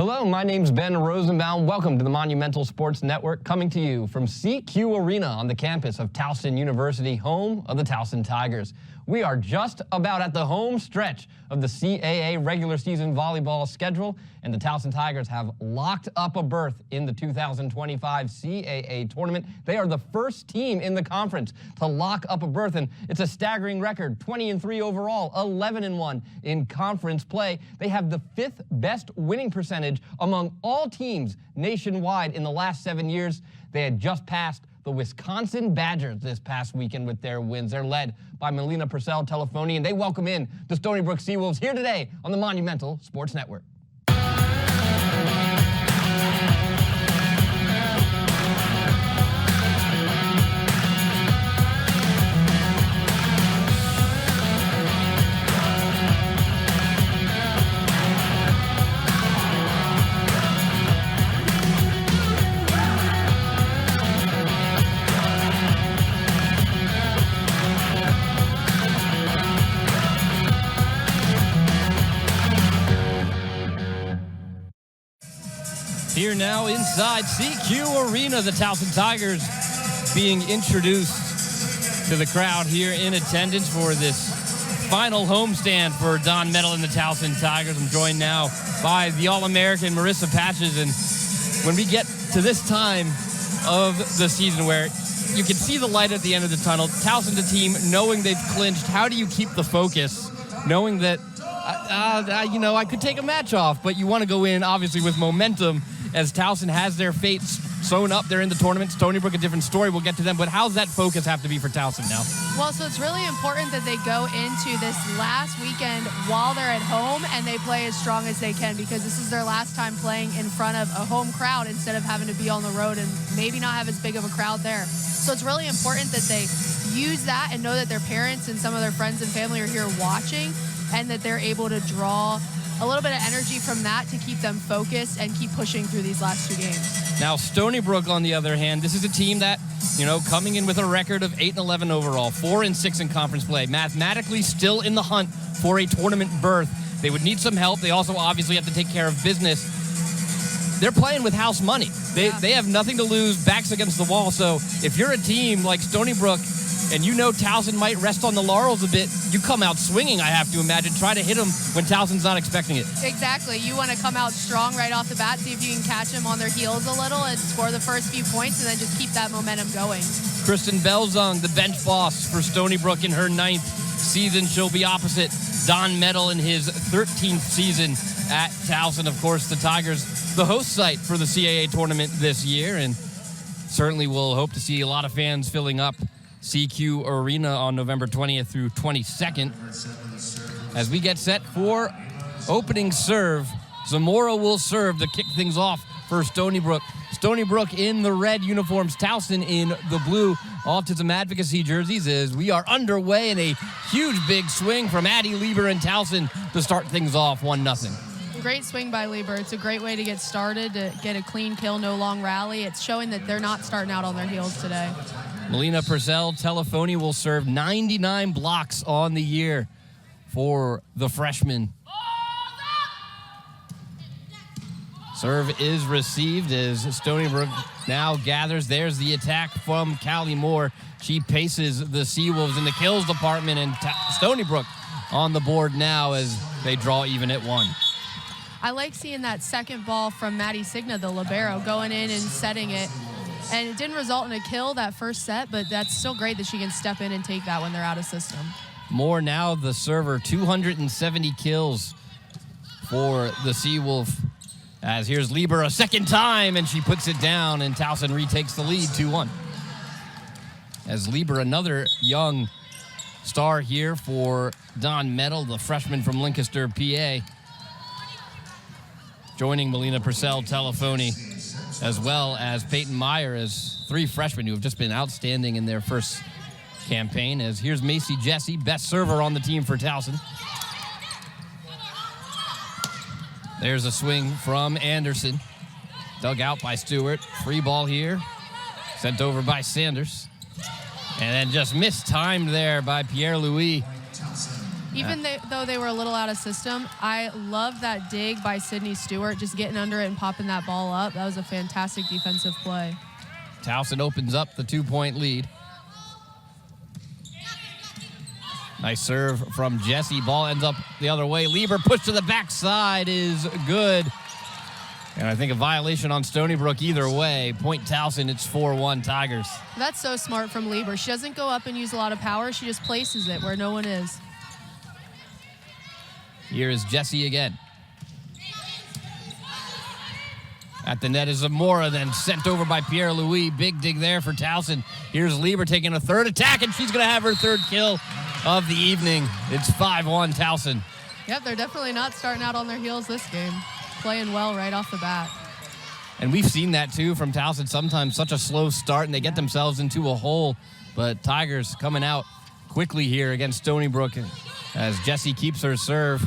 Hello, my name's Ben Rosenbaum. Welcome to the Monumental Sports Network, coming to you from CQ Arena on the campus of Towson University, home of the Towson Tigers. We are just about at the home stretch of the CAA regular season volleyball schedule, and the Towson Tigers have locked up a berth in the 2025 CAA tournament. They are the first team in the conference to lock up a berth, and it's a staggering record, 20-3 overall, 11-1 in conference play. They have the 5th best winning percentage among all teams nationwide in the last 7 years. They had just passed the Wisconsin Badgers this past weekend with their wins. They're led by Melina Purcell-Telefoni, and they welcome in the Stony Brook Seawolves here today on the Monumental Sports Network. Here now inside CQ Arena, the Towson Tigers being introduced to the crowd here in attendance for this final homestand for Don Metal and the Towson Tigers. I'm joined now by the All-American Marissa Patches, and when we get to this time of the season where you can see the light at the end of the tunnel, Towson's a team knowing they've clinched. How do you keep the focus, knowing that, I could take a match off, but you want to go in, obviously, with momentum, as Towson has their fate sewn up. They're in the tournament. Stony Brook, a different story. We'll get to them. But how's that focus have to be for Towson now? Well, so it's really important that they go into this last weekend while they're at home and they play as strong as they can, because this is their last time playing in front of a home crowd instead of having to be on the road and maybe not have as big of a crowd there. So it's really important that they use that and know that their parents and some of their friends and family are here watching, and that they're able to draw a little bit of energy from that to keep them focused and keep pushing through these last 2 games. Now, Stony Brook, on the other hand, this is a team that, coming in with a record of 8-11 overall, 4-6 in conference play, mathematically still in the hunt for a tournament berth. They would need some help. They also obviously have to take care of business. They're playing with house money. They have nothing to lose, backs against the wall. So if you're a team like Stony Brook, and Towson might rest on the laurels a bit, you come out swinging, I have to imagine. Try to hit them when Towson's not expecting it. Exactly. You want to come out strong right off the bat, see if you can catch them on their heels a little and score the first few points, and then just keep that momentum going. Kristen Belzung, the bench boss for Stony Brook in her 9th season. She'll be opposite Don Metal in his 13th season at Towson. Of course, the Tigers, the host site for the CAA tournament this year, and certainly we'll hope to see a lot of fans filling up CQ Arena on November 20th through 22nd. As we get set for opening serve, Zamora will serve to kick things off for Stony Brook. Stony Brook in the red uniforms, Towson in the blue autism advocacy jerseys, as we are underway in a huge big swing from Addie Lieber and Towson to start things off 1-0. Great swing by Lieber. It's a great way to get started, to get a clean kill, no long rally. It's showing that they're not starting out on their heels today. Melina Purcell-Telefoni will serve 99 blocks on the year for the freshman. Serve is received as Stony Brook now gathers. There's the attack from Callie Moore. She paces the Seawolves in the kills department, and Stony Brook on the board now as they draw even at 1. I like seeing that second ball from Maddie Signa, the libero, going in and setting it. And it didn't result in a kill that first set, but that's still great that she can step in and take that when they're out of system. Moore now the server, 270 kills for the Seawolf. As here's Lieber a second time, and she puts it down, and Towson retakes the lead, 2-1. As Lieber, another young star here for Don Metal, the freshman from Lancaster, PA. Joining Melina Purcell-Telefoni, as well as Peyton Meyer, as 3 freshmen who have just been outstanding in their first campaign. As here's Macy Jesse, best server on the team for Towson. There's a swing from Anderson. Dug out by Stewart. Free ball here. Sent over by Sanders. And then just mistimed there by Pierre-Louis. Even though they were a little out of system, I love that dig by Sydney Stewart, just getting under it and popping that ball up. That was a fantastic defensive play. Towson opens up the 2-point lead. Nice serve from Jesse. Ball ends up the other way. Lieber push to the backside is good. And I think a violation on Stony Brook either way. Point Towson, it's 4-1 Tigers. That's so smart from Lieber. She doesn't go up and use a lot of power. She just places it where no one is. Here is Jesse again. At the net is Zamora, then sent over by Pierre-Louis. Big dig there for Towson. Here's Lieber taking a third attack, and she's going to have her third kill of the evening. It's 5-1 Towson. Yep, they're definitely not starting out on their heels this game. Playing well right off the bat. And we've seen that, too, from Towson. Sometimes such a slow start, and they get themselves into a hole. But Tigers coming out quickly here against Stony Brook as Jesse keeps her serve.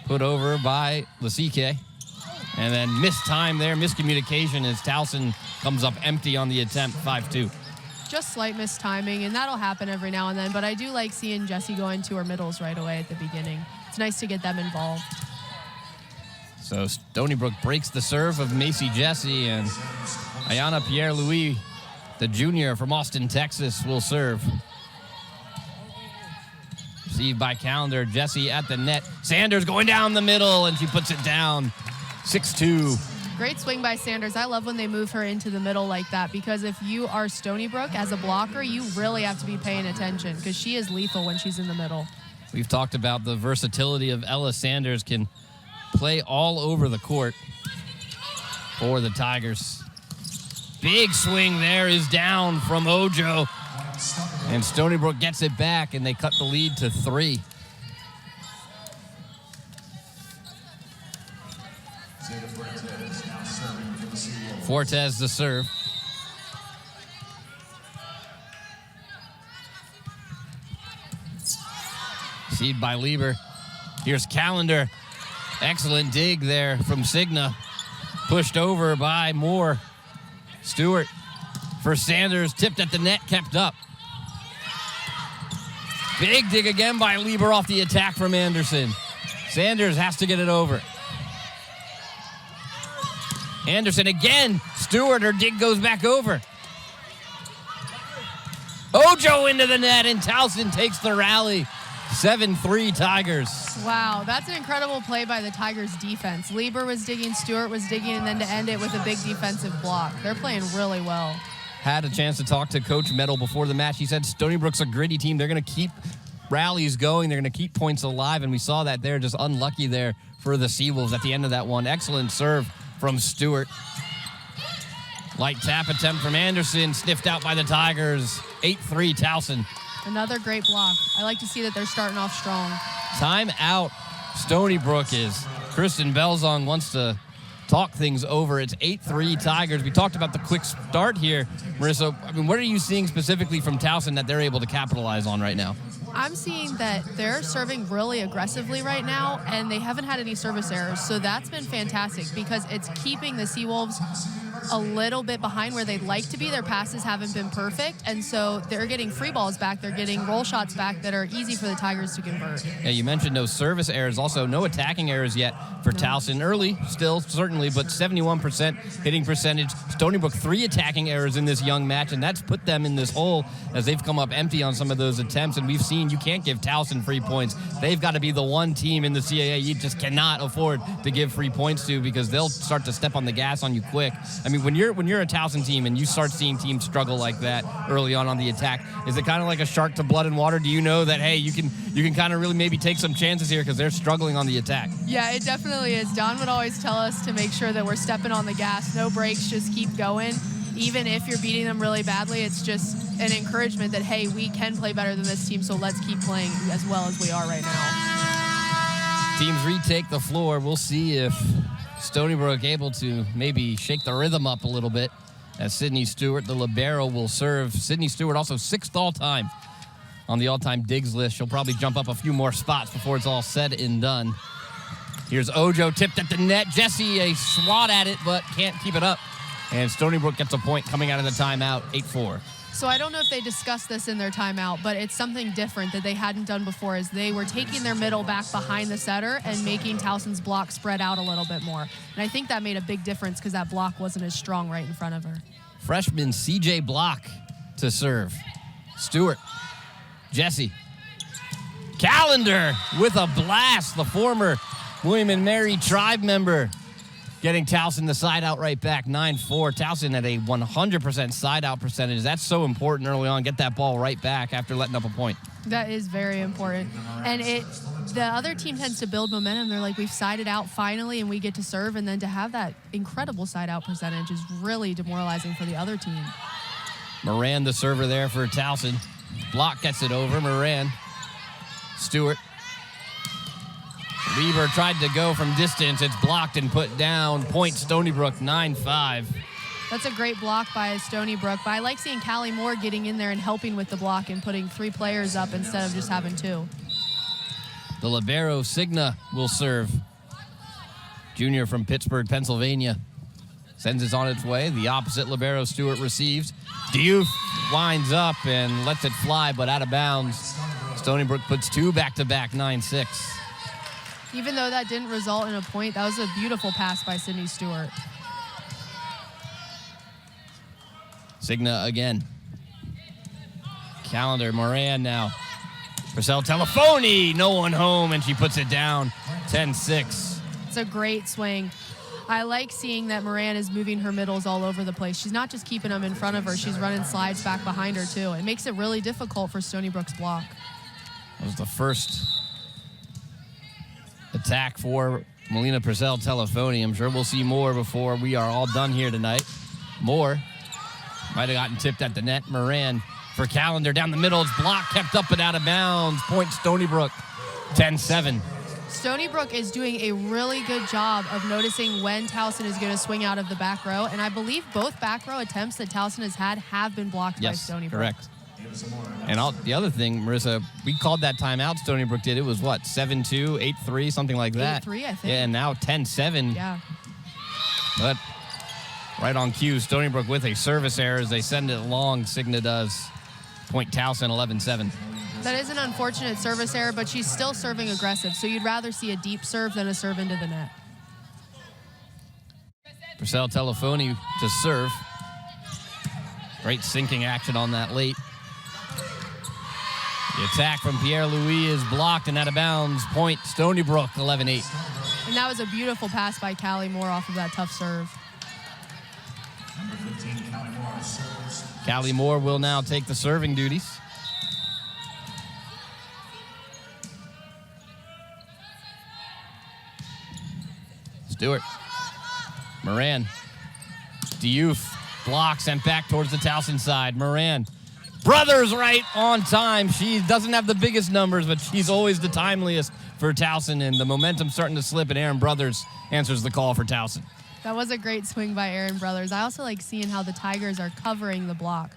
Put over by Lasike. And then missed time there, miscommunication as Towson comes up empty on the attempt, 5-2. Just slight mistiming, and that'll happen every now and then. But I do like seeing Jesse go into her middles right away at the beginning. It's nice to get them involved. So Stony Brook breaks the serve of Macy Jesse, and Ayana Pierre-Louis, the junior from Austin, Texas, will serve. Received by Calendar. Jesse at the net. Sanders going down the middle, and she puts it down. 6-2. Great swing by Sanders. I love when they move her into the middle like that, because if you are Stony Brook as a blocker, you really have to be paying attention because she is lethal when she's in the middle. We've talked about the versatility of Ella Sanders, can play all over the court for the Tigers. Big swing there is down from Ojo. And Stony Brook gets it back, and they cut the lead to 3. Fortes the serve. Received by Lieber. Here's Calendar. Excellent dig there from Signa. Pushed over by Moore. Stewart for Sanders. Tipped at the net, kept up. Big dig again by Lieber off the attack from Anderson. Sanders has to get it over. Anderson again. Stewart, her dig goes back over. Ojo into the net, and Towson takes the rally. 7-3 Tigers. Wow, that's an incredible play by the Tigers defense. Lieber was digging, Stewart was digging, and then to end it with a big defensive block. They're playing really well. Had a chance to talk to Coach Metal before the match. He said Stony Brook's a gritty team. They're going to keep rallies going. They're going to keep points alive, and we saw that there. Just unlucky there for the Seawolves at the end of that one. Excellent serve from Stewart. Light tap attempt from Anderson, sniffed out by the Tigers. 8-3 Towson. Another great block. I like to see that they're starting off strong. Time out. Stony Brook is. Kristen Belzong wants to talk things over. It's 8-3 Tigers. We talked about the quick start here. Marissa, I mean, what are you seeing specifically from Towson that they're able to capitalize on right now? I'm seeing that they're serving really aggressively right now, and they haven't had any service errors. So that's been fantastic because it's keeping the Seawolves a little bit behind where they'd like to be. Their passes haven't been perfect, and so they're getting free balls back. They're getting roll shots back that are easy for the Tigers to convert. Yeah, you mentioned no service errors. Also, no attacking errors yet for Towson. Early, still, certainly, but 71% hitting percentage. Stony Brook, 3 attacking errors in this young match, and that's put them in this hole as they've come up empty on some of those attempts, and we've seen you can't give Towson free points. They've got to be the one team in the CAA you just cannot afford to give free points to because they'll start to step on the gas on you quick. I mean, when you're a Towson team and you start seeing teams struggle like that early on the attack, is it kind of like a shark to blood and water? Do you know that, hey, you can kind of really maybe take some chances here because they're struggling on the attack? Yeah, it definitely is. Don would always tell us to make sure that we're stepping on the gas, no brakes, just keep going. Even if you're beating them really badly, it's just an encouragement that, hey, we can play better than this team, so let's keep playing as well as we are right now. Teams retake the floor. We'll see if Stony Brook able to maybe shake the rhythm up a little bit as Sydney Stewart, the libero, will serve. Sydney Stewart also 6th all-time on the all-time digs list. She'll probably jump up a few more spots before it's all said and done. Here's Ojo tipped at the net. Jesse a swat at it, but can't keep it up. And Stony Brook gets a point coming out of the timeout, 8-4. So I don't know if they discussed this in their timeout, but it's something different that they hadn't done before, is they were taking their middle back behind the setter and making Towson's block spread out a little bit more. And I think that made a big difference because that block wasn't as strong right in front of her. Freshman CJ Block to serve. Stewart. Jesse. Calendar with a blast. The former William & Mary tribe member getting Towson the side out right back, 9-4. Towson at a 100% side out percentage. That's so important early on. Get that ball right back after letting up a point. That is very important. And the other team tends to build momentum. They're like, we've sided out finally, and we get to serve. And then to have that incredible side out percentage is really demoralizing for the other team. Moran, the server there for Towson. Block gets it over. Moran. Stewart. Lieber tried to go from distance. It's blocked and put down. Point Stony Brook, 9-5. That's a great block by Stony Brook. But I like seeing Kaitlyn Moore getting in there and helping with the block and putting 3 players up instead of just having 2. The libero, Signa, will serve. Junior from Pittsburgh, Pennsylvania. Sends it on its way. The opposite libero, Stewart, receives. Diouf winds up and lets it fly, but out of bounds. Stony Brook puts 2 back-to-back, 9-6. Even though that didn't result in a point, that was a beautiful pass by Sydney Stewart. Signa again. Calendar, Moran now. Purcell Telefoni, no one home, and she puts it down, 10-6. It's a great swing. I like seeing that Moran is moving her middles all over the place. She's not just keeping them in front of her, she's running slides back behind her too. It makes it really difficult for Stony Brook's block. That was the first attack for Melina Purcell Telefoni. I'm sure we'll see more before we are all done here tonight. Moore might have gotten tipped at the net. Moran for Calendar down the middle. It's blocked, kept up and out of bounds. Point Stony Brook, 10-7. Stony Brook is doing a really good job of noticing when Towson is going to swing out of the back row. And I believe both back row attempts that Towson has had have been blocked by Stony Brook. Correct. And the other thing, Marissa, we called that timeout Stony Brook did. It was what, 7-2, 8-3, something like that? 8-3, I think. Yeah, and now 10-7. Yeah. But right on cue, Stony Brook with a service error as they send it long. Signa does. Point Towson, 11-7. That is an unfortunate service error, but she's still serving aggressive. So you'd rather see a deep serve than a serve into the net. Purcell Telefoni to serve. Great sinking action on that late. The attack from Pierre-Louis is blocked and out of bounds. Point Stony Brook, 11-8. And that was a beautiful pass by Kaitlyn Moore off of that tough serve. Kaitlyn Moore will now take the serving duties. Stewart. Moran. Diouf. Block sent back towards the Towson side. Moran. Brothers right on time. She doesn't have the biggest numbers, but she's always the timeliest for Towson, and the momentum's starting to slip, and Aaron Brothers answers the call for Towson. That was a great swing by Aaron Brothers. I also like seeing how the Tigers are covering the block.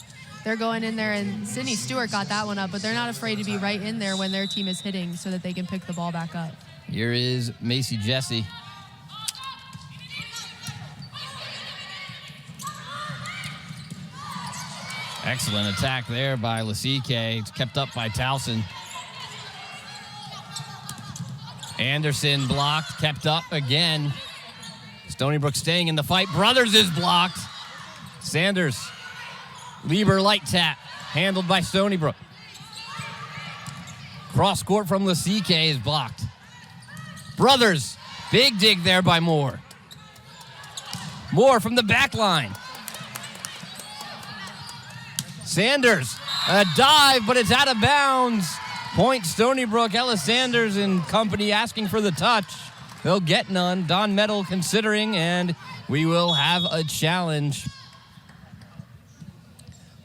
They're going in there, and Sydney Stewart got that one up, but they're not afraid to be right in there when their team is hitting so that they can pick the ball back up. Here is Macy Jesse. Excellent attack there by Lasique. It's kept up by Towson. Anderson blocked, kept up again. Stony Brook staying in the fight. Brothers is blocked. Sanders. Lieber light tap. Handled by Stony Brook. Cross court from Lasique is blocked. Brothers. Big dig there by Moore. Moore from the back line. Sanders, a dive, but it's out of bounds. Point Stony Brook. Ella Sanders and company asking for the touch. They'll get none. Don Metal considering, and we will have a challenge.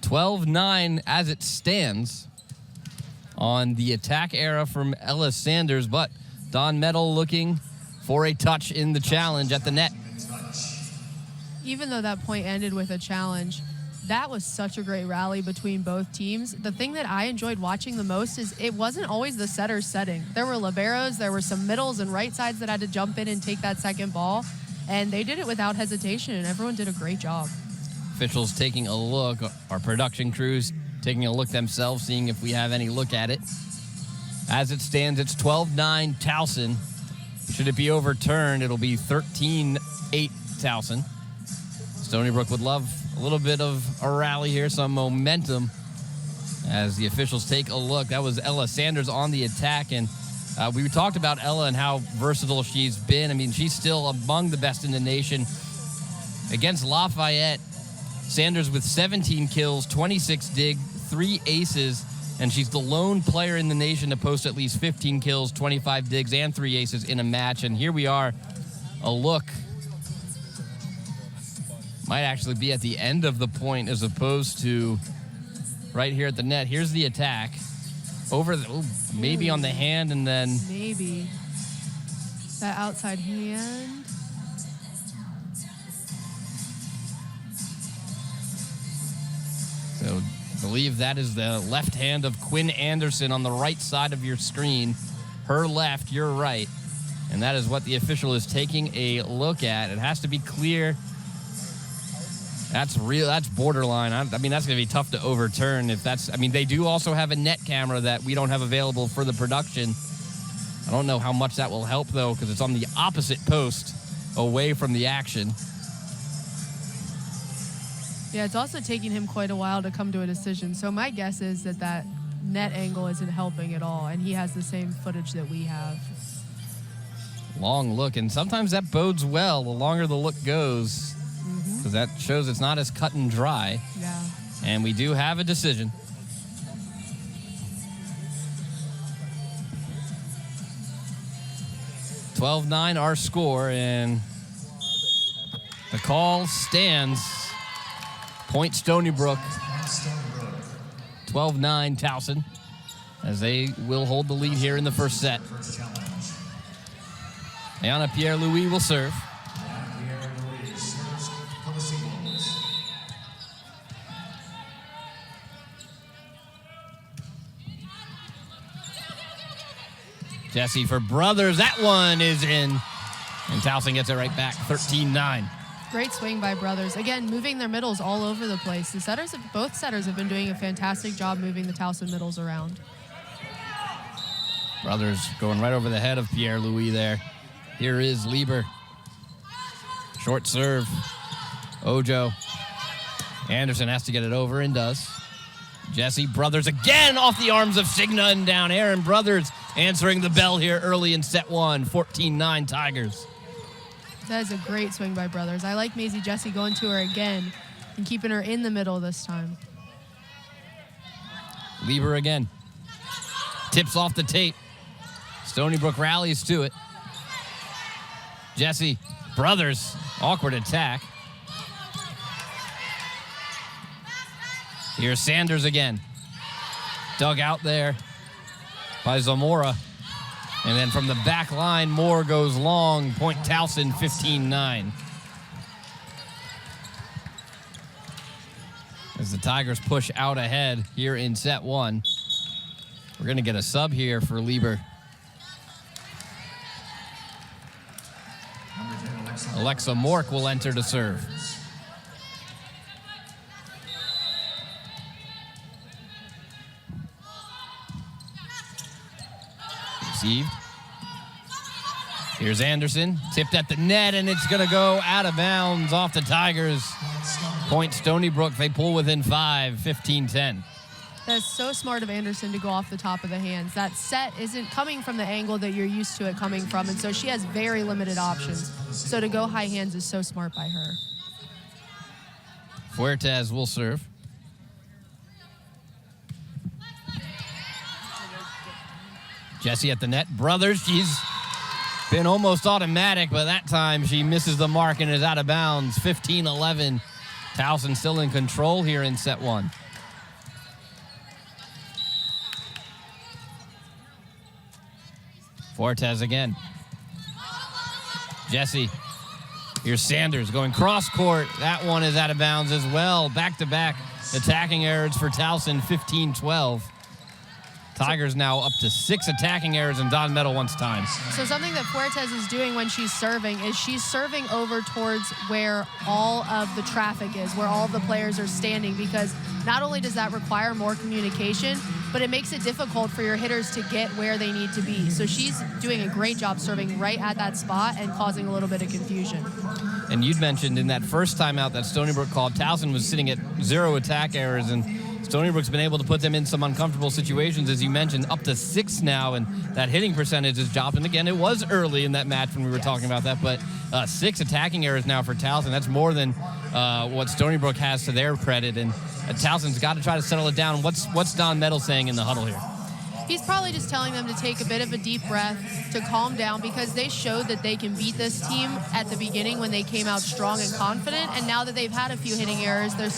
12-9 as it stands on the attack era from Ella Sanders, but Don Metal looking for a touch in the challenge at the net. Even though that point ended with a challenge, that was such a great rally between both teams. The thing that I enjoyed watching the most is it wasn't always the setters setting. There were liberos, there were some middles and right sides that had to jump in and take that second ball, and they did it without hesitation, and everyone did a great job. Officials taking a look. Our production crews taking a look themselves, seeing if we have any look at it. As it stands, it's 12-9 Towson. Should it be overturned, it'll be 13-8 Towson. Stony Brook would love a little bit of a rally here, some momentum as the officials take a look. That was Ella Sanders on the attack, and we talked about Ella and how versatile she's been. I mean, she's still among the best in the nation. Against Lafayette, Sanders with 17 kills, 26 dig, 3 aces, and she's the lone player in the nation to post at least 15 kills, 25 digs, and 3 aces in a match. And here we are, a look. Might actually be at the end of the point as opposed to right here at the net. Here's the attack. Over the, maybe on the hand, and then maybe that outside hand. So I believe that is the left hand of Quinn Anderson on the right side of your screen. Her left, your right. And that is what the official is taking a look at. It has to be clear. That's real. That's borderline. I mean, that's going to be tough to overturn if that's. I mean, they do also have a net camera that we don't have available for the production. I don't know how much that will help, though, because it's on the opposite post away from the action. Yeah, it's also taking him quite a while to come to a decision. So my guess is that that net angle isn't helping at all, and he has the same footage that we have. Long look, and sometimes that bodes well the longer the look goes, because that shows it's not as cut and dry. Yeah. And we do have a decision. (12-9) our score, and the call stands. Point Stony Brook. 12-9 Towson, as they will hold the lead here in the first set. Ayana Pierre-Louis will serve. Jesse for Brothers. That one is in. And Towson gets it right back, 13-9. Great swing by Brothers. Again, moving their middles all over the place. The setters, both setters have been doing a fantastic job moving the Towson middles around. Brothers going right over the head of Pierre-Louis there. Here is Lieber. Short serve. Ojo. Anderson has to get it over and does. Jesse Brothers again off the arms of Signa and down. Aaron Brothers answering the bell here early in set one. 14-9 Tigers. That is a great swing by Brothers. I like Maisie Jesse going to her again and keeping her in the middle this time. Lieber again. Tips off the tape. Stony Brook rallies to it. Jesse Brothers, awkward attack. Here's Sanders again. Dug out there by Zamora. And then from the back line, Moore goes long. Point Towson, 15-9. As the Tigers push out ahead here in set one. We're going to get a sub here for Lieber. Alexa Mork will enter to serve. Received. Here's Anderson, tipped at the net, and it's going to go out of bounds off the Tigers. Point Stony Brook, they pull within 5, 15-10. That's so smart of Anderson to go off the top of the hands. That set isn't coming from the angle that you're used to it coming from, and so she has very limited options. So to go high hands is so smart by her. Fuertes will serve. Jesse at the net. Brothers, she's been almost automatic, but that time she misses the mark and is out of bounds. 15-11. Towson still in control here in set one. Fuertes again. Jesse. Here's Sanders going cross court. That one is out of bounds as well. Back-to-back attacking errors for Towson, 15-12. Tigers now up to 6 attacking errors, and Don Metal wants time. So something that Fuertes is doing when she's serving is she's serving over towards where all of the traffic is, where all of the players are standing, because not only does that require more communication, but it makes it difficult for your hitters to get where they need to be. So she's doing a great job serving right at that spot and causing a little bit of confusion. And you'd mentioned in that first timeout that Stony Brook called, Towson was sitting at 0 attack errors, and Stony Brook's been able to put them in some uncomfortable situations, as you mentioned, up to 6 now, and that hitting percentage has dropped. And again, it was early in that match when we were talking about that, but 6 attacking errors now for Towson. That's more than what Stony Brook has to their credit, and Towson's got to try to settle it down. What's Don Metal saying in the huddle here? He's probably just telling them to take a bit of a deep breath, to calm down, because they showed that they can beat this team at the beginning when they came out strong and confident, and now that they've had a few hitting errors, they're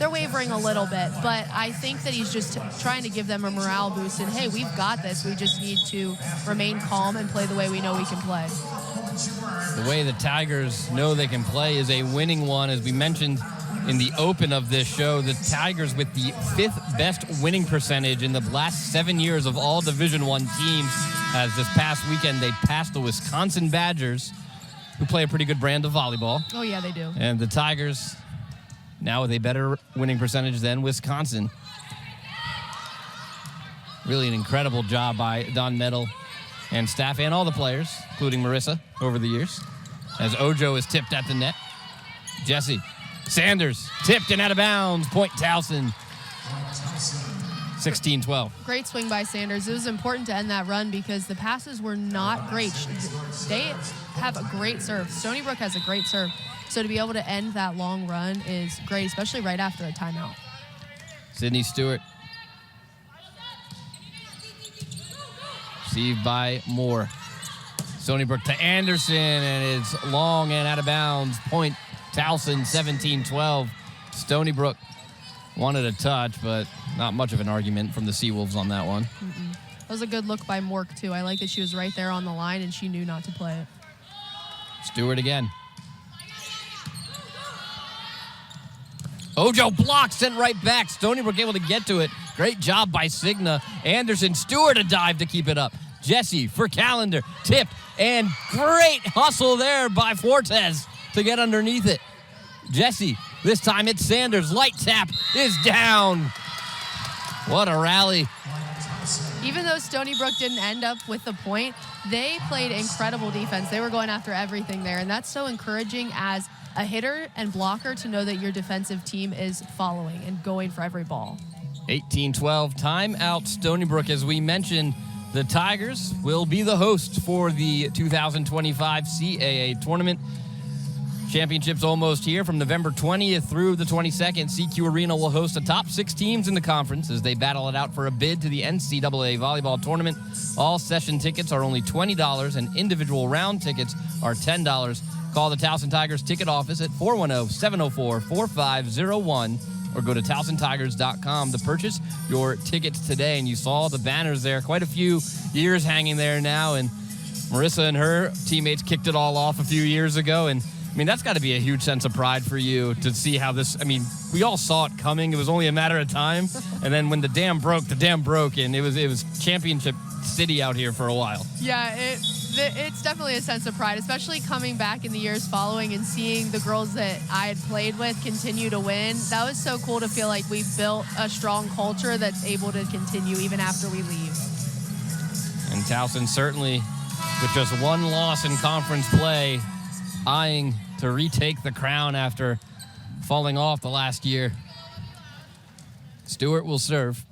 wavering a little bit. But I think that he's just trying to give them a morale boost, and hey, we've got this. We just need to remain calm and play the way we know we can play. The way the Tigers know they can play is a winning one. As we mentioned in the open of this show, the Tigers with the 5th best winning percentage in the last 7 years of all Division I teams, as this past weekend they passed the Wisconsin Badgers, who play a pretty good brand of volleyball. Oh yeah, they do. And the Tigers now with a better winning percentage than Wisconsin. Really an incredible job by Don Metal and staff and all the players, including Marissa, over the years. As Ojo is tipped at the net. Jesse Sanders tipped and out of bounds. Point Towson. 16-12. Great swing by Sanders. It was important to end that run because the passes were not great. They have a great serve. Stony Brook has a great serve. So to be able to end that long run is great, especially right after a timeout. Sydney Stewart. Received by Moore. Stony Brook to Anderson, and it's long and out of bounds. Point Towson, 17-12. Stony Brook wanted a touch, but not much of an argument from the Seawolves on that one. That was a good look by Mork, too. I like that she was right there on the line, and she knew not to play it. Stewart again. Ojo blocked, sent right back. Stony Brook able to get to it. Great job by Signa. Anderson, Stewart a dive to keep it up. Jesse for Calendar, tipped, and great hustle there by Fuertes to get underneath it. Jesse, this time it's Sanders. Light tap is down. What a rally. Even though Stony Brook didn't end up with the point, they played incredible defense. They were going after everything there, and that's so encouraging as a hitter and blocker to know that your defensive team is following and going for every ball. 18-12, timeout Stony Brook. As we mentioned, the Tigers will be the host for the 2025 CAA tournament. Championships almost here. From November 20th through the 22nd, CQ Arena will host the top 6 teams in the conference as they battle it out for a bid to the NCAA Volleyball Tournament. All session tickets are only $20 and individual round tickets are $10. Call the Towson Tigers ticket office at 410-704-4501 or go to towsontigers.com to purchase your tickets today. And you saw the banners there, quite a few years hanging there now, and Marissa and her teammates kicked it all off a few years ago, and I mean, that's got to be a huge sense of pride for you to see how this, I mean, we all saw it coming. It was only a matter of time. And then when the dam broke, and it was championship city out here for a while. Yeah, it's definitely a sense of pride, especially coming back in the years following and seeing the girls that I had played with continue to win. That was so cool to feel like we built a strong culture that's able to continue even after we leave. And Towson certainly, with just one loss in conference play, eyeing to retake the crown after falling off the last year. Stewart will serve.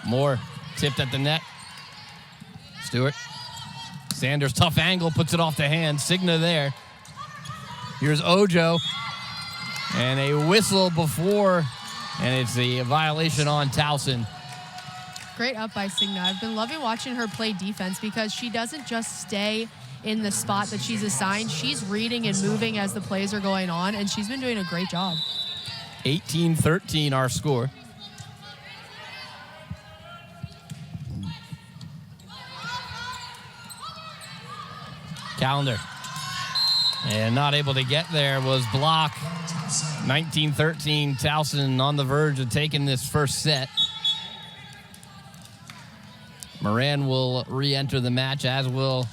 Moore tipped at the net. Stewart. Sanders, tough angle, puts it off the hand. Signa there. Here's Ojo. And a whistle before, and it's a violation on Towson. Great up by Signa. I've been loving watching her play defense because she doesn't just stay in the spot that she's assigned. She's reading and moving as the plays are going on, and she's been doing a great job. 18-13 our score. Calendar. And not able to get there was block. 19-13, Towson on the verge of taking this first set. Moran will re-enter the match, as will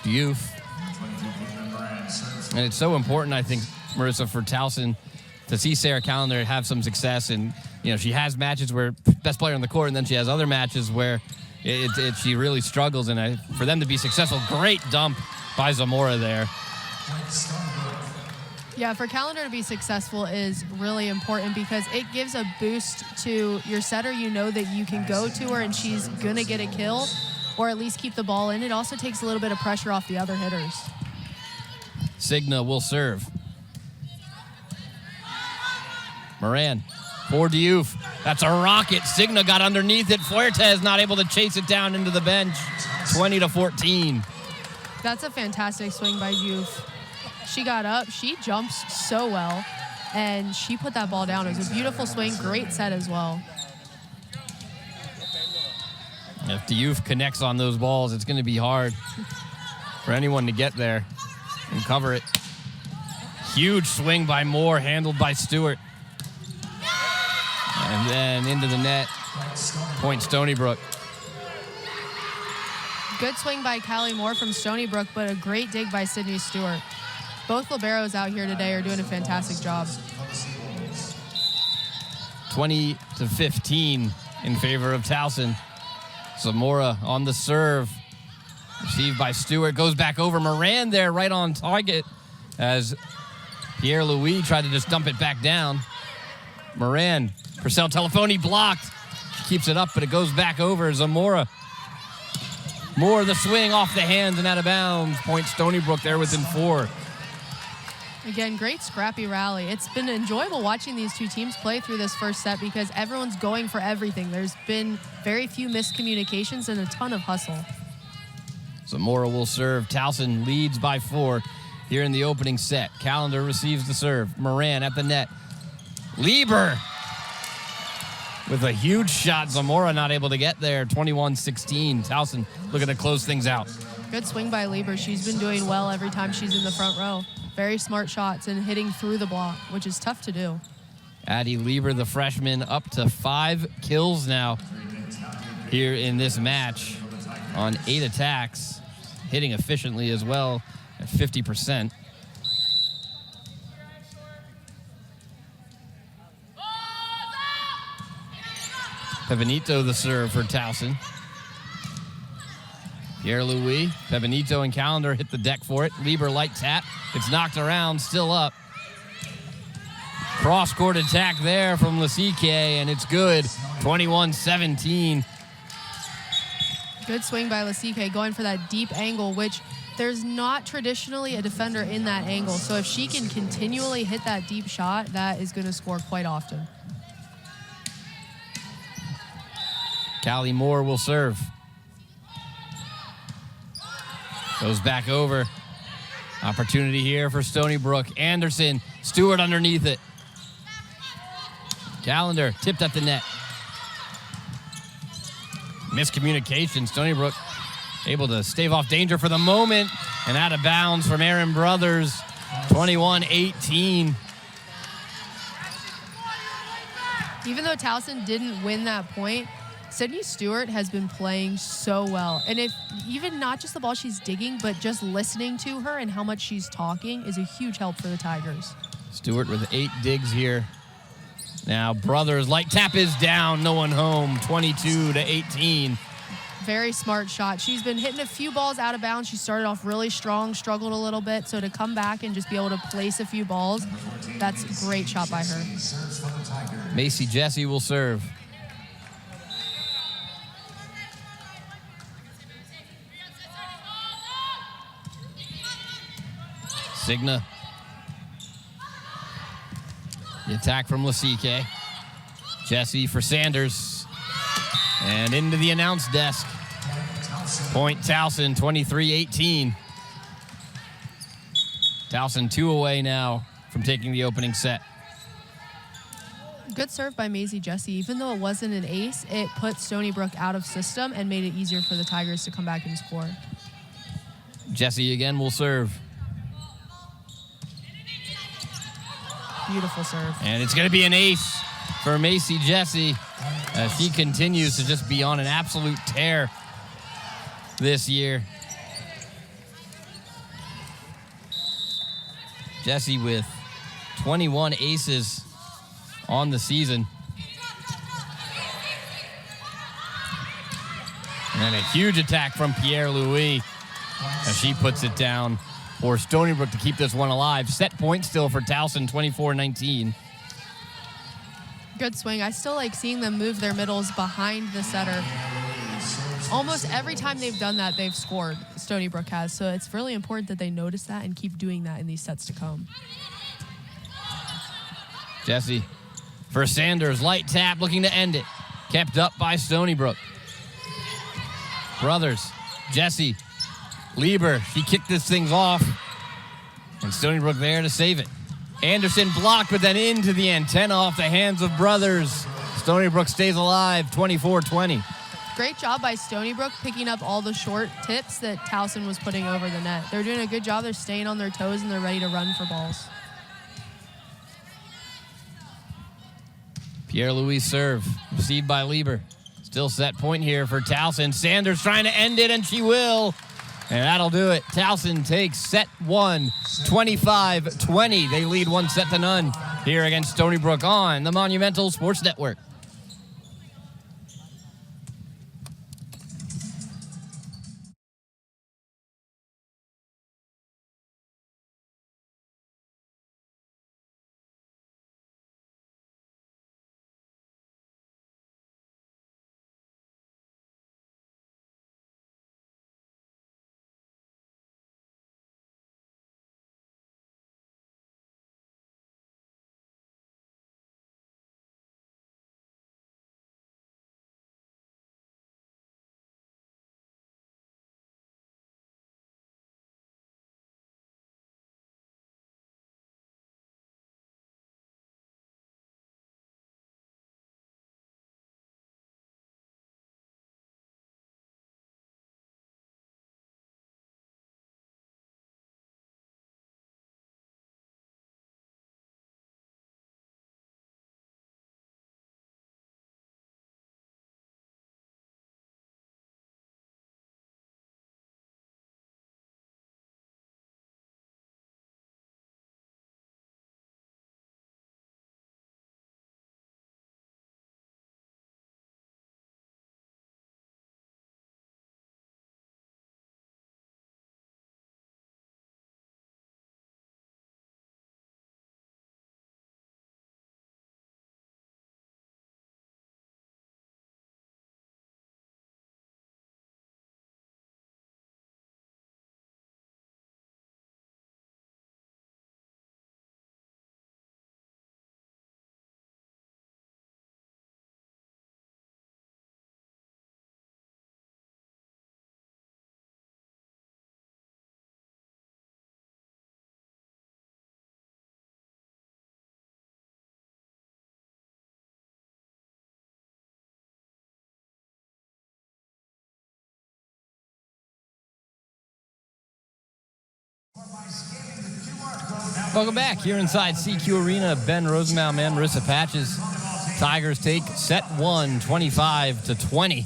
Diouf. And it's so important, I think, Marissa, for Towson to see Sarah Calendar have some success. And, you know, she has matches where best player on the court, and then she has other matches where she really struggles. And for them to be successful, great dump by Zamora there. Yeah, for Calendar to be successful is really important because it gives a boost to your setter. You know that you can go to her and she's going to get a kill or at least keep the ball in. It also takes a little bit of pressure off the other hitters. Signa will serve. Moran for Diouf. That's a rocket. Signa got underneath it. Fuertes not able to chase it down into the bench. 20-14. That's a fantastic swing by Diouf. She got up, she jumps so well, and she put that ball down. It was a beautiful swing, great set as well. If Diouf connects on those balls, it's going to be hard for anyone to get there and cover it. Huge swing by Moore, handled by Stewart. And then into the net, point Stony Brook. Good swing by Callie Moore from Stony Brook, but a great dig by Sydney Stewart. Both liberos out here today are doing a fantastic job. 20-15 in favor of Towson. Zamora on the serve. Received by Stewart. Goes back over. Moran there right on target as Pierre-Louis tried to just dump it back down. Moran. Purcell Telefoni blocked. She keeps it up, but it goes back over. Zamora. Moore the swing off the hands and out of bounds. Point Stony Brook there within 4. Again, great scrappy rally. It's been enjoyable watching these two teams play through this first set because everyone's going for everything. There's been very few miscommunications and a ton of hustle. Zamora will serve. Towson leads by 4 here in the opening set. Calendar receives the serve. Moran at the net. Lieber with a huge shot. Zamora not able to get there. 21-16. Towson looking to close things out. Good swing by Lieber. She's been doing well every time she's in the front row. Very smart shots and hitting through the block, which is tough to do. Addie Lieber, the freshman, up to 5 kills now here in this match on 8 attacks, hitting efficiently as well at 50%. Pevenito the serve for Towson. Pierre-Louis, Pevenito and Calendar hit the deck for it. Lieber light tap. It's knocked around, still up. Cross-court attack there from Lasique, and it's good. 21-17. Good swing by Lasique, going for that deep angle, which there's not traditionally a defender in that angle. So if she can continually hit that deep shot, that is going to score quite often. Callie Moore will serve. Goes back over. Opportunity here for Stony Brook. Anderson, Stewart underneath it. Calendar tipped at the net. Miscommunication. Stony Brook able to stave off danger for the moment and out of bounds from Aaron Brothers. 21-18. Even though Towson didn't win that point, Sydney Stewart has been playing so well. And if even not just the ball she's digging, but just listening to her and how much she's talking is a huge help for the Tigers. Stewart with 8 digs here. Now Brothers, light tap is down, no one home, 22-18. Very smart shot. She's been hitting a few balls out of bounds. She started off really strong, struggled a little bit. So to come back and just be able to place a few balls, that's a great shot by her. Macy Jesse will serve. Signa. The attack from Lasique. Jesse for Sanders. And into the announce desk. Point Towson, 23-18. Towson 2 away now from taking the opening set. Good serve by Maisie Jesse. Even though it wasn't an ace, it put Stony Brook out of system and made it easier for the Tigers to come back and score. Jessie again will serve. Beautiful serve. And it's going to be an ace for Macy Jessie as she continues to just be on an absolute tear this year. Jessie with 21 aces on the season. And a huge attack from Pierre-Louis as she puts it down for Stony Brook to keep this one alive. Set point still for Towson, 24-19. Good swing. I still like seeing them move their middles behind the setter. Almost every time they've done that, they've scored. Stony Brook has. So it's really important that they notice that and keep doing that in these sets to come. Jessie for Sanders. Light tap looking to end it. Kept up by Stony Brook. Brothers. Jessie. Lieber. She kicked this thing off. And Stony Brook there to save it. Anderson blocked, but then into the antenna off the hands of Brothers. Stony Brook stays alive, 24-20. Great job by Stony Brook picking up all the short tips that Towson was putting over the net. They're doing a good job. They're staying on their toes, and they're ready to run for balls. Pierre-Louis serve, received by Lieber. Still set point here for Towson. Sanders trying to end it, and she will. And that'll do it. Towson takes set one, 25-20. They lead 1-0 here against Stony Brook on the Monumental Sports Network. Welcome back here inside CQ Arena. Ben Rosenbaum and Marissa Patches. Tigers take set one, 25-20.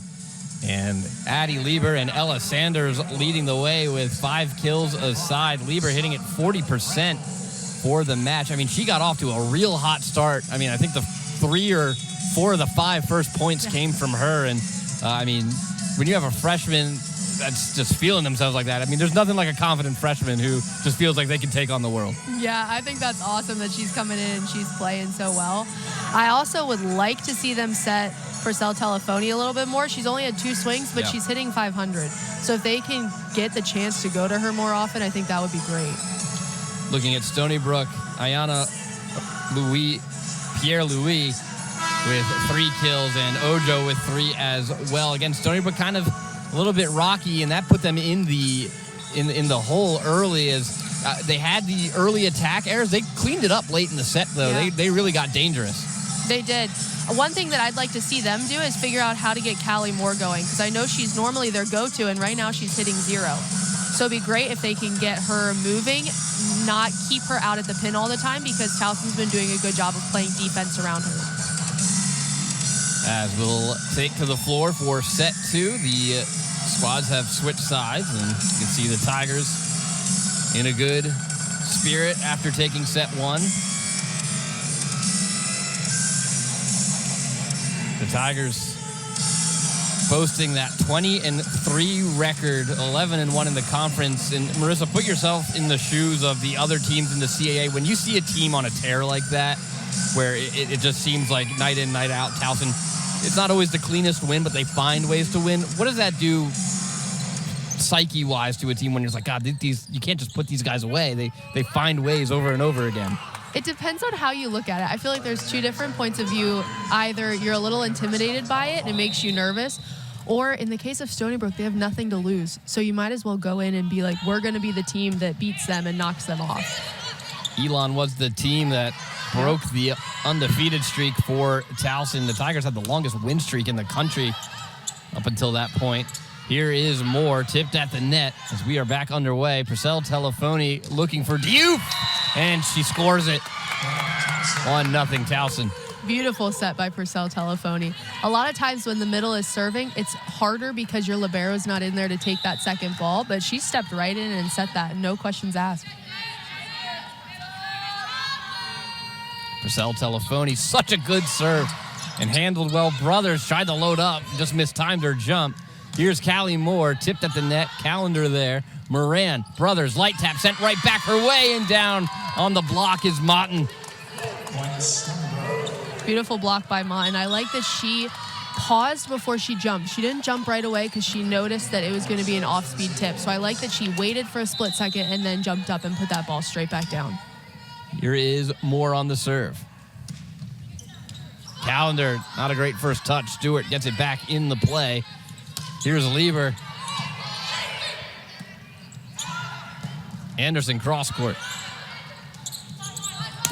And Addie Lieber and Ella Sanders leading the way with 5 kills aside. Lieber hitting at 40% for the match. I mean, she got off to a real hot start. I mean, I think the 3 or 4 of the 5 first points came from her. And, I mean, when you have a freshman that's just feeling themselves like that, I mean, there's nothing like a confident freshman who just feels like they can take on the world. Yeah, I think that's awesome that she's coming in and she's playing so well. I also would like to see them set Purcell Telefoni a little bit more. She's only had 2 swings, but she's hitting 500. So if they can get the chance to go to her more often, I think that would be great. Looking at Stony Brook, Ayana Pierre-Louis with 3 kills and Ojo with 3 as well. Again, Stony Brook kind of a little bit rocky, and that put them in the hole early as they had the early attack errors. They cleaned it up late in the set, though. Yeah. They really got dangerous. They did. One thing that I'd like to see them do is figure out how to get Callie Moore going, because I know she's normally their go-to, and right now she's hitting 0. So it'd be great if they can get her moving, not keep her out at the pin all the time, because Towson's been doing a good job of playing defense around her. As we'll take to the floor for set 2, the squads have switched sides, and you can see the Tigers in a good spirit after taking set 1. The Tigers boasting that 20-3 record, 11-1 in the conference. And Marissa, put yourself in the shoes of the other teams in the CAA. When you see a team on a tear like that, where it just seems like night in, night out, Towson, it's not always the cleanest win, but they find ways to win. What does that do psyche-wise to a team when you're like, God, you can't just put these guys away. They find ways over and over again. It depends on how you look at it. I feel like there's 2 different points of view. Either you're a little intimidated by it and it makes you nervous, or in the case of Stony Brook, they have nothing to lose. So you might as well go in and be like, we're going to be the team that beats them and knocks them off. Elon was the team that broke the undefeated streak for Towson. The Tigers had the longest win streak in the country up until that point. Here is Moore, tipped at the net as we are back underway. Purcell Telefoni looking for Diouf, and she scores it. 1-0 Towson. Beautiful set by Purcell Telefoni. A lot of times when the middle is serving, it's harder because your libero's not in there to take that second ball, but she stepped right in and set that, no questions asked. Purcell Telefoni, such a good serve and handled well. Brothers tried to load up, just mistimed her jump. Here's Callie Moore, tipped at the net, calendar there. Moran, Brothers, light tap, sent right back her way, and down on the block is Motten. Beautiful block by Motten. I like that she paused before she jumped. She didn't jump right away because she noticed that it was going to be an off-speed tip. So I like that she waited for a split second and then jumped up and put that ball straight back down. Here is Moore on the serve. Calendar, not a great first touch. Stewart gets it back in the play. Here's Lieber. Anderson cross court.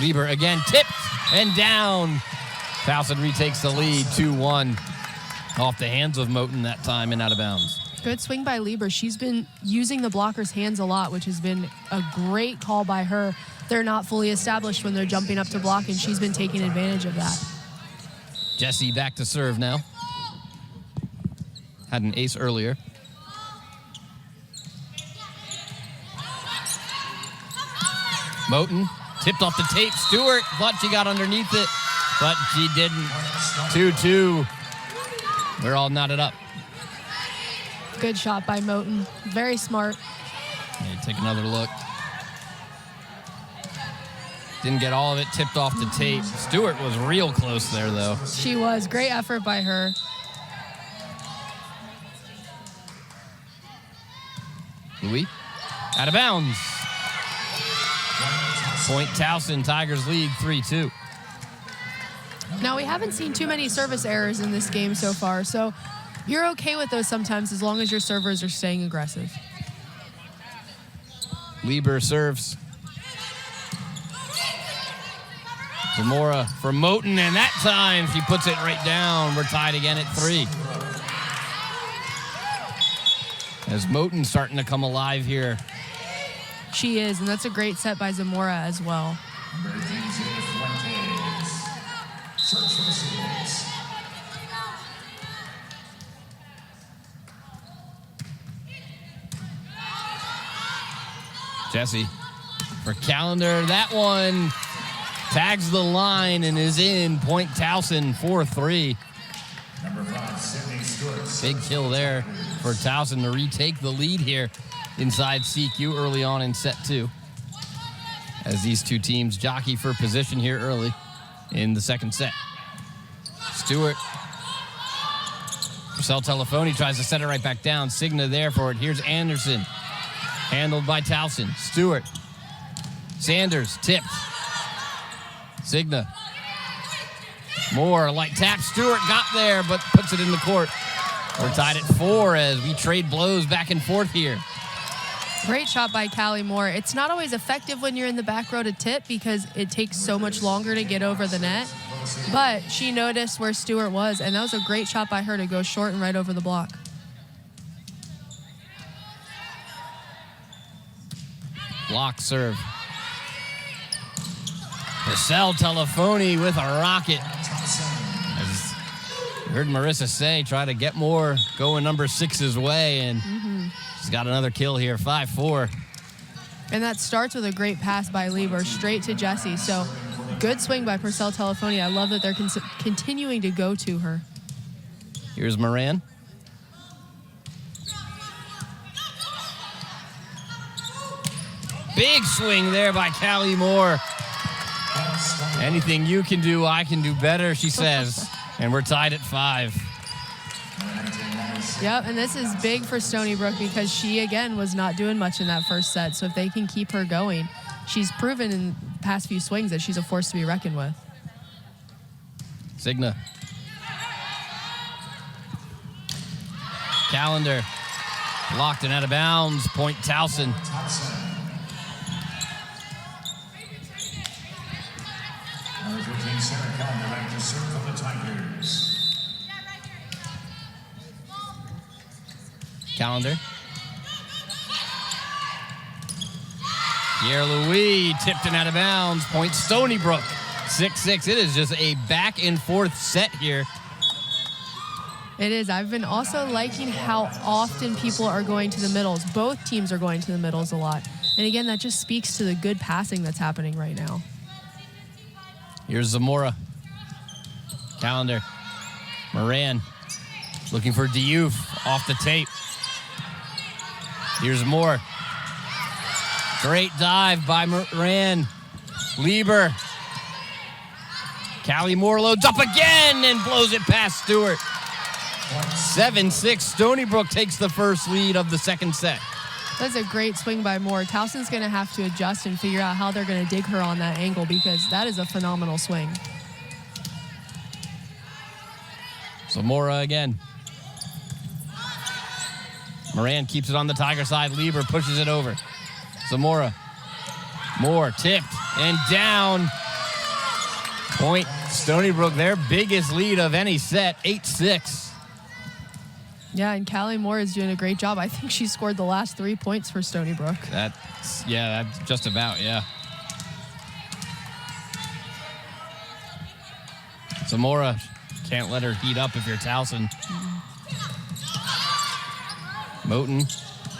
Lieber again, tipped and down. Towson retakes the lead, 2-1. Off the hands of Moten that time and out of bounds. Good swing by Lieber. She's been using the blocker's hands a lot, which has been a great call by her. They're not fully established when they're jumping up to block, and she's been taking advantage of that. Jesse back to serve now. Had an ace earlier. Moten tipped off the tape. Stewart thought she got underneath it, but she didn't. 2-2. We're all knotted up. Good shot by Moten. Very smart. Okay, take another look. Didn't get all of it tipped off the tape. Stewart was real close there, though. She was. Great effort by her. Louis, out of bounds. Point Towson, Tigers lead 3-2. Now, we haven't seen too many service errors in this game so far, so you're okay with those sometimes as long as your servers are staying aggressive. Lieber serves. Zamora for Moten, and that time she puts it right down. We're tied again at 3. As Moten's starting to come alive here. She is, and that's a great set by Zamora as well. Jesse for Calendar. That one tags the line and is in. Point Towson, 4-3. Big kill there for Towson to retake the lead here inside CQ early on in set 2. As these two teams jockey for position here early in the second set. Stewart. Purcell Telefoni tries to set it right back down. Signa there for it. Here's Anderson. Handled by Towson. Stewart. Sanders tipped. Signa. Moore, light tap. Stewart got there, but puts it in the court. We're tied at 4 as we trade blows back and forth here. Great shot by Callie Moore. It's not always effective when you're in the back row to tip because it takes so much longer to get over the net. But she noticed where Stewart was, and that was a great shot by her to go short and right over the block. Block serve. Purcell Telefoni with a rocket. As you heard Marissa say, try to get more going number 6's way, and she's got another kill here, 5-4. And that starts with a great pass by Lieber straight to Jessie. So good swing by Purcell Telefoni. I love that they're continuing to go to her. Here's Moran. Big swing there by Callie Moore. Anything you can do, I can do better, she says. And we're tied at 5. Yep, and this is big for Stony Brook because she, again, was not doing much in that first set. So if they can keep her going, she's proven in the past few swings that she's a force to be reckoned with. Signa. Calendar. Blocked and out of bounds. Point Towson. Calendar. Pierre-Louis tipped and out of bounds. Point Stony Brook. 6-6. It is just a back and forth set here. It is. I've been also liking how often people are going to the middles. Both teams are going to the middles a lot. And again, that just speaks to the good passing that's happening right now. Here's Zamora. Calendar. Moran looking for Diouf off the tape. Here's Moore. Great dive by Moran. Lieber. Callie Moore loads up again and blows it past Stewart. 7-6. Stony Brook takes the first lead of the second set. That's a great swing by Moore. Towson's going to have to adjust and figure out how they're going to dig her on that angle because that is a phenomenal swing. Zamora again. Moran keeps it on the Tiger side. Lieber pushes it over. Zamora. Moore tipped and down. Point Stony Brook, their biggest lead of any set, 8-6. Yeah, and Callie Moore is doing a great job. I think she scored the last 3 points for Stony Brook. That's just about, yeah. Zamora, can't let her heat up if you're Towson. Moten,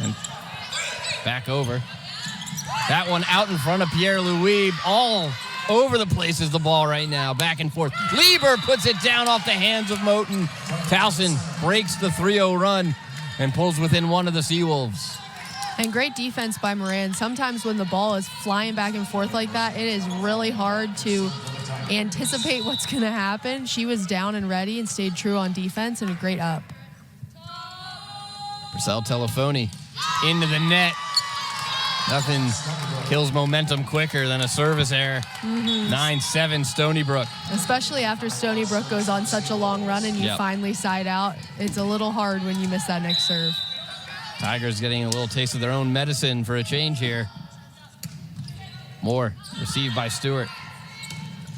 and back over. That one out in front of Pierre-Louis. All over the place is the ball right now. Back and forth. Lieber puts it down off the hands of Moten. Towson breaks the 3-0 run and pulls within one of the Seawolves. And great defense by Moran. Sometimes when the ball is flying back and forth like that, it is really hard to anticipate what's going to happen. She was down and ready and stayed true on defense, and a great up. Purcell Telefoni into the net. Nothing kills momentum quicker than a service error. 9-7 Stony Brook. Especially after Stony Brook goes on such a long run and you finally side out. It's a little hard when you miss that next serve. Tigers getting a little taste of their own medicine for a change here. Moore received by Stewart.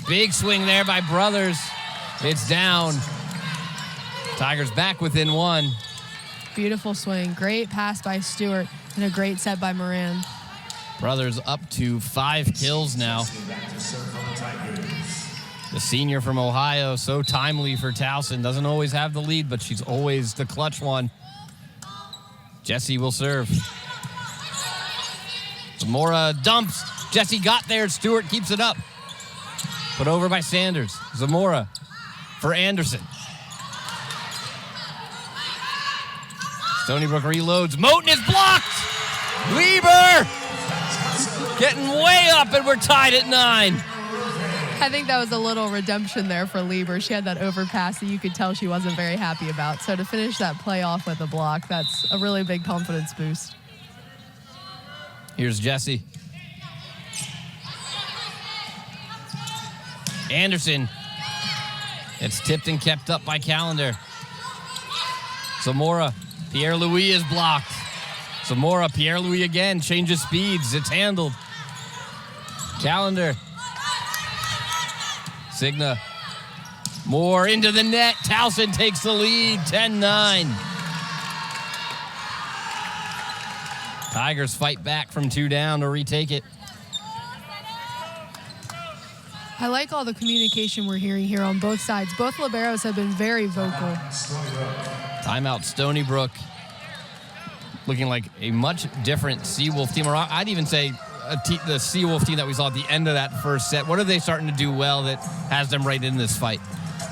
Big swing there by Brothers. It's down. Tigers back within 1. Beautiful swing. Great pass by Stewart and a great set by Moran. Brothers up to 5 kills now. The senior from Ohio, so timely for Towson. Doesn't always have the lead, but she's always the clutch one. Jessie will serve. Zamora dumps. Jessie got there. Stewart keeps it up. Put over by Sanders. Zamora for Anderson. Stony Brook reloads. Moten is blocked. Lieber getting way up, and we're tied at 9. I think that was a little redemption there for Lieber. She had that overpass that you could tell she wasn't very happy about. So to finish that play off with a block, that's a really big confidence boost. Here's Jessie. Anderson. It's tipped and kept up by Calendar. Zamora. Pierre-Louis is blocked. Zamora, Pierre-Louis again, changes speeds. It's handled. Calendar. Signa. Moore into the net. Towson takes the lead, 10-9. Tigers fight back from 2 down to retake it. I like all the communication we're hearing here on both sides. Both liberos have been very vocal. Timeout Stony Brook. Looking like a much different Seawolf team. Or I'd even say the Seawolf team that we saw at the end of that first set. What are they starting to do well that has them right in this fight?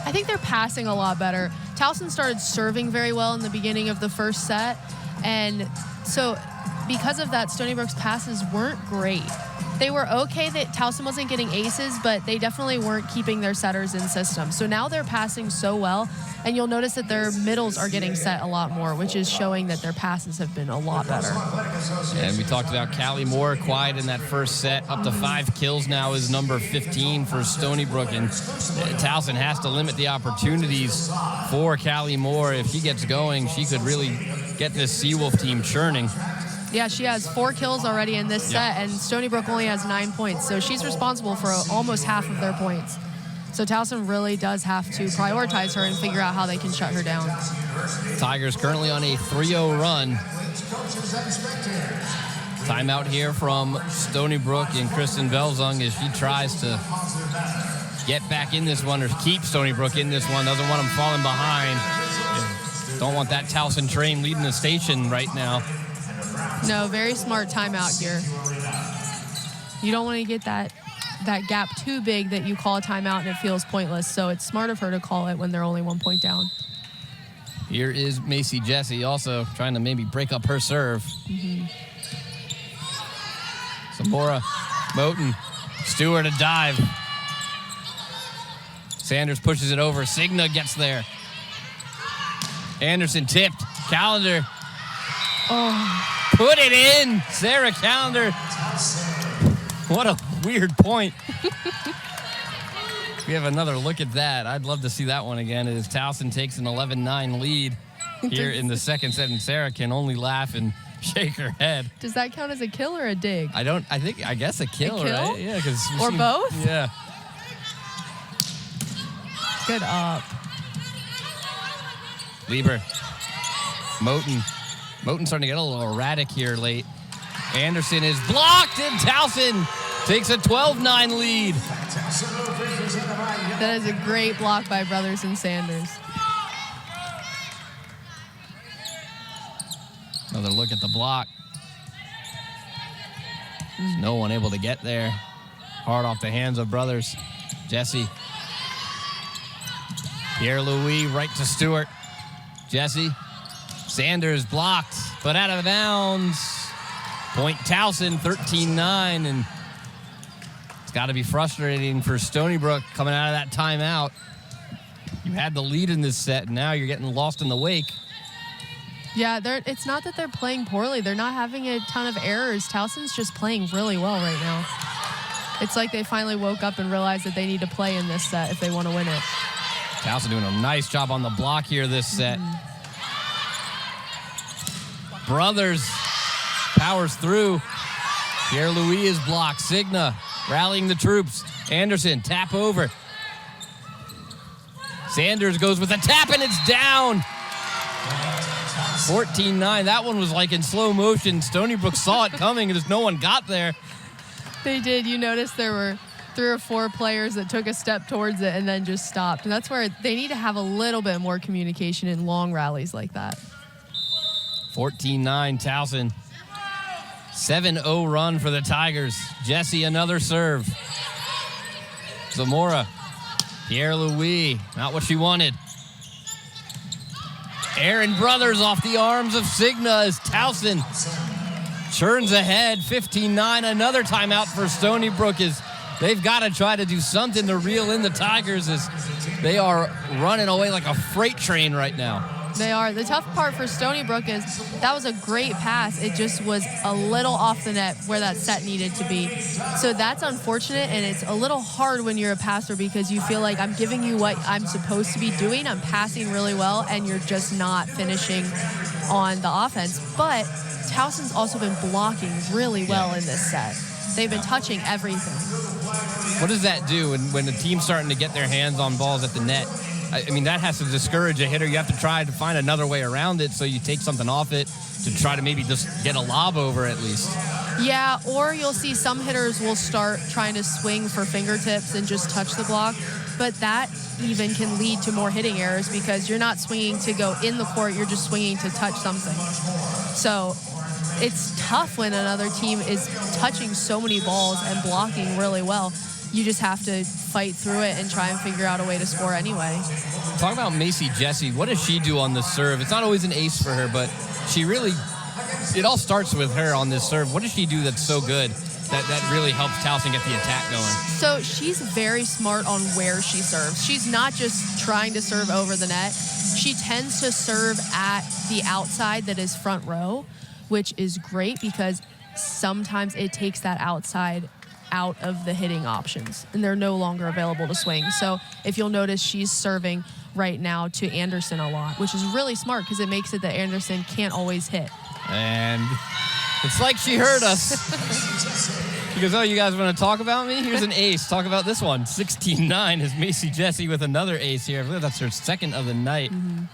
I think they're passing a lot better. Towson started serving very well in the beginning of the first set. And so because of that, Stony Brook's passes weren't great. They were okay that Towson wasn't getting aces, but they definitely weren't keeping their setters in system. So now they're passing so well, and you'll notice that their middles are getting set a lot more, which is showing that their passes have been a lot better. And we talked about Callie Moore, quiet in that first set. Up to 5 kills now is number 15 for Stony Brook, and Towson has to limit the opportunities for Callie Moore. If she gets going, she could really get this Seawolf team churning. Yeah, she has 4 kills already in this set, and Stony Brook only has 9 points. So she's responsible for almost half of their points. So Towson really does have to prioritize her and figure out how they can shut her down. Tigers currently on a 3-0 run. Timeout here from Stony Brook and Kristen Velzung as she tries to get back in this one or keep Stony Brook in this one. Doesn't want them falling behind. Don't want that Towson train leading the station right now. No, very smart timeout here. You don't want to get that gap too big that you call a timeout and it feels pointless. So it's smart of her to call it when they're only 1 point down. Here is Macy Jesse also trying to maybe break up her serve. Zamora, Moten, Stewart a dive. Sanders pushes it over. Signa gets there. Anderson tipped. Callender. Oh. Put it in. Sarah Callender. What a weird point. We have another look at that. I'd love to see that one again as Towson takes an 11-9 lead here in the second set, and Sarah can only laugh and shake her head. Does that count as a kill or a dig? I guess a kill, right? Yeah, or both? Yeah. Good up. Lieber. Moten starting to get a little erratic here late. Anderson is blocked, and Towson takes a 12-9 lead. That is a great block by Brothers and Sanders. Another look at the block. There's no one able to get there. Hard off the hands of Brothers. Jesse. Pierre-Louis right to Stewart. Jesse. Sanders blocked, but out of bounds. Point Towson, 13-9, and it's got to be frustrating for Stony Brook coming out of that timeout. You had the lead in this set, and now you're getting lost in the wake. Yeah, it's not that they're playing poorly. They're not having a ton of errors. Towson's just playing really well right now. It's like they finally woke up and realized that they need to play in this set if they want to win it. Towson doing a nice job on the block here this set. Brothers powers through. Pierre-Louis is blocked. Signa rallying the troops. Anderson, tap over. Sanders goes with a tap, and it's down. 14-9. That one was like in slow motion. Stony Brook saw it coming, and just no one got there. They did. You notice there were 3 or 4 players that took a step towards it and then just stopped. And that's where they need to have a little bit more communication in long rallies like that. 14-9 Towson. 7-0 run for the Tigers. Jesse, another serve. Zamora. Pierre-Louis, not what she wanted. Aaron Brothers off the arms of Signa as Towson churns ahead. 15-9, another timeout for Stony Brook as they've got to try to do something to reel in the Tigers as they are running away like a freight train right now. They are. The tough part for Stony Brook is that was a great pass. It just was a little off the net where that set needed to be. So that's unfortunate, and it's a little hard when you're a passer because you feel like I'm giving you what I'm supposed to be doing. I'm passing really well, and you're just not finishing on the offense. But Towson's also been blocking really well in this set. They've been touching everything. What does that do when the team's starting to get their hands on balls at the net? I mean, that has to discourage a hitter. You have to try to find another way around it, so you take something off it. to try to maybe just get a lob over at least. Yeah, or you'll see some hitters will start trying to swing for fingertips and just touch the block, but that even can lead to more hitting errors because you're not swinging to go in the court, you're just swinging to touch something. So it's tough when another team is touching so many balls and blocking really well. You just have to fight through it and try and figure out a way to score anyway. Talk about Macy Jessie. What does she do on the serve? It's not always an ace for her, but she really, it all starts with her on this serve. What does she do that's so good that really helps Towson get the attack going? So she's very smart on where she serves. She's not just trying to serve over the net. She tends to serve at the outside that is front row, which is great because sometimes it takes that outside out of the hitting options and they're no longer available to swing. So if you'll notice, she's serving right now to Anderson a lot, which is really smart because it makes it that Anderson can't always hit. And it's like she heard us. She goes, oh, you guys want to talk about me? Here's an ace. Talk about this one. 16-9 is Macy Jessie with another ace here. I believe that's her second of the night. Mm-hmm.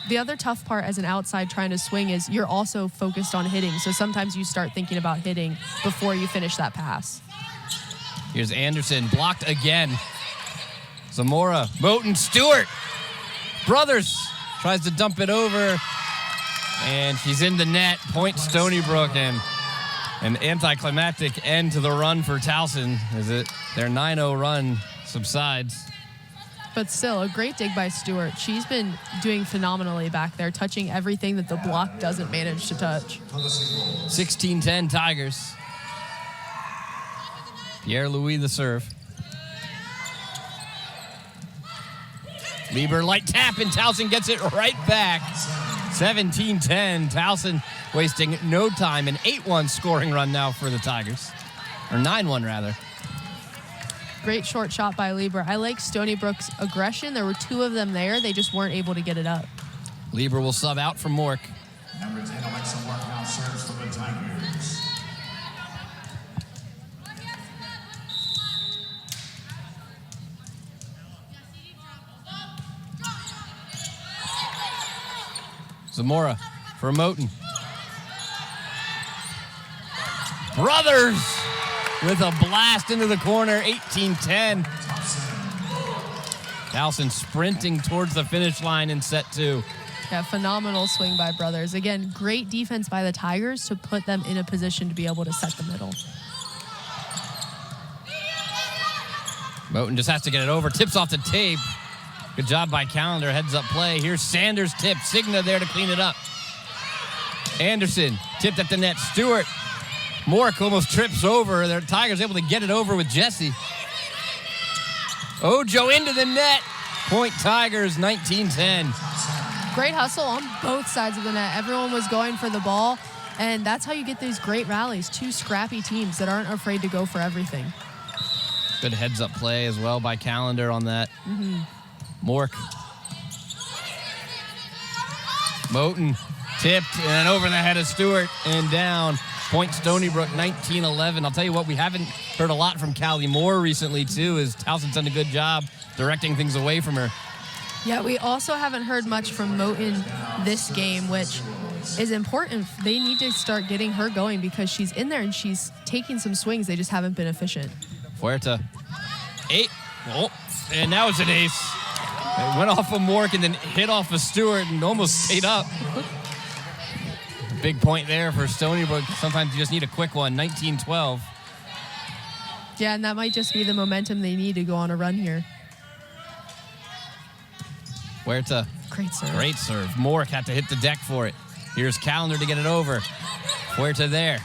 The other tough part as an outside trying to swing is you're also focused on hitting. So sometimes you start thinking about hitting before you finish that pass. Here's Anderson, blocked again. Zamora, Moten, Stewart. Brothers tries to dump it over. And she's in the net. Point Stony Brook, and an anticlimactic end to the run for Towson as their 9-0 run subsides. But still, a great dig by Stewart. She's been doing phenomenally back there, touching everything that the block doesn't manage to touch. 16-10 Tigers. Pierre-Louis the serve. Lieber light tap, and Towson gets it right back. 17-10. Towson wasting no time. An 8-1 scoring run now for the Tigers. Or 9-1, rather. Great short shot by Lieber. I like Stony Brook's aggression. There were two of them there. They just weren't able to get it up. Lieber will sub out from Mork. Number 10, Alexa Mork now serves for the Tigers. Zamora for Moten. Brothers with a blast into the corner, 18-10. Towson sprinting towards the finish line in set 2. Yeah, phenomenal swing by Brothers. Again, great defense by the Tigers to put them in a position to be able to set the middle. Moten just has to get it over, tips off the tape. Good job by Calendar, heads up play. Here's Sanders tip, Signa there to clean it up. Anderson tipped at the net, Stewart. Mork almost trips over. The Tigers able to get it over with Jessie. Ojo into the net. Point Tigers, 19-10. Great hustle on both sides of the net. Everyone was going for the ball, and that's how you get these great rallies. Two scrappy teams that aren't afraid to go for everything. Good heads up play as well by Calendar on that. Mm-hmm. Mork. Moten tipped and then over the head of Stewart and down. Point Stony Brook, 19-11. I'll tell you what, we haven't heard a lot from Callie Moore recently, too, as Towson's done a good job directing things away from her. Yeah, we also haven't heard much from Moten this game, which is important. They need to start getting her going because she's in there and she's taking some swings. They just haven't been efficient. Fuerta. 8. Oh, and now it's an ace. It went off of Mork and then hit off of Stewart and almost stayed up. Big point there for Stony Brook. Sometimes you just need a quick one. 19-12. Yeah, and that might just be the momentum they need to go on a run here. Huerta. Great serve. Great serve. Mork had to hit the deck for it. Here's Calendar to get it over. Huerta there.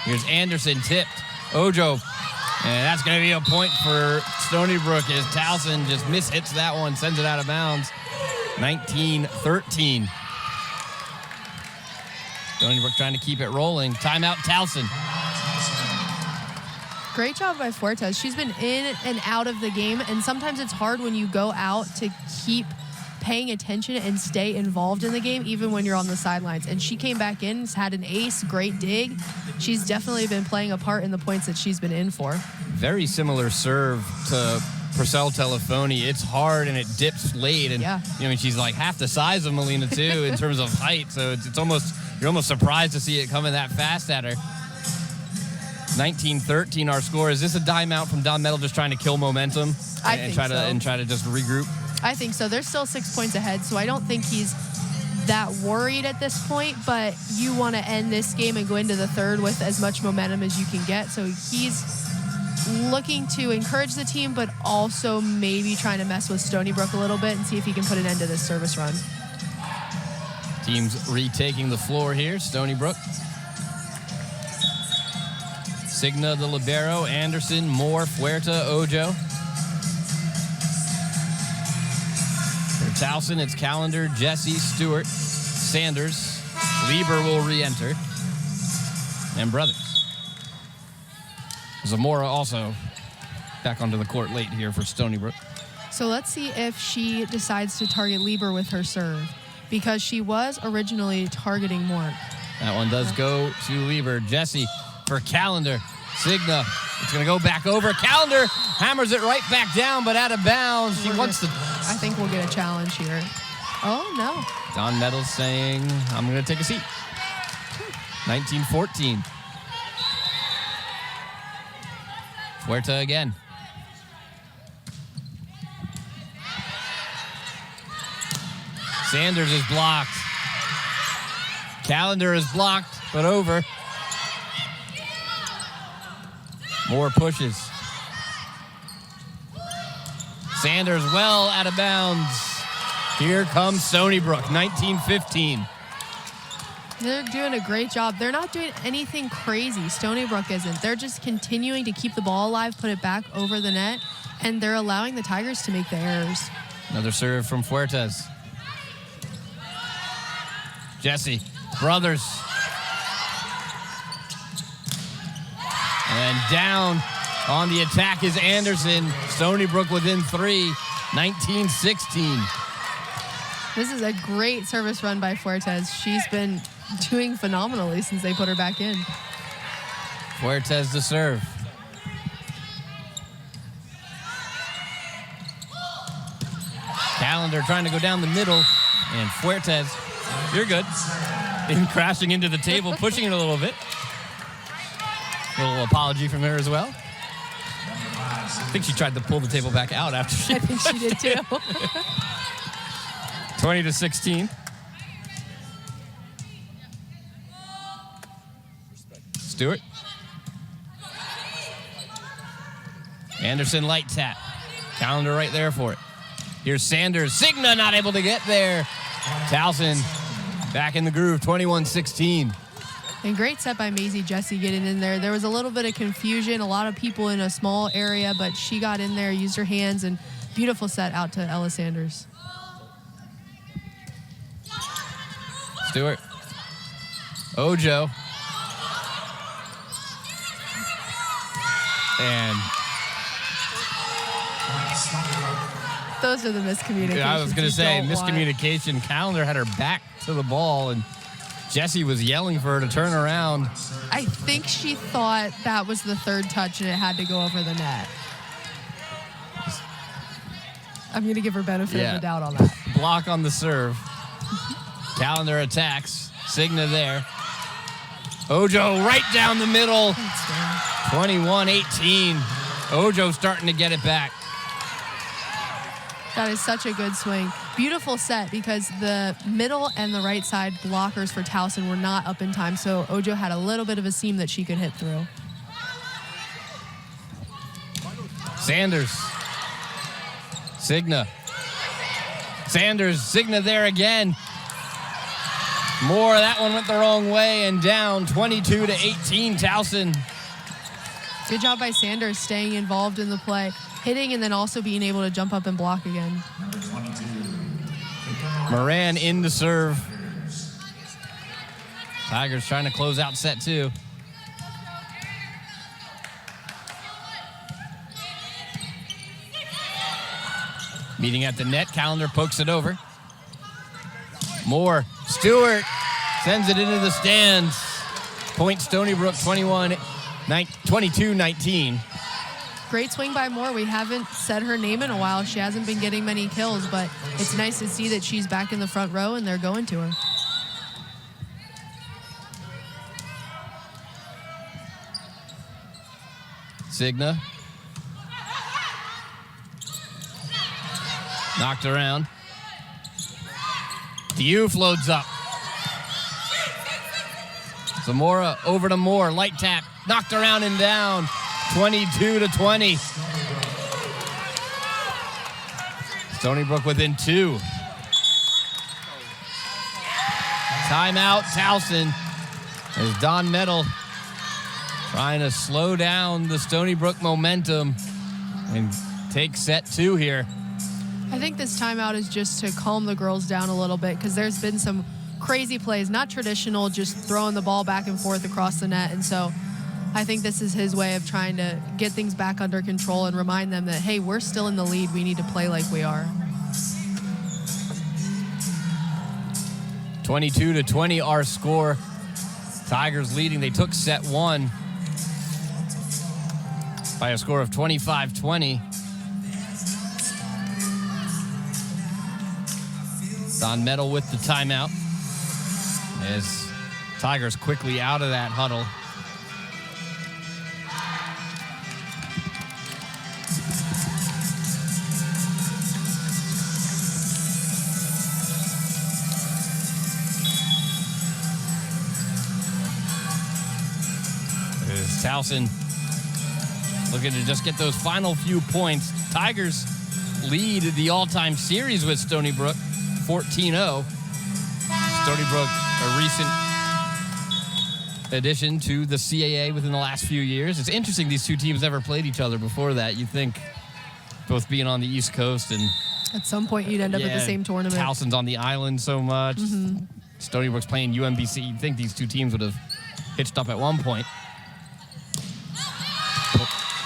Here's Anderson tipped. Ojo. And that's going to be a point for Stony Brook as Towson just mishits that one, sends it out of bounds. 19-13. Stony Brook trying to keep it rolling. Timeout, Towson. Great job by Fuertes. She's been in and out of the game, and sometimes it's hard when you go out to keep paying attention and stay involved in the game, even when you're on the sidelines. And she came back in, had an ace, great dig. She's definitely been playing a part in the points that she's been in for. Very similar serve to Purcell Telefoni, it's hard and it dips late. And she's like half the size of Melina too in terms of height. So it's almost, you're almost surprised to see it coming that fast at her. 19-13 our score. Is this a dime out from Don Metal just trying to kill momentum and try to just regroup? I think so. They're still 6 points ahead, so I don't think he's that worried at this point, but you want to end this game and go into the third with as much momentum as you can get. So he's looking to encourage the team, but also maybe trying to mess with Stony Brook a little bit and see if he can put an end to this service run. Teams retaking the floor here. Stony Brook. Signa, the libero, Anderson, Moore, Fuerta, Ojo. For Towson, it's Callender, Jesse, Stewart, Sanders. Lieber will re-enter. And Brothers. Zamora also back onto the court late here for Stony Brook. So let's see if she decides to target Lieber with her serve, because she was originally targeting Moore. That one does go to Lieber. Jesse for Callender. Signa. It's going to go back over. Callender hammers it right back down, but out of bounds. She wants to. I think we'll get a challenge here. Oh, no. Don Nettles saying, I'm going to take a seat. 19-14. Fuerta again. Sanders is blocked. Callender is blocked, but over. Moore pushes. Sanders well out of bounds. Here comes Stony Brook, 19-15. They're doing a great job. They're not doing anything crazy. Stony Brook isn't. They're just continuing to keep the ball alive, put it back over the net, and they're allowing the Tigers to make the errors. Another serve from Fuertes. Jesse, Brothers. And down on the attack is Anderson. Stony Brook within 3, 19-16. This is a great service run by Fuertes. She's been doing phenomenally since they put her back in. Fuertes to serve. Callender trying to go down the middle. And Fuertes, you're good. In crashing into the table, pushing it a little bit. A little apology from her as well. I think she tried to pull the table back out after she. I think she did too. 20-16. Stewart. Anderson light tap. Callender right there for it. Here's Sanders. Signa not able to get there. Towson back in the groove, 21-16. And great set by Maisie Jesse getting in there. There was a little bit of confusion, a lot of people in a small area, but she got in there, used her hands, and beautiful set out to Ella Sanders. Stewart. Ojo. And those are the miscommunications. I was going to say, miscommunication. Callender had her back to the ball, and Jesse was yelling for her to turn around. I think she thought that was the third touch and it had to go over the net. I'm going to give her benefit of the doubt on that. Block on the serve. Callender attacks. Signa there. Ojo right down the middle. 21-18. Ojo starting to get it back. That is such a good swing. Beautiful set because the middle and the right side blockers for Towson were not up in time, so Ojo had a little bit of a seam that she could hit through. Sanders. Signa. Sanders, Signa there again. Moore, that one went the wrong way and down 22-18 Towson. Good job by Sanders staying involved in the play, hitting and then also being able to jump up and block again. Number 22. Moran in to serve. Tigers trying to close out set 2. Meeting at the net, Callender pokes it over. Moore, Stewart sends it into the stands. Point Stony Brook 22-19. Great swing by Moore. We haven't said her name in a while. She hasn't been getting many kills, but it's nice to see that she's back in the front row and they're going to her. Signa. Knocked around. Diouf loads up. Zamora over to Moore. Light tap. Knocked around and down. 22-20. Stony Brook within 2. Timeout, Towson. As Don Metal trying to slow down the Stony Brook momentum and take set 2 here. I think this timeout is just to calm the girls down a little bit because there's been some crazy plays, not traditional, just throwing the ball back and forth across the net. And so I think this is his way of trying to get things back under control and remind them that, hey, we're still in the lead. We need to play like we are. 22-20 our score. Tigers leading. They took set 1 by a score of 25-20. Don Metal with the timeout as Tigers quickly out of that huddle. As Towson looking to just get those final few points. Tigers lead the all-time series with Stony Brook, 14-0. Stony Brook, a recent addition to the CAA within the last few years. It's interesting these two teams never played each other before that. You'd think both being on the East Coast and at some point you'd end up at the same tournament. Towson's on the island so much. Stony Brook's playing UMBC. You'd think these two teams would have hitched up at one point.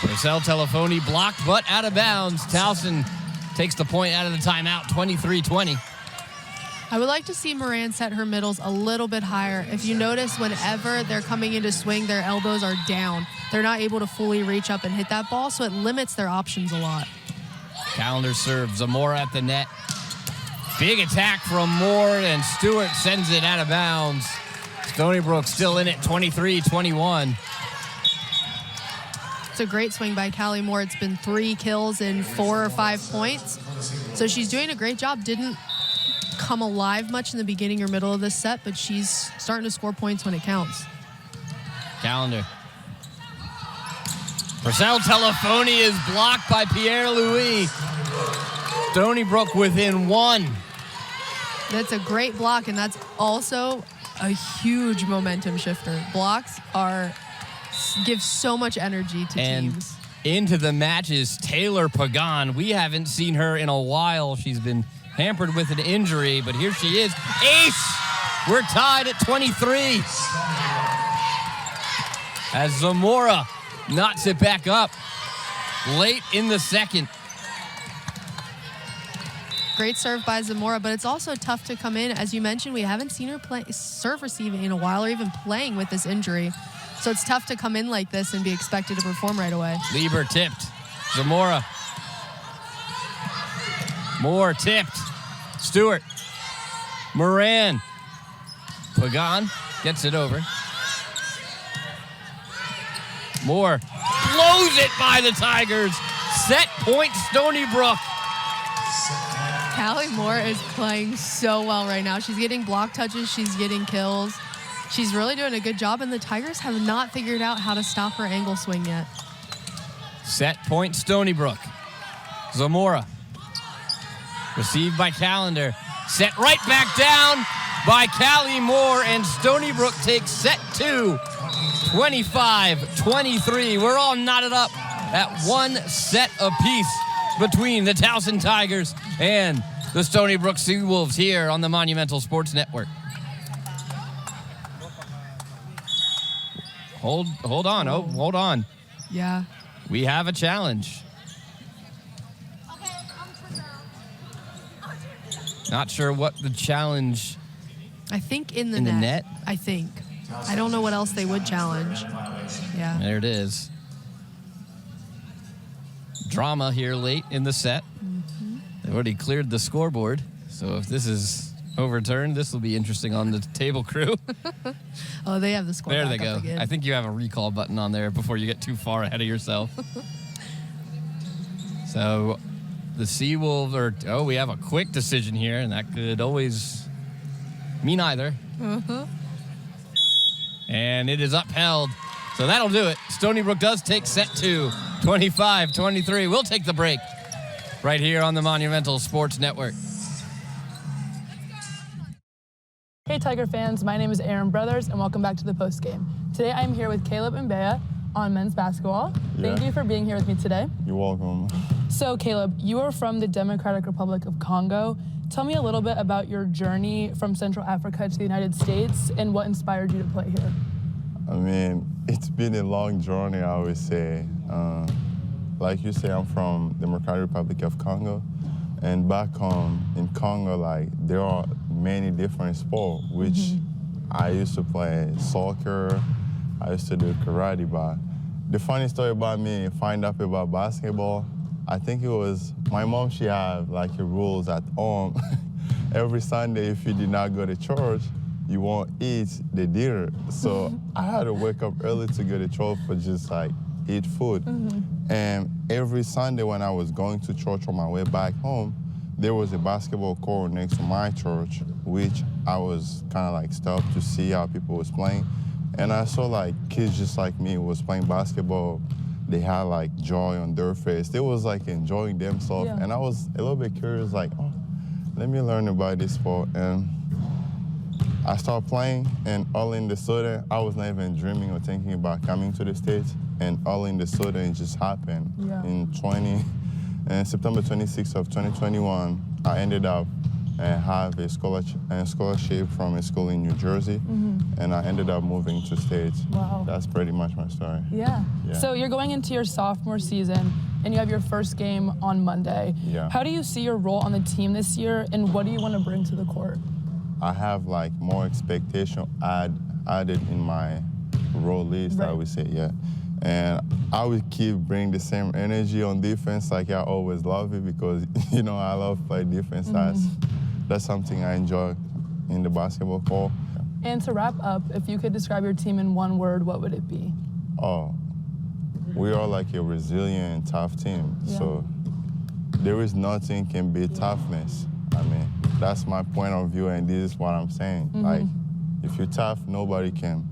Marcel Telefoni blocked, but out of bounds. Towson takes the point out of the timeout, 23-20. I would like to see Moran set her middles a little bit higher. If you notice, whenever they're coming into swing, their elbows are down. They're not able to fully reach up and hit that ball, so it limits their options a lot. Calendar serves. Zamora at the net. Big attack from Moore, and Stewart sends it out of bounds. Stony Brook still in it, 23-21. It's a great swing by Callie Moore. It's been 3 kills and 4 or 5 points. So she's doing a great job. Didn't come alive much in the beginning or middle of this set, but she's starting to score points when it counts. Calendar. Marcel Telefoni is blocked by Pierre-Louis. Stony Brook within 1. That's a great block, and that's also a huge momentum shifter. Blocks give so much energy to teams. Into the matches, Taylor Pagan. We haven't seen her in a while. She's been hampered with an injury, but here she is. Ace! We're tied at 23. As Zamora knocks it back up late in the second. Great serve by Zamora, but it's also tough to come in. As you mentioned, we haven't seen her play serve receiving in a while or even playing with this injury. So it's tough to come in like this and be expected to perform right away. Lieber tipped. Zamora. Moore tipped. Stewart. Moran. Pagan gets it over. Moore blows it by the Tigers. Set point Stony Brook. Callie Moore is playing so well right now. She's getting block touches. She's getting kills. She's really doing a good job, and the Tigers have not figured out how to stop her angle swing yet. Set point Stony Brook. Zamora. Received by Calendar. Set right back down by Callie Moore, and Stony Brook takes set 2. 25-23. We're all knotted up at 1 set apiece between the Towson Tigers and the Stony Brook Seawolves here on the Monumental Sports Network. Hold on. Oh, hold on. Yeah. We have a challenge. Not sure what the challenge. I think in the net. I think. I don't know what else they would challenge. Yeah. There it is. drama here late in the set. They've already cleared the scoreboard, so if this is overturned, this will be interesting on the table crew. Oh, they have the score. There back they go. up again. I think you have a recall button on there before you get too far ahead of yourself. So the Seawolves are, we have a quick decision here, and that could always mean either. And it is upheld. So that'll do it. Stony Brook does take set 2, 25-23. We'll take the break right here on the Monumental Sports Network. Hey Tiger fans, my name is Aaron Brothers and welcome back to the post game. Today I'm here with Caleb and Bea on men's basketball. Thank you for being here with me today. You're welcome. So Caleb, you are from the Democratic Republic of Congo. Tell me a little bit about your journey from Central Africa to the United States and what inspired you to play here. I mean, it's been a long journey, I would say. Like you say, I'm from the Democratic Republic of Congo. And back home in Congo, like, there are many different sports, which I used to play soccer, I used to do karate, but the funny story about me, find out about basketball, I think it was, my mom, she had like rules at home. Every Sunday, if you did not go to church, you won't eat the dinner. So I had to wake up early to go to church for just like eat food. And every Sunday when I was going to church on my way back home, there was a basketball court next to my church, which I was kind of like stopped to see how people was playing. And I saw like kids just like me was playing basketball. They had like joy on their face. They was like enjoying themselves. And I was a little bit curious, like, oh, let me learn about this sport. And I started playing, and all in the sudden, I was not even dreaming or thinking about coming to the States. And all in the sudden, it just happened. In September 26th of 2021, I ended up have a scholarship from a school in New Jersey, and I ended up moving to States. Wow. That's pretty much my story. Yeah. So you're going into your sophomore season, and you have your first game on Monday. How do you see your role on the team this year, and what do you want to bring to the court? I have like more expectation added in my role list, I would say, And I would keep bringing the same energy on defense like I always love it because, you know, I love playing defense. That's something I enjoy in the basketball court. And to wrap up, if you could describe your team in one word, what would it be? Oh, we are like a resilient and tough team. So there is nothing can beat toughness. I mean, that's my point of view, and this is what I'm saying. Like, if you're tough, nobody can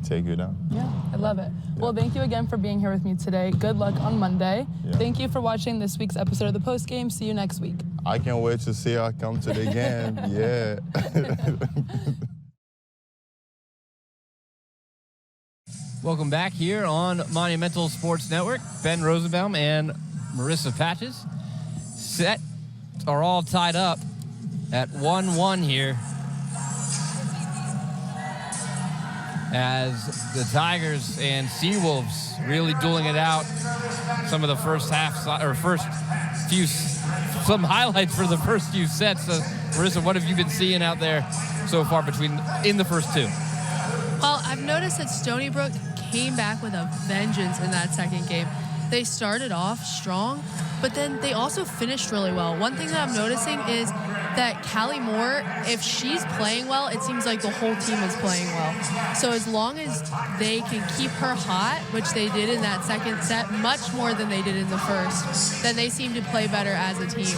take you down. I love it. Well, thank you again for being here with me today. Good luck on Monday. Thank you for watching this week's episode of the Post Game. See you next week. I can't wait to see how I come to the game. Welcome back here on Monumental Sports Network. Ben Rosenbaum and Marissa Patches. Set are all tied up at 1-1 here, as the Tigers and Seawolves really dueling it out. Some of the some highlights for the first few sets. So, Marissa, what have you been seeing out there so far in the first two? Well, I've noticed that Stony Brook came back with a vengeance in that second game. They started off strong, but then they also finished really well. One thing that I'm noticing is that Callie Moore, if she's playing well, it seems like the whole team is playing well. So as long as they can keep her hot, which they did in that second set, much more than they did in the first, then they seem to play better as a team.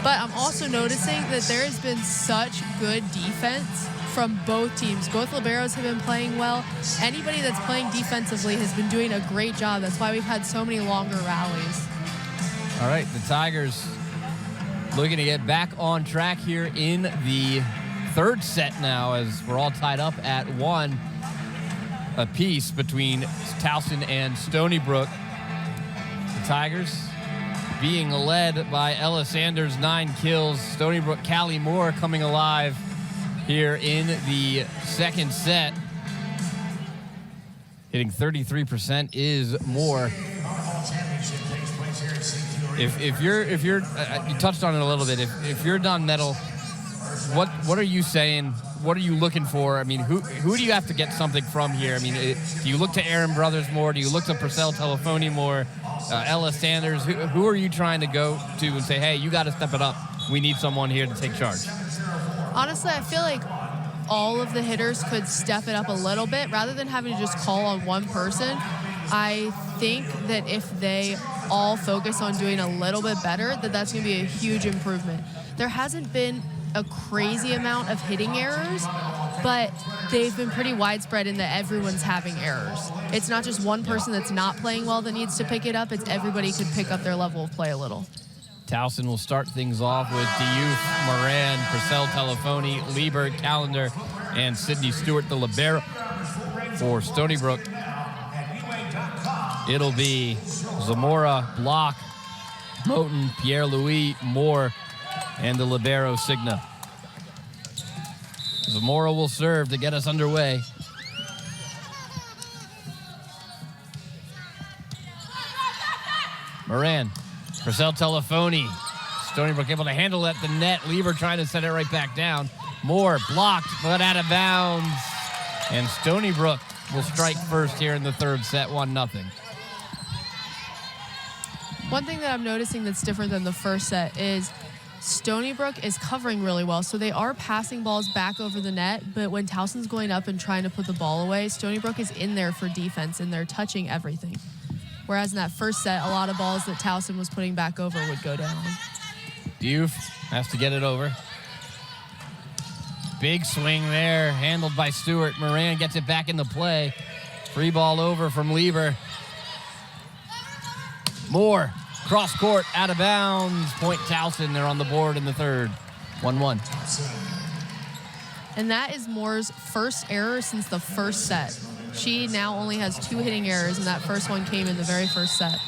But I'm also noticing that there has been such good defense from both teams. Both liberos have been playing well. Anybody that's playing defensively has been doing a great job. That's why we've had so many longer rallies. All right, the Tigers looking to get back on track here in the third set now, as we're all tied up at 1 apiece between Towson and Stony Brook. The Tigers being led by Ella Sanders, 9 kills. Stony Brook, Callie Moore coming alive here in the second set. Hitting 33% is more. If you're you touched on it a little bit. If you're Don Nettle, what are you saying? What are you looking for? I mean, who do you have to get something from here? I mean, do you look to Aaron Brothers more? Do you look to Purcell Telefoni more? Ella Sanders, who are you trying to go to and say, hey, you got to step it up. We need someone here to take charge? Honestly, I feel like all of the hitters could step it up a little bit rather than having to just call on one person. I think that if they all focus on doing a little bit better, that's going to be a huge improvement. There hasn't been a crazy amount of hitting errors, but they've been pretty widespread in that everyone's having errors. It's not just one person that's not playing well that needs to pick it up. It's everybody could pick up their level of play a little. Towson will start things off with Diouf, Moran, Purcell Telefoni, Lieber, Callender, and Sydney Stewart, the libero. For Stony Brook, it'll be Zamora, Block, Moten, Pierre-Louis, Moore, and the libero, Signa. Zamora will serve to get us underway. Moran, Purcell Telefoni. Stony Brook able to handle it at the net. Lieber trying to set it right back down. Moore blocked, but out of bounds. And Stony Brook will strike first here in the third set, 1-0. One thing that I'm noticing that's different than the first set is Stony Brook is covering really well. So they are passing balls back over the net, but when Towson's going up and trying to put the ball away, Stony Brook is in there for defense and they're touching everything. Whereas in that first set, a lot of balls that Towson was putting back over would go down. Diouf has to get it over. Big swing there, handled by Stewart. Moran gets it back into play. Free ball over from Lieber. Moore, cross court, out of bounds. Point Towson, they're on the board in the third. 1-1. And that is Moore's first error since the first set. She now only has 2 hitting errors, and that first one came in the very first set.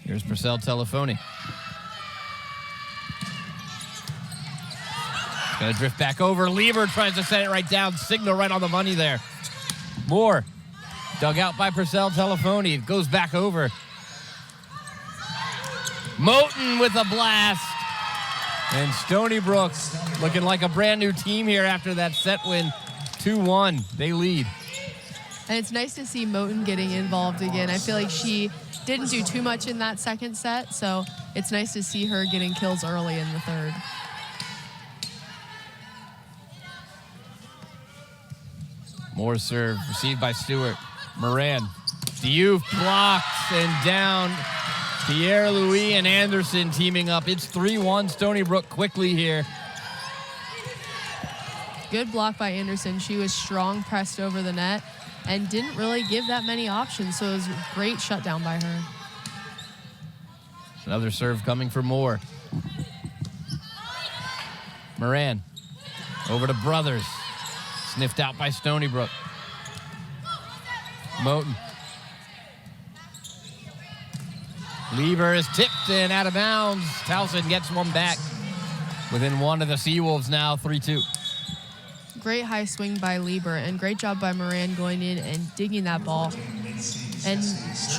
Here's Purcell Telefoni. Gonna drift back over. Lieber tries to set it right down. Signal right on the money there. Moore, dug out by Purcell Telefoni. It goes back over. Moten with a blast. And Stony Brook looking like a brand new team here after that set win. 2-1, they lead. And it's nice to see Moten getting involved again. I feel like she didn't do too much in that second set, so it's nice to see her getting kills early in the third. More serve, received by Stewart. Moran, Diouf blocked and down. Pierre-Louis and Anderson teaming up. It's 3-1, Stony Brook quickly here. Good block by Anderson. She was strong, pressed over the net, and didn't really give that many options, so it was a great shutdown by her. Another serve coming for Moore. Moran, over to Brothers. Sniffed out by Stony Brook. Moten. Lieber is tipped and out of bounds. Towson gets one back. Within one of the Seawolves now, 3-2. Great high swing by Lieber, and great job by Moran going in and digging that ball and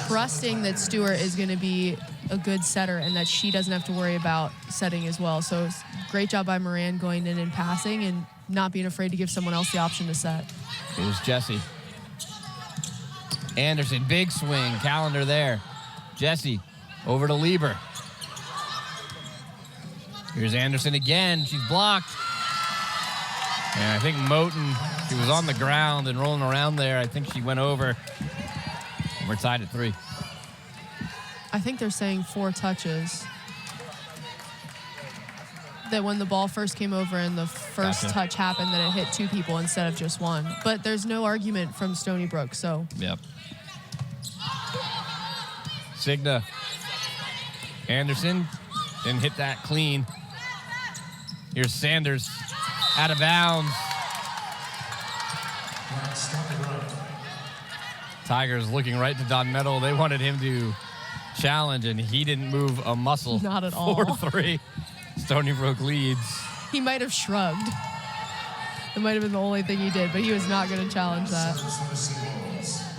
trusting that Stewart is going to be a good setter and that she doesn't have to worry about setting as well. So great job by Moran going in and passing and not being afraid to give someone else the option to set. Here's Jesse. Anderson, big swing. Callender there. Jesse over to Lieber. Here's Anderson again. She's blocked. And I think Moten, she was on the ground and rolling around there. I think she went over. And we're tied at 3. I think they're saying 4 touches. That when the ball first came over and the first touch happened, that it hit 2 people instead of just 1. But there's no argument from Stony Brook, so. Yep. Signa. Anderson didn't hit that clean. Here's Sanders. Out of bounds. Tigers looking right to Don Metal. They wanted him to challenge, and he didn't move a muscle. Not at all. 4-3. Stony Brook leads. He might have shrugged. It might have been the only thing he did, but he was not going to challenge that.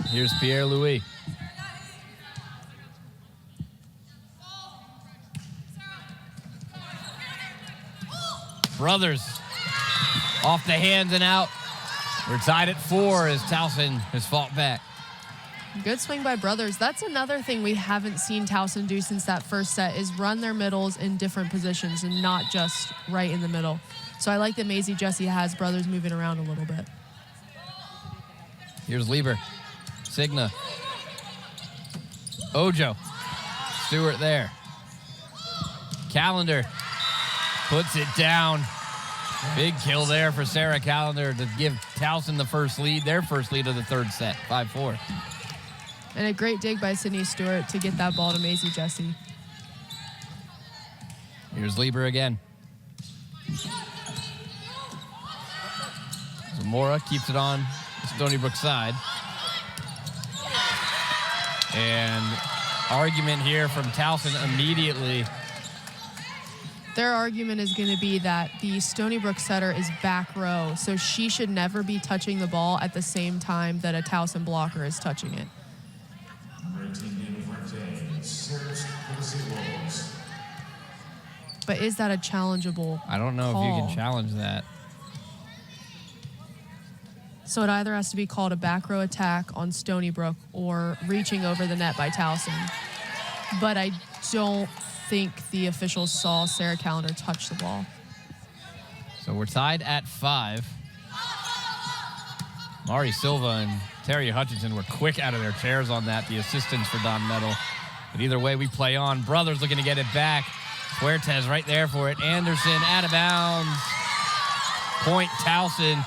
Here's Pierre-Louis. Brothers off the hands and out. We're tied at 4 as Towson has fought back. Good swing by Brothers. That's another thing we haven't seen Towson do since that first set is run their middles in different positions and not just right in the middle. So I like that Maisie Jessie has Brothers moving around a little bit. Here's Lieber. Signa. Ojo. Stewart there. Callender puts it down. Big kill there for Sarah Callender to give Towson the first lead, their first lead of the third set, 5-4. And a great dig by Sydney Stewart to get that ball to Maisie Jessie. Here's Lieber again. Zamora keeps it on the Stony Brook side. And argument here from Towson immediately. Their argument is going to be that the Stony Brook setter is back row, so she should never be touching the ball at the same time that a Towson blocker is touching it. But is that a challengeable I don't know call? if you can challenge that. So it either has to be called a back row attack on Stony Brook or reaching over the net by Towson. But I don't think the officials saw Sarah Callender touch the ball. So we're tied at 5. Mari Silva and Terry Hutchinson were quick out of their chairs on that, the assistants for Don Metal. But either way, we play on. Brothers looking to get it back. Fuertes right there for it. Anderson out of bounds. Point Towson.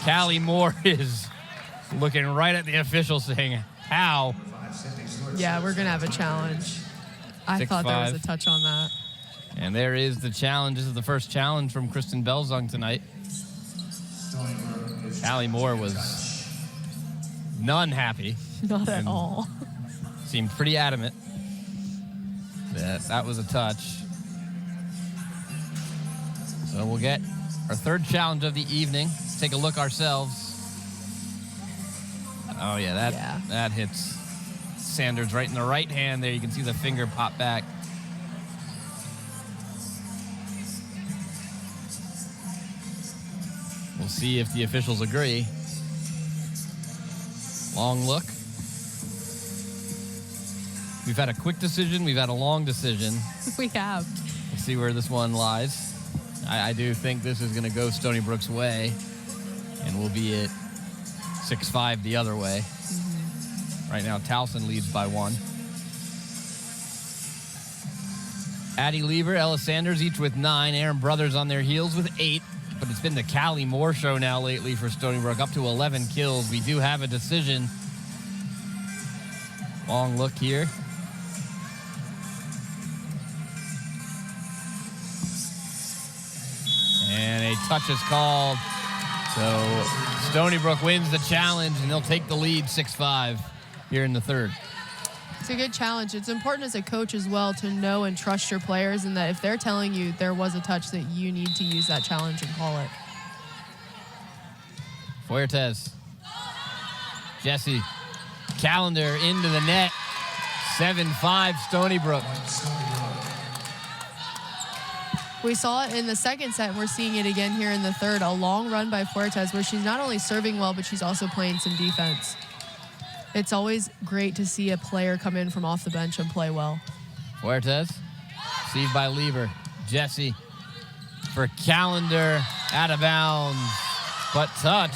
Callie Moore is looking right at the official saying, how? Yeah, we're going to have a challenge. I thought there was a 6-5. touch on that. And there is the challenge. This is the first challenge from Kristen Belzung tonight. Callie Moore was none happy. Not at all. Seemed pretty adamant that that was a touch. So we'll get our third challenge of the evening. Take a look ourselves. Oh yeah, that hits Sanders right in the right hand there. You can see the finger pop back. We'll see if the officials agree. Long look. We've had a quick decision. We've had a long decision. We have. We'll see where this one lies. I do think this is going to go Stony Brook's way, and we'll be at 6-5 the other way. Mm-hmm. Right now, Towson leads by 1. Addie Lieber, Ella Sanders, each with 9. Aaron Brothers on their heels with 8. But it's been the Callie Moore show now lately for Stony Brook, up to 11 kills. We do have a decision. Long look here. And a touch is called. So Stony Brook wins the challenge, and they'll take the lead 6-5 here in the third. It's a good challenge. It's important as a coach as well to know and trust your players, and that if they're telling you there was a touch, that you need to use that challenge and call it. Fuertes. Jesse. Callender into the net. 7-5 Stony Brook. We saw it in the second set, and we're seeing it again here in the third. A long run by Fuertes where she's not only serving well, but she's also playing some defense. It's always great to see a player come in from off the bench and play well. Fuertes, received by Lieber. Jesse for Callender, out of bounds, but touch.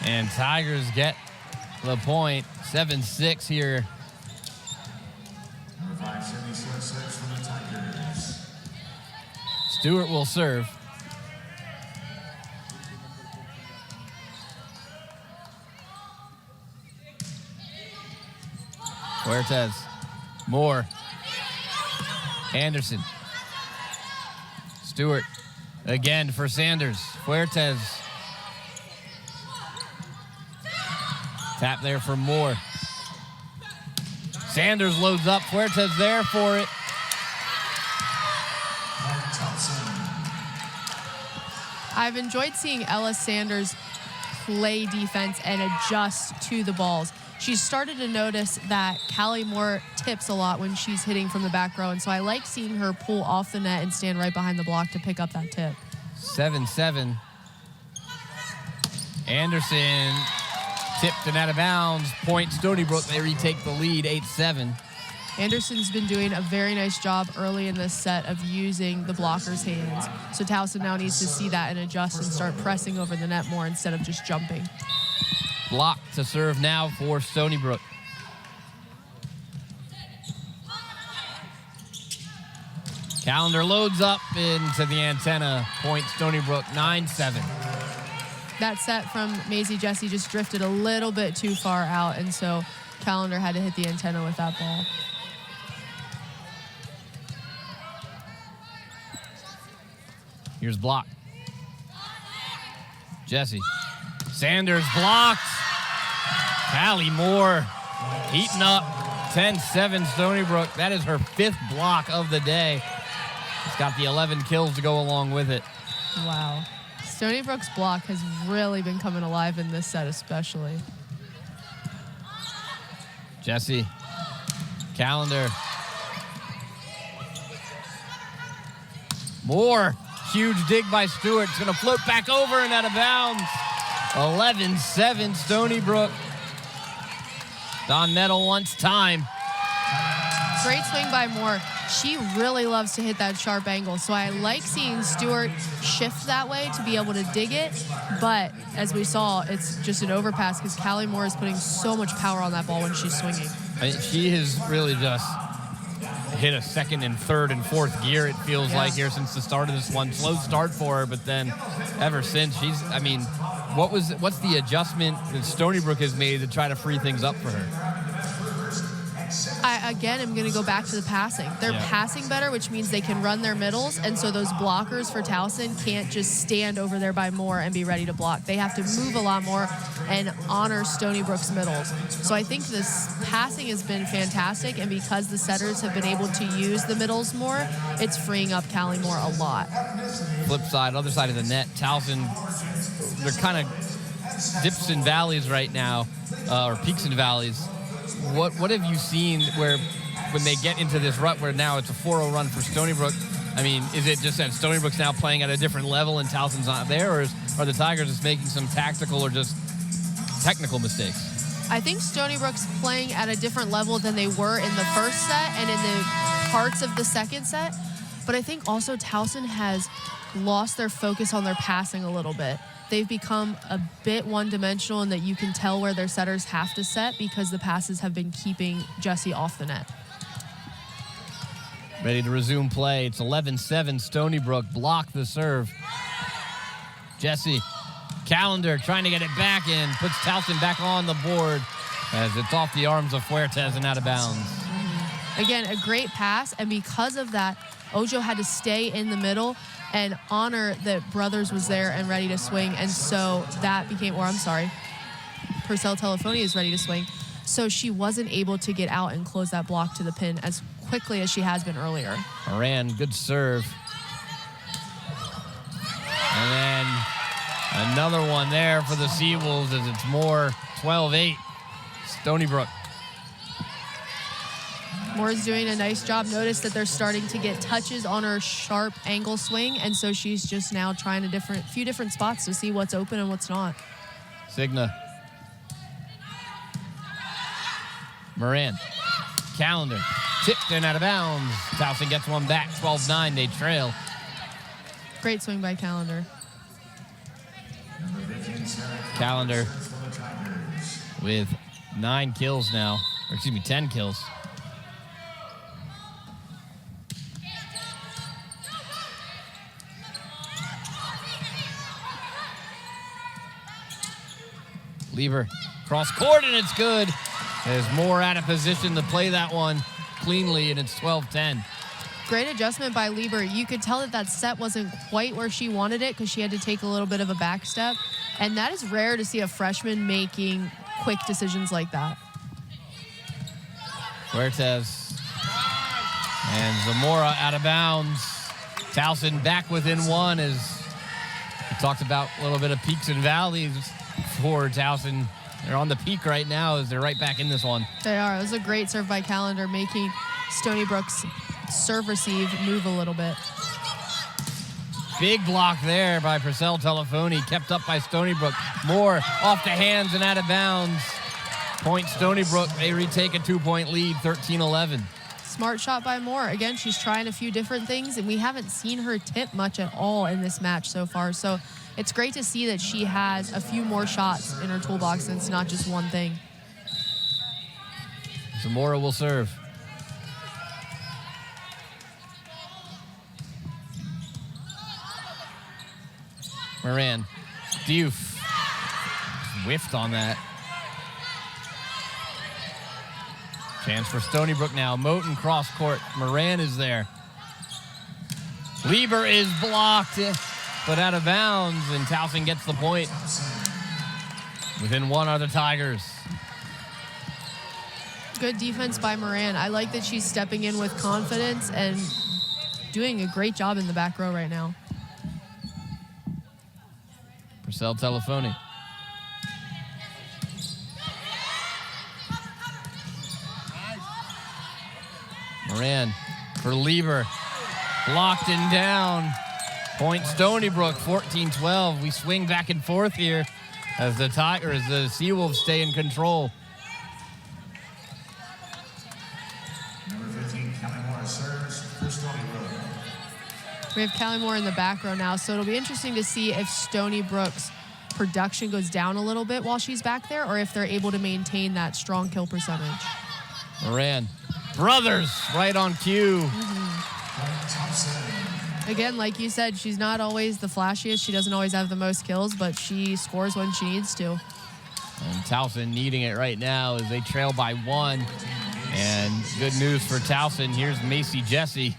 And Tigers get the point, 7-6 here. Stewart will serve. Fuertes, Moore, Anderson, Stewart, again for Sanders. Fuertes, tap there for Moore. Sanders loads up, Fuertes there for it. I've enjoyed seeing Ella Sanders play defense and adjust to the balls. She's started to notice that Callie Moore tips a lot when she's hitting from the back row, and so I like seeing her pull off the net and stand right behind the block to pick up that tip. 7-7. Anderson Tipped and out of bounds. Point Stony Brook. They retake the lead, 8-7. Anderson's been doing a very nice job early in this set of using the blocker's hands. So Towson now needs to see that and adjust and start pressing over the net more instead of just jumping. Block to serve now for Stony Brook. Calendar loads up into the antenna. Point Stony Brook, 9-7. That set from Maisie Jessie just drifted a little bit too far out, and so Calendar had to hit the antenna with that ball. Here's block. Jessie. Sanders blocked. Callie Moore heating up. 10-7 Stony Brook. That is her 5th block of the day. She's got the 11 kills to go along with it. Wow. Stony Brook's block has really been coming alive in this set especially. Jessie. Calendar. Moore. Huge dig by Stewart. It's going to float back over and out of bounds. 11-7 Stony Brook. Don Nettle wants time. Great swing by Moore. She really loves to hit that sharp angle, so I like seeing Stewart shift that way to be able to dig it, but as we saw, it's just an overpass because Callie Moore is putting so much power on that ball when she's swinging. She has really just hit a second and third and fourth gear, it feels like, here since the start of this one. Slow start for her, but then ever since, what's the adjustment that Stony Brook has made to try to free things up for her? I, again, am going to go back to the passing. They're passing better, which means they can run their middles, and so those blockers for Towson can't just stand over there by Moore and be ready to block. They have to move a lot more and honor Stony Brook's middles. So I think this passing has been fantastic, and because the setters have been able to use the middles more, it's freeing up Callie Moore a lot. Flip side, other side of the net, Towson, they're kind of dips and valleys right now, or peaks and valleys. What have you seen where when they get into this rut where now it's a 4-0 run for Stony Brook? I mean, is it just that Stony Brook's now playing at a different level and Towson's not there, or are the Tigers just making some tactical or just technical mistakes? I think Stony Brook's playing at a different level than they were in the first set and in the parts of the second set, but I think also Towson has lost their focus on their passing a little bit. They've become a bit one-dimensional in that you can tell where their setters have to set because the passes have been keeping Jessie off the net. Ready to resume play. It's 11-7 Stony Brook. Block the serve. Jessie. Calendar trying to get it back in. Puts Towson back on the board as it's off the arms of Fuertes and out of bounds. Again, a great pass, and because of that, Ojo had to stay in the middle and honor that Brothers was there and ready to swing, and so that became, Purcell Telefoni is ready to swing. So she wasn't able to get out and close that block to the pin as quickly as she has been earlier. Moran, good serve. And then another one there for the Seawolves as it's more 12-8. Stony Brook. Moore's doing a nice job. Notice that they're starting to get touches on her sharp angle swing, and so she's just now trying a few different spots to see what's open and what's not. Signa. Moran. Calendar. Tipped and out of bounds. Towson gets one back. 12-9. They trail. Great swing by Calendar. Calendar with 9 kills now. Or excuse me, 10 kills. Lever, cross court, and it's good. There's more out of position to play that one cleanly, and it's 12-10. Great adjustment by Lieber. You could tell that that set wasn't quite where she wanted it because she had to take a little bit of a back step, and that is rare to see a freshman making quick decisions like that. Fuertes and Zamora out of bounds. Towson back within one as we talked about a little bit of peaks and valleys for Towson. They're on the peak right now as they're right back in this one. They are. It was a great serve by Calendar, making Stony Brook's serve receive move a little bit. Big block there by Purcell Telefoni, kept up by Stony Brook. Moore off the hands and out of bounds. Point Stony Brook, they retake a 2-point lead, 13-11. Smart shot by Moore. Again, she's trying a few different things, and we haven't seen her tip much at all in this match so far. So it's great to see that she has a few more shots in her toolbox, and it's not just one thing. Zamora will serve. Moran, Diouf, whiffed on that. Chance for Stony Brook now. Moten cross court. Moran is there. Lieber is blocked, but out of bounds, and Towson gets the point. Within one are the Tigers. Good defense by Moran. I like that she's stepping in with confidence and doing a great job in the back row right now. Purcell Telefoni. Moran for Lieber. Blocked and down. Point Stony Brook, 14-12. We swing back and forth here as the Seawolves stay in control. Number 15, Kaitlyn serves for Stony Brook. We have Callie Moore in the back row now, so it'll be interesting to see if Stony Brook's production goes down a little bit while she's back there, or if they're able to maintain that strong kill percentage. Moran. Brothers right on cue. Again, like you said, she's not always the flashiest. She doesn't always have the most kills, but she scores when she needs to. And Towson needing it right now as they trail by 1. And good news for Towson. Here's Macy Jesse.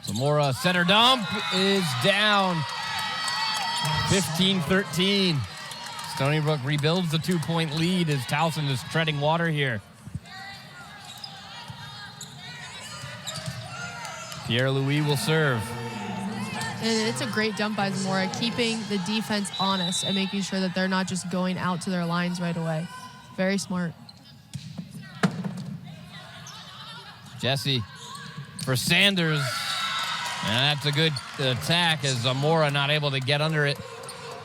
Zamora center dump is down. 15-13. Stony Brook rebuilds the 2-point lead as Towson is treading water here. Pierre-Louis will serve. And it's a great dump by Zamora, keeping the defense honest and making sure that they're not just going out to their lines right away. Very smart. Jesse for Sanders. And that's a good attack as Zamora not able to get under it.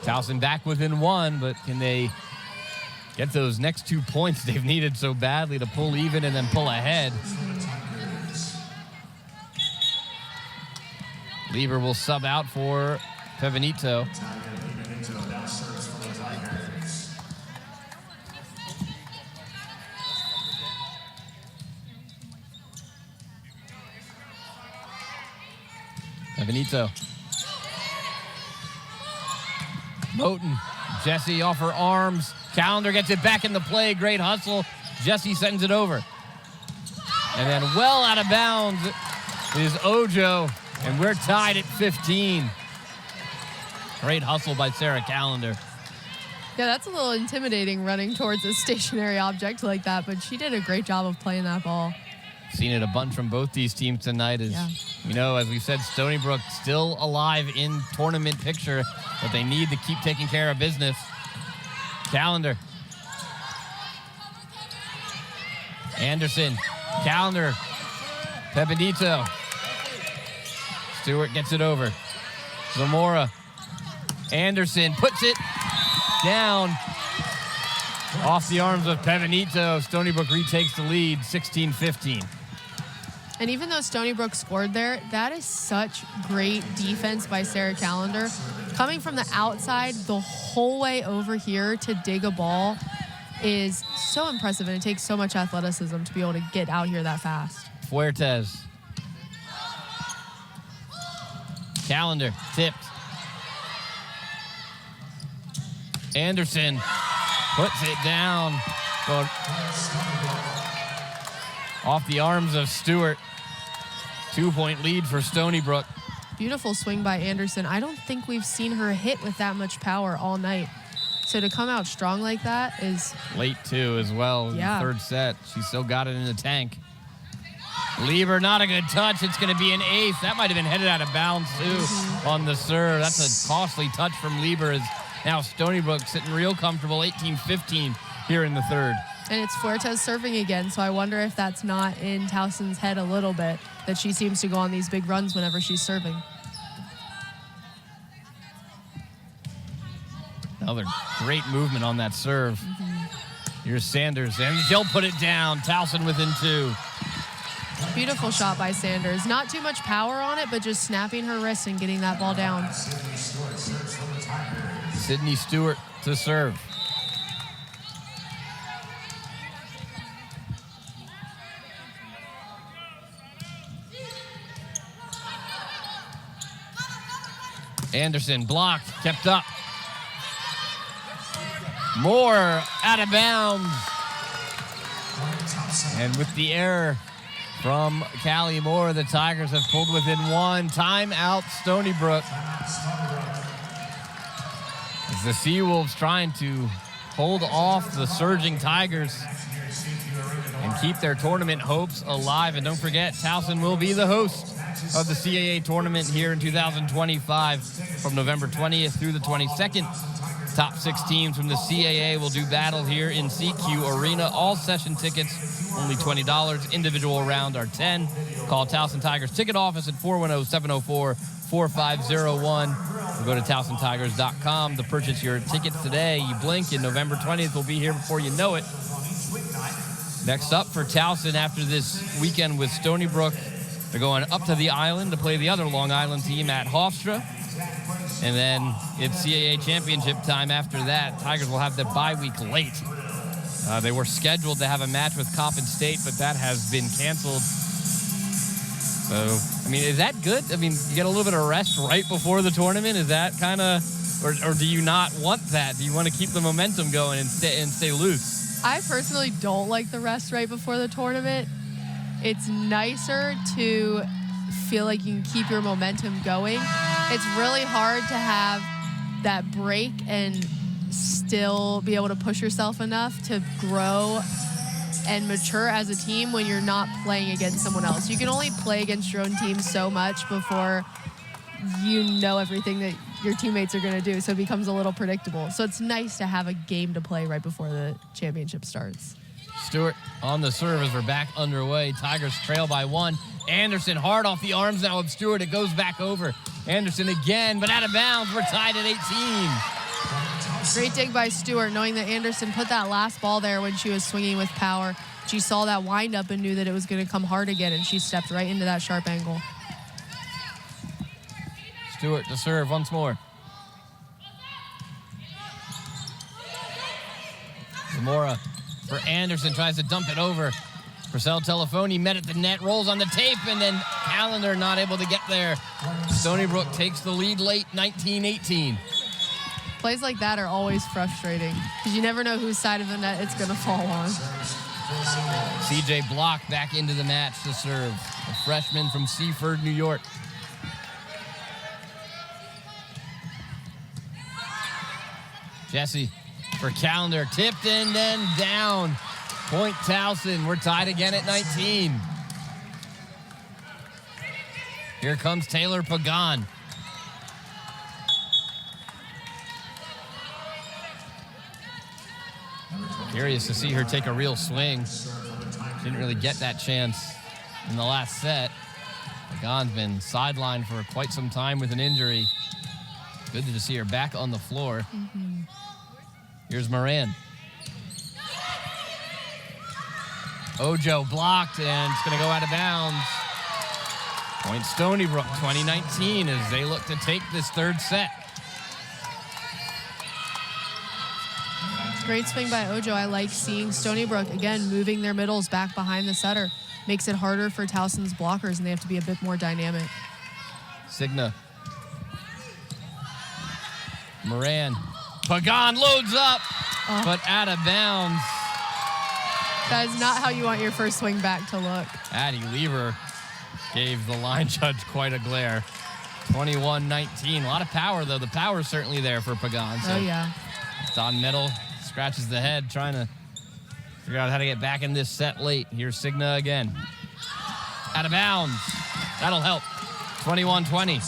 Towson back within 1, but can they get those next 2 points they've needed so badly to pull even and then pull ahead? Lieber will sub out for Pevenito. Pevenito. Moten. Jesse off her arms. Callender gets it back into play. Great hustle. Jesse sends it over. And then well out of bounds is Ojo. And we're tied at 15. Great hustle by Sarah Callender. Yeah, that's a little intimidating running towards a stationary object like that, but she did a great job of playing that ball. Seen it a bunch from both these teams tonight. You know, as we said, Stony Brook still alive in tournament picture, but they need to keep taking care of business. Callender. Anderson. Callender. Pevenito. Stewart gets it over. Zamora. Anderson puts it down. Off the arms of Pevenito. Stony Brook retakes the lead, 16-15. And even though Stony Brook scored there, that is such great defense by Sarah Callender. Coming from the outside the whole way over here to dig a ball is so impressive, and it takes so much athleticism to be able to get out here that fast. Fuertes. Callender tipped. Anderson puts it down. Off the arms of Stewart. 2-point lead for Stony Brook. Beautiful swing by Anderson. I don't think we've seen her hit with that much power all night. So to come out strong like that is... Late, too, as well. Yeah. In the third set. She still got it in the tank. Lieber, not a good touch. It's going to be an ace. That might have been headed out of bounds, too, on the serve. That's a costly touch from Lieber. As now Stony Brook sitting real comfortable, 18-15 here in the third. And it's Fuertes serving again, so I wonder if that's not in Towson's head a little bit, that she seems to go on these big runs whenever she's serving. Another great movement on that serve. Here's Sanders, and she'll put it down. Towson within 2. Beautiful shot by Sanders. Not too much power on it, but just snapping her wrist and getting that ball down. Sydney Stewart to serve. Anderson blocked, kept up. Moore out of bounds. And with the error from Callie Moore, the Tigers have pulled within 1. Timeout, Stony Brook. As the Seawolves trying to hold off the surging Tigers and keep their tournament hopes alive. And don't forget, Towson will be the host of the CAA tournament here in 2025 from November 20th through the 22nd. Top 6 teams from the CAA will do battle here in CQ Arena. All session tickets, only $20. Individual round are $10. Call Towson Tigers ticket office at 410-704-4501. Or go to TowsonTigers.com to purchase your tickets today. You blink and November 20th will be here before you know it. Next up for Towson after this weekend with Stony Brook, they're going up to the island to play the other Long Island team at Hofstra. And then it's CAA championship time after that. Tigers will have their bye week late. They were scheduled to have a match with Coppin State, but that has been canceled. So, I mean, is that good? I mean, you get a little bit of rest right before the tournament. Is that kind of, or do you not want that? Do you want to keep the momentum going and stay loose? I personally don't like the rest right before the tournament. It's nicer to feel like you can keep your momentum going. It's really hard to have that break and still be able to push yourself enough to grow and mature as a team when you're not playing against someone else. You can only play against your own team so much before you know everything that your teammates are going to do, so it becomes a little predictable. So it's nice to have a game to play right before the championship starts. Stewart on the serve as we're back underway. Tigers trail by 1. Anderson hard off the arms now of Stewart. It goes back over. Anderson again, but out of bounds. We're tied at 18. Great dig by Stewart, knowing that Anderson put that last ball there when she was swinging with power. She saw that windup and knew that it was going to come hard again, and she stepped right into that sharp angle. Stewart to serve once more. Zamora for Anderson, tries to dump it over. Purcell Telefoni met at the net, rolls on the tape, and then Callender not able to get there. Stony Brook takes the lead late, 19-18. Plays like that are always frustrating because you never know whose side of the net it's going to fall on. CJ Block back into the match to serve. A freshman from Seaford, New York. Jesse for Callender, tipped and then down. Point Towson, we're tied again at 19. Here comes Taylor Pagan. Curious to see her take a real swing. She didn't really get that chance in the last set. Pagan's been sidelined for quite some time with an injury. Good to see her back on the floor. Here's Moran. Ojo blocked, and it's going to go out of bounds. Point Stony Brook, 2019, as they look to take this third set. Great swing by Ojo. I like seeing Stony Brook, again, moving their middles back behind the setter. Makes it harder for Towson's blockers, and they have to be a bit more dynamic. Signa. Moran. Pagan loads up, but out of bounds. That is not how you want your first swing back to look. Addie Lever gave the line judge quite a glare. 21-19. A lot of power, though. The power's certainly there for Pagan. So oh, yeah. Don Metal scratches the head, trying to figure out how to get back in this set late. Here's Signa again. Out of bounds. That'll help. 21-20.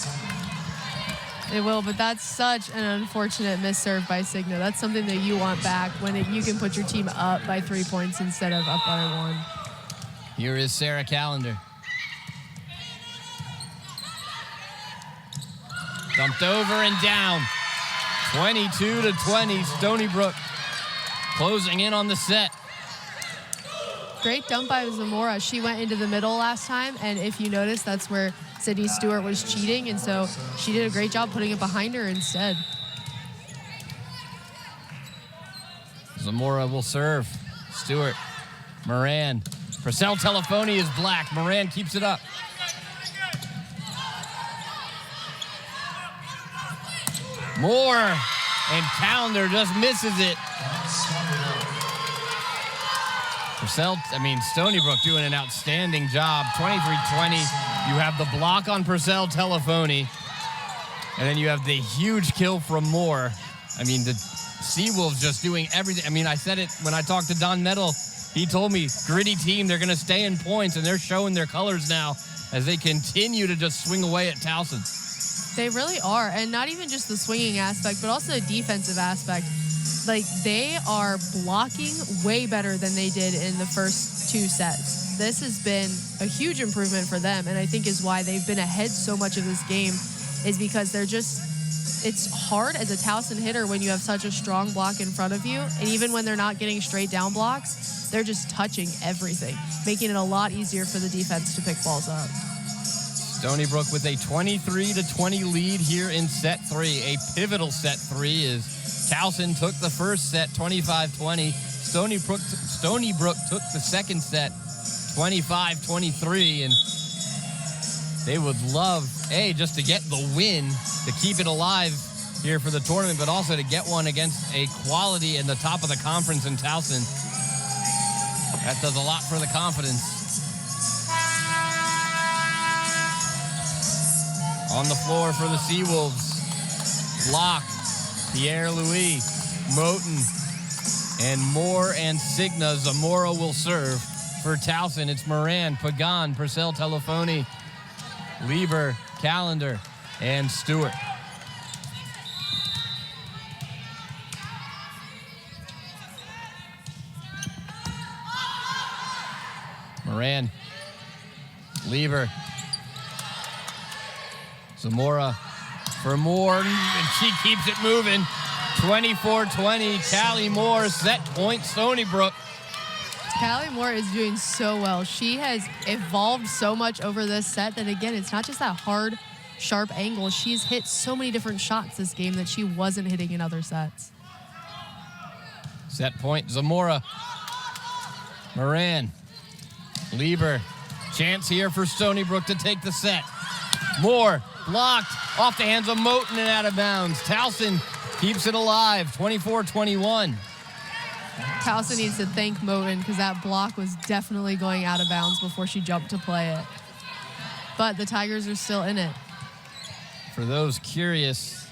It will, but that's such an unfortunate miss serve by Signa. That's something that you want back when you can put your team up by 3 points instead of up by 1. Here is Sarah Callender. Dumped over and down. 22-20, Stony Brook closing in on the set. Great dump by Zamora. She went into the middle last time, and if you notice, that's where Sydney Stewart was cheating, and so she did a great job putting it behind her instead. Zamora will serve. Stewart, Moran. Purcell Telefoni is black. Moran keeps it up. Moore, and Callender just misses it. Stony Brook doing an outstanding job. 23-20. You have the block on Purcell Telefoni, and then you have the huge kill from Moore. The Seawolves just doing everything. I said it when I talked to Don Nettle. He told me, gritty team, they're going to stay in points, and they're showing their colors now as they continue to just swing away at Towson. They really are, and not even just the swinging aspect, but also the defensive aspect. They are blocking way better than they did in the first 2 sets. This has been a huge improvement for them, and I think is why they've been ahead so much of this game, is because it's hard as a Towson hitter when you have such a strong block in front of you, and even when they're not getting straight down blocks, they're just touching everything, making it a lot easier for the defense to pick balls up. Stony Brook with a 23-20 lead here in set 3. A pivotal set 3 is Towson took the first set 25-20. Stony Brook took the second set 25-23, and they would love, just to get the win, to keep it alive here for the tournament, but also to get one against a quality in the top of the conference in Towson. That does a lot for the confidence. On the floor for the Seawolves. Block, Pierre-Louis, Moten, and Moore and Signa. Zamora will serve for Towson. It's Moran, Pagan, Purcell Telefoni, Lieber, Callender, and Stewart. Moran, Lieber, Zamora for Moore, and she keeps it moving. 24-20, Callie Moore, set point, Stony Brook. Callie Moore is doing so well. She has evolved so much over this set that, again, it's not just that hard, sharp angle. She's hit so many different shots this game that she wasn't hitting in other sets. Set point, Zamora. Moran. Lieber. Chance here for Stony Brook to take the set. Moore blocked off the hands of Moten and out of bounds. Towson keeps it alive, 24-21. Towson needs to thank Moten because that block was definitely going out of bounds before she jumped to play it. But the Tigers are still in it. For those curious,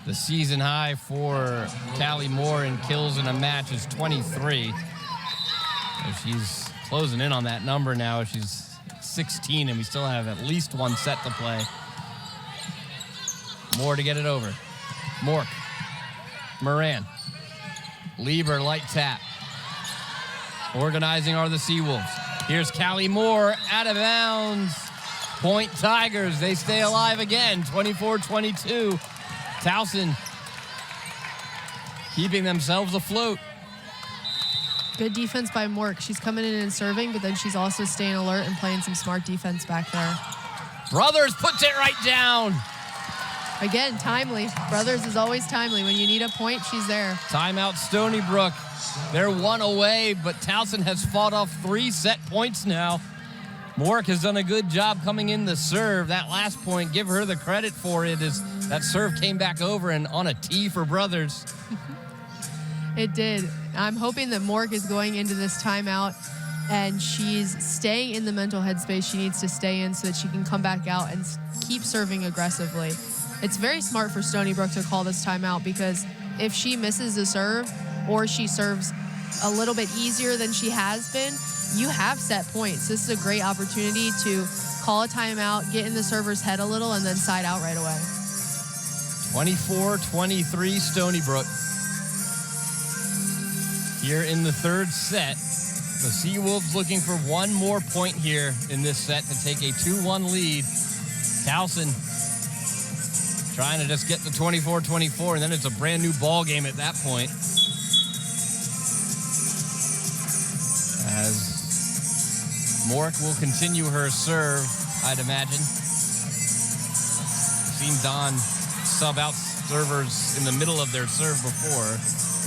the season high for Callie Moore in kills in a match is 23. So she's closing in on that number now. She's 16, and we still have at least one set to play. Moore to get it over. Mork. Moran. Lieber, light tap. Organizing are the Seawolves. Here's Callie Moore, out of bounds. Point Tigers, they stay alive again, 24-22. Towson keeping themselves afloat. Good defense by Mork. She's coming in and serving, but then she's also staying alert and playing some smart defense back there. Brothers puts it right down. Again, timely. Brothers is always timely. When you need a point, she's there. Timeout Stony Brook. They're one away, but Towson has fought off 3 set points now. Mork has done a good job coming in the serve. That last point, give her the credit for it, as that serve came back over and on a tee for Brothers. It did. I'm hoping that Mork is going into this timeout and she's staying in the mental headspace she needs to stay in so that she can come back out and keep serving aggressively. It's very smart for Stony Brook to call this timeout, because if she misses a serve or she serves a little bit easier than she has been, you have set points. This is a great opportunity to call a timeout, get in the server's head a little, and then side out right away. 24-23 Stony Brook. Here in the third set, the Seawolves looking for one more point here in this set to take a 2-1 lead. Towson trying to just get to 24-24, and then it's a brand new ball game at that point. As Moran will continue her serve, I'd imagine. Seen Don sub out servers in the middle of their serve before.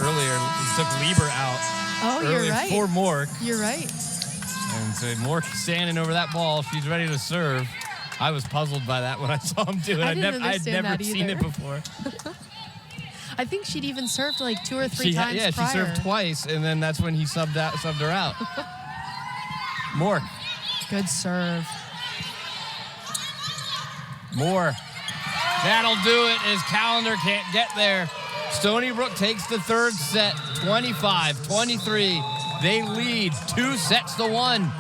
Earlier, he took Lieber out. Oh, you're right. For Moran. You're right. And so Moran standing over that ball. She's ready to serve. I was puzzled by that when I saw him do it. I'd never seen it before. I think she'd even served like 2 or 3 times prior. She served twice, and then that's when he subbed her out. Moran. Good serve. Moran. That'll do it as Calendar can't get there. Stony Brook takes the third set, 25-23. They lead 2-1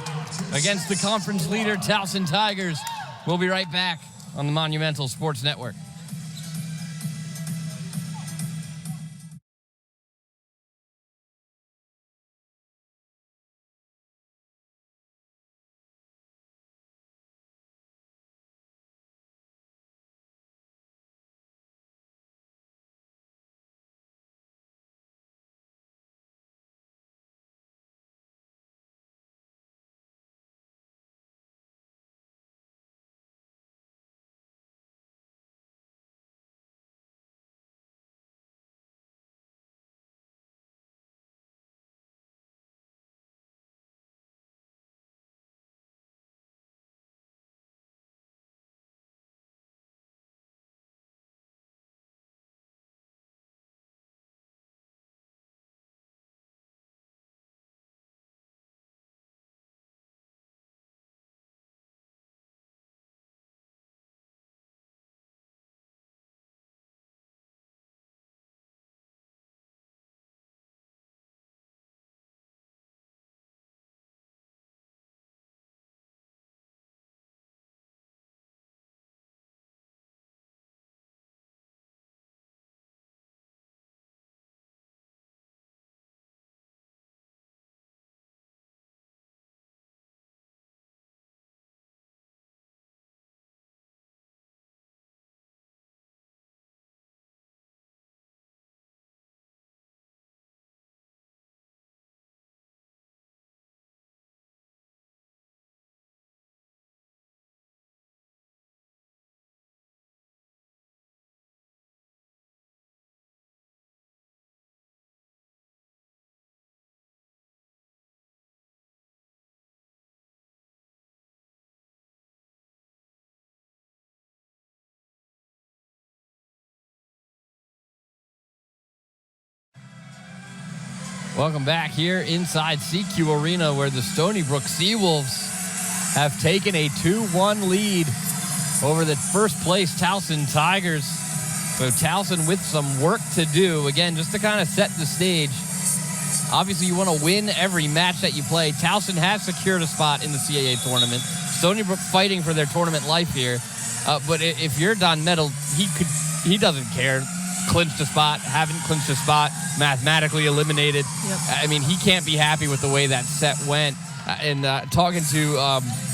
against the conference leader, Towson Tigers. We'll be right back on the Monumental Sports Network. Welcome back here inside CQ Arena, where the Stony Brook Seawolves have taken a 2-1 lead over the first place Towson Tigers. So Towson with some work to do, again, just to kind of set the stage. Obviously, you want to win every match that you play. Towson has secured a spot in the CAA tournament. Stony Brook fighting for their tournament life here. But if you're Don Metal, he doesn't care. Clinched a spot, haven't clinched a spot, mathematically eliminated. Yep. I mean, he can't be happy with the way that set went. And talking to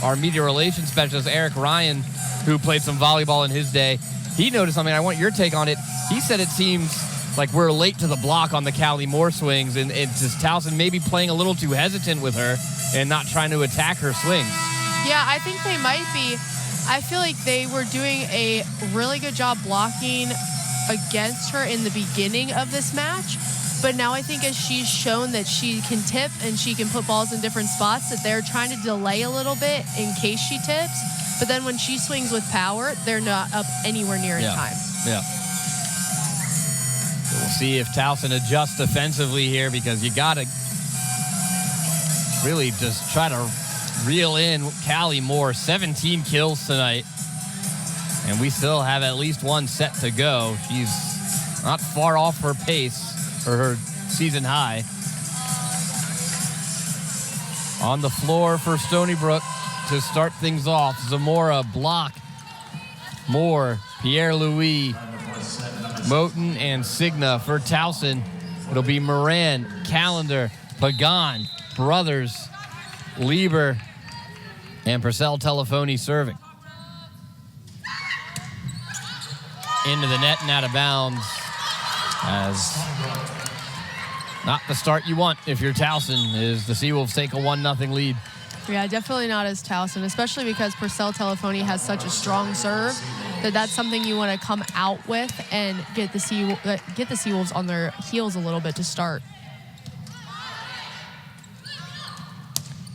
our media relations specialist, Eric Ryan, who played some volleyball in his day, he noticed something. I want your take on it. He said it seems like we're late to the block on the Callie Moore swings, and it's just Towson maybe playing a little too hesitant with her and not trying to attack her swings. Yeah, I think they might be. I feel like they were doing a really good job blocking against her in the beginning of this match, but now I think as she's shown that she can tip and she can put balls in different spots, that they're trying to delay a little bit in case she tips, but then when she swings with power, they're not up anywhere near in time. Yeah. So we'll see if Towson adjusts offensively here, because you got to really just try to reel in Callie Moore. 17 kills tonight. And we still have at least one set to go. She's not far off her pace, or her season high. On the floor for Stony Brook to start things off. Zamora block. Moore, Pierre-Louis Moten and Signa for Towson. It'll be Moran, Calendar, Pagan, Brothers, Lieber, and Purcell Telefoni serving. Into the net and out of bounds. As not the start you want if you're Towson, as the Seawolves take a 1-0 lead. Yeah, definitely not as Towson, especially because Purcell Telefoni has such a strong serve that's something you want to come out with and get the Seawolves on their heels a little bit to start.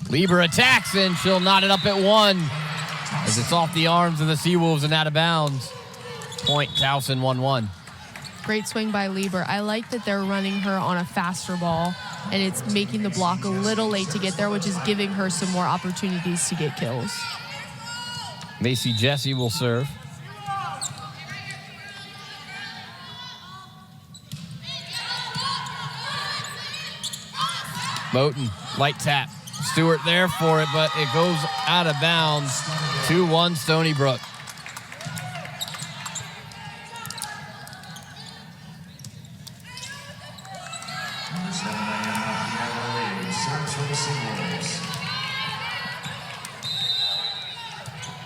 Lieber attacks, and she'll knot it up at 1 as it's off the arms of the Seawolves and out of bounds. Point Towson 1-1. Great swing by Lieber. I like that they're running her on a faster ball, and it's making the block a little late to get there, which is giving her some more opportunities to get kills. Macy Jesse will serve. Moten, light tap. Stewart there for it, but it goes out of bounds. 2-1 Stony Brook.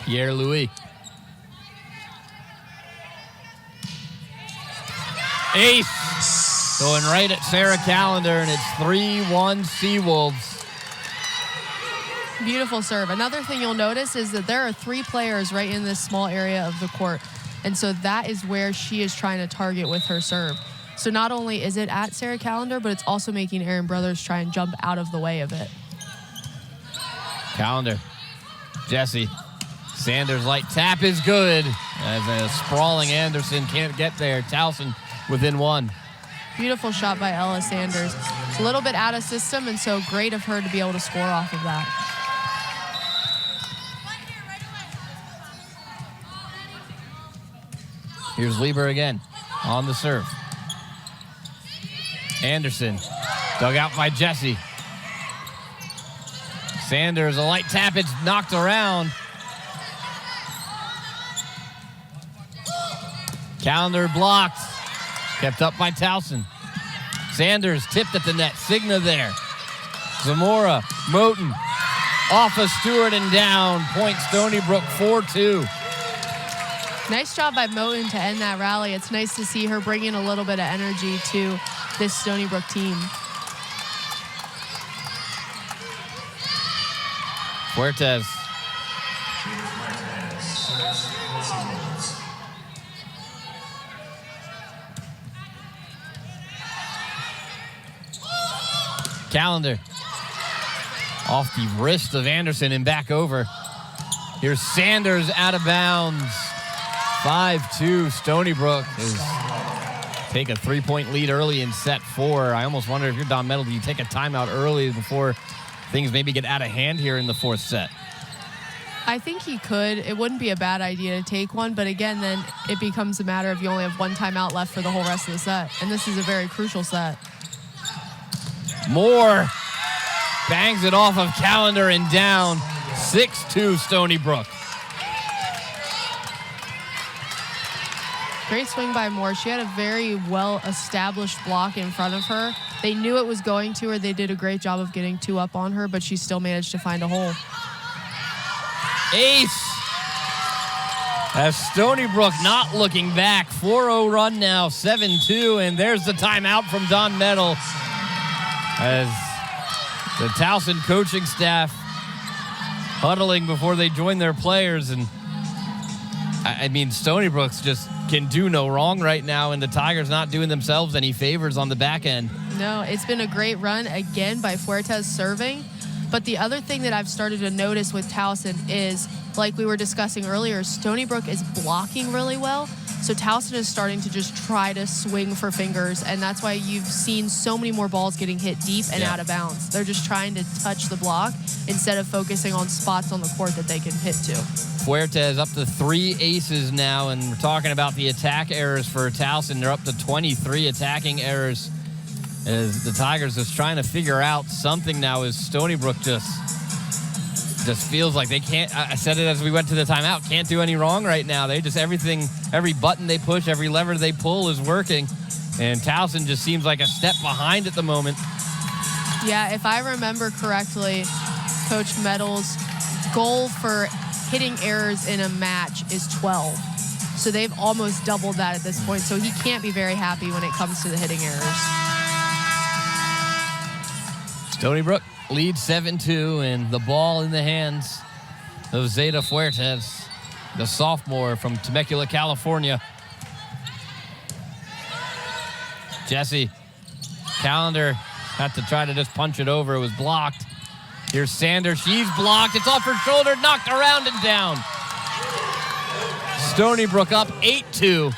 Pierre-Louis. Ace. Going right at Sarah Calendar, and it's 3-1 Seawolves. Beautiful serve. Another thing you'll notice is that there are 3 players right in this small area of the court. And so that is where she is trying to target with her serve. So not only is it at Sarah Calendar, but it's also making Aaron Brothers try and jump out of the way of it. Calendar. Jesse. Sanders' light tap is good as a sprawling Anderson can't get there. Towson within 1. Beautiful shot by Ella Sanders. It's a little bit out of system, and so great of her to be able to score off of that. Here's Lieber again on the serve. Anderson dug out by Jesse. Sanders, a light tap, it's knocked around. Calendar blocked. Kept up by Towson. Sanders tipped at the net. Signa there. Zamora, Moten, off of Stewart and down. Point Stony Brook 4-2. Nice job by Moten to end that rally. It's nice to see her bring in a little bit of energy to this Stony Brook team. Fuertes. Calendar. Off the wrist of Anderson and back over. Here's Sanders out of bounds. 5-2 Stony Brook is take a 3-point lead early in set 4. I almost wonder if you're Don Metal, do you take a timeout early before things maybe get out of hand here in the 4th set? I think he could. It wouldn't be a bad idea to take one, but again, then it becomes a matter of you only have 1 timeout left for the whole rest of the set, and this is a very crucial set. Moore bangs it off of Calendar and down. 6-2 Stony Brook. Great swing by Moore. She had a very well-established block in front of her. They knew it was going to her. They did a great job of getting 2 up on her, but she still managed to find a hole. Ace. As Stony Brook not looking back. 4-0 run now, 7-2, and there's the timeout from Don Metal. As the Towson coaching staff huddling before they join their players. And I mean, Stony Brook's just can do no wrong right now, and the Tigers not doing themselves any favors on the back end. No, it's been a great run again by Fuertes serving. But the other thing that I've started to notice with Towson is, like we were discussing earlier, Stony Brook is blocking really well. So Towson is starting to just try to swing for fingers, and that's why you've seen so many more balls getting hit deep and out of bounds. They're just trying to touch the block instead of focusing on spots on the court that they can hit to. Fuertes up to 3 aces now, and we're talking about the attack errors for Towson. They're up to 23 attacking errors as the Tigers is trying to figure out something now as Stony Brook just feels like they can't. I said it as we went to the timeout, can't do any wrong right now. They just everything every button they push, every lever they pull is working. And Towson just seems like a step behind at the moment. Yeah, if I remember correctly, Coach Meadows' goal for hitting errors in a match is 12. So they've almost doubled that at this point. So he can't be very happy when it comes to the hitting errors. Stony Brook leads 7-2, and the ball in the hands of Zeta Fuertes, the sophomore from Temecula, California. Jesse Callender had to try to just punch it over. It was blocked. Here's Sanders. She's blocked. It's off her shoulder, knocked around and down. Stony Brook up 8-2.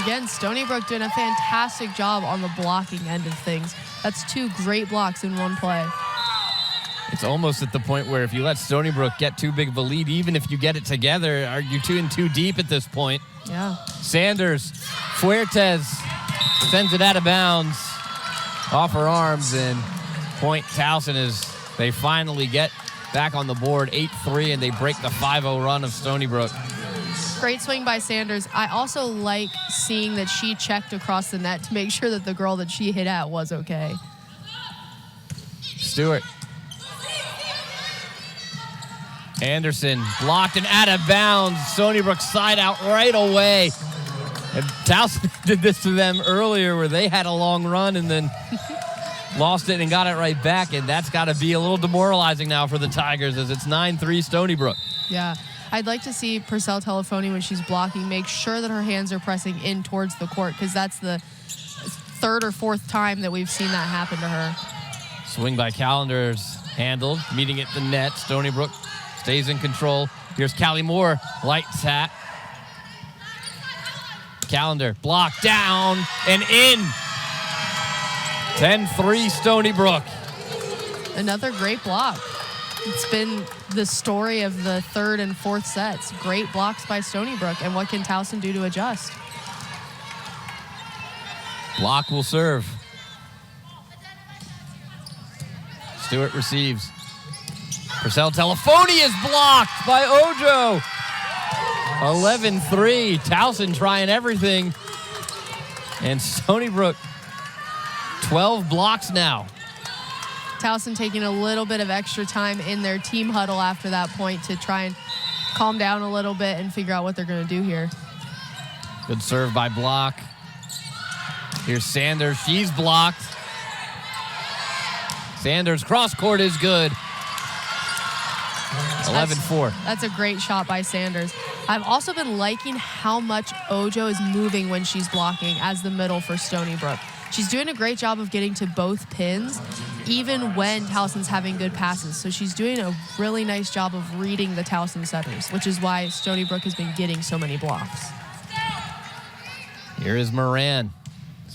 Again, Stony Brook doing a fantastic job on the blocking end of things. That's 2 great blocks in one play. It's almost at the point where if you let Stony Brook get too big of a lead, even if you get it together, are you 2 and 2 deep at this point? Yeah. Sanders, Fuertes sends it out of bounds off her arms, and point Towson as they finally get back on the board, 8-3, and they break the 5-0 run of Stony Brook. Great swing by Sanders. I also like seeing that she checked across the net to make sure that the girl that she hit at was okay. Stewart. Anderson blocked and out of bounds. Stony Brook side out right away. And Towson did this to them earlier where they had a long run and then lost it and got it right back. And that's got to be a little demoralizing now for the Tigers as it's 9-3 Stony Brook. Yeah. I'd like to see Purcell Telefoni, when she's blocking, make sure that her hands are pressing in towards the court, because that's the 3rd or 4th time that we've seen that happen to her. Swing by Callender's handled, meeting at the net. Stony Brook stays in control. Here's Callie Moore, light tap. Callender blocked down and in. 10-3 Stony Brook. Another great block. It's been the story of the 3rd and 4th sets. Great blocks by Stony Brook, and what can Towson do to adjust? Block will serve. Stewart receives. Purcell Telefoni is blocked by Ojo. 11-3. Towson trying everything. And Stony Brook, 12 blocks now. Towson taking a little bit of extra time in their team huddle after that point to try and calm down a little bit and figure out what they're going to do here. Good serve by Block. Here's Sanders. She's blocked. Sanders cross court is good. 11-4. That's a great shot by Sanders. I've also been liking how much Ojo is moving when she's blocking as the middle for Stony Brook. She's doing a great job of getting to both pins, even when Towson's having good passes. So she's doing a really nice job of reading the Towson setters, which is why Stony Brook has been getting so many blocks. Here is Moran.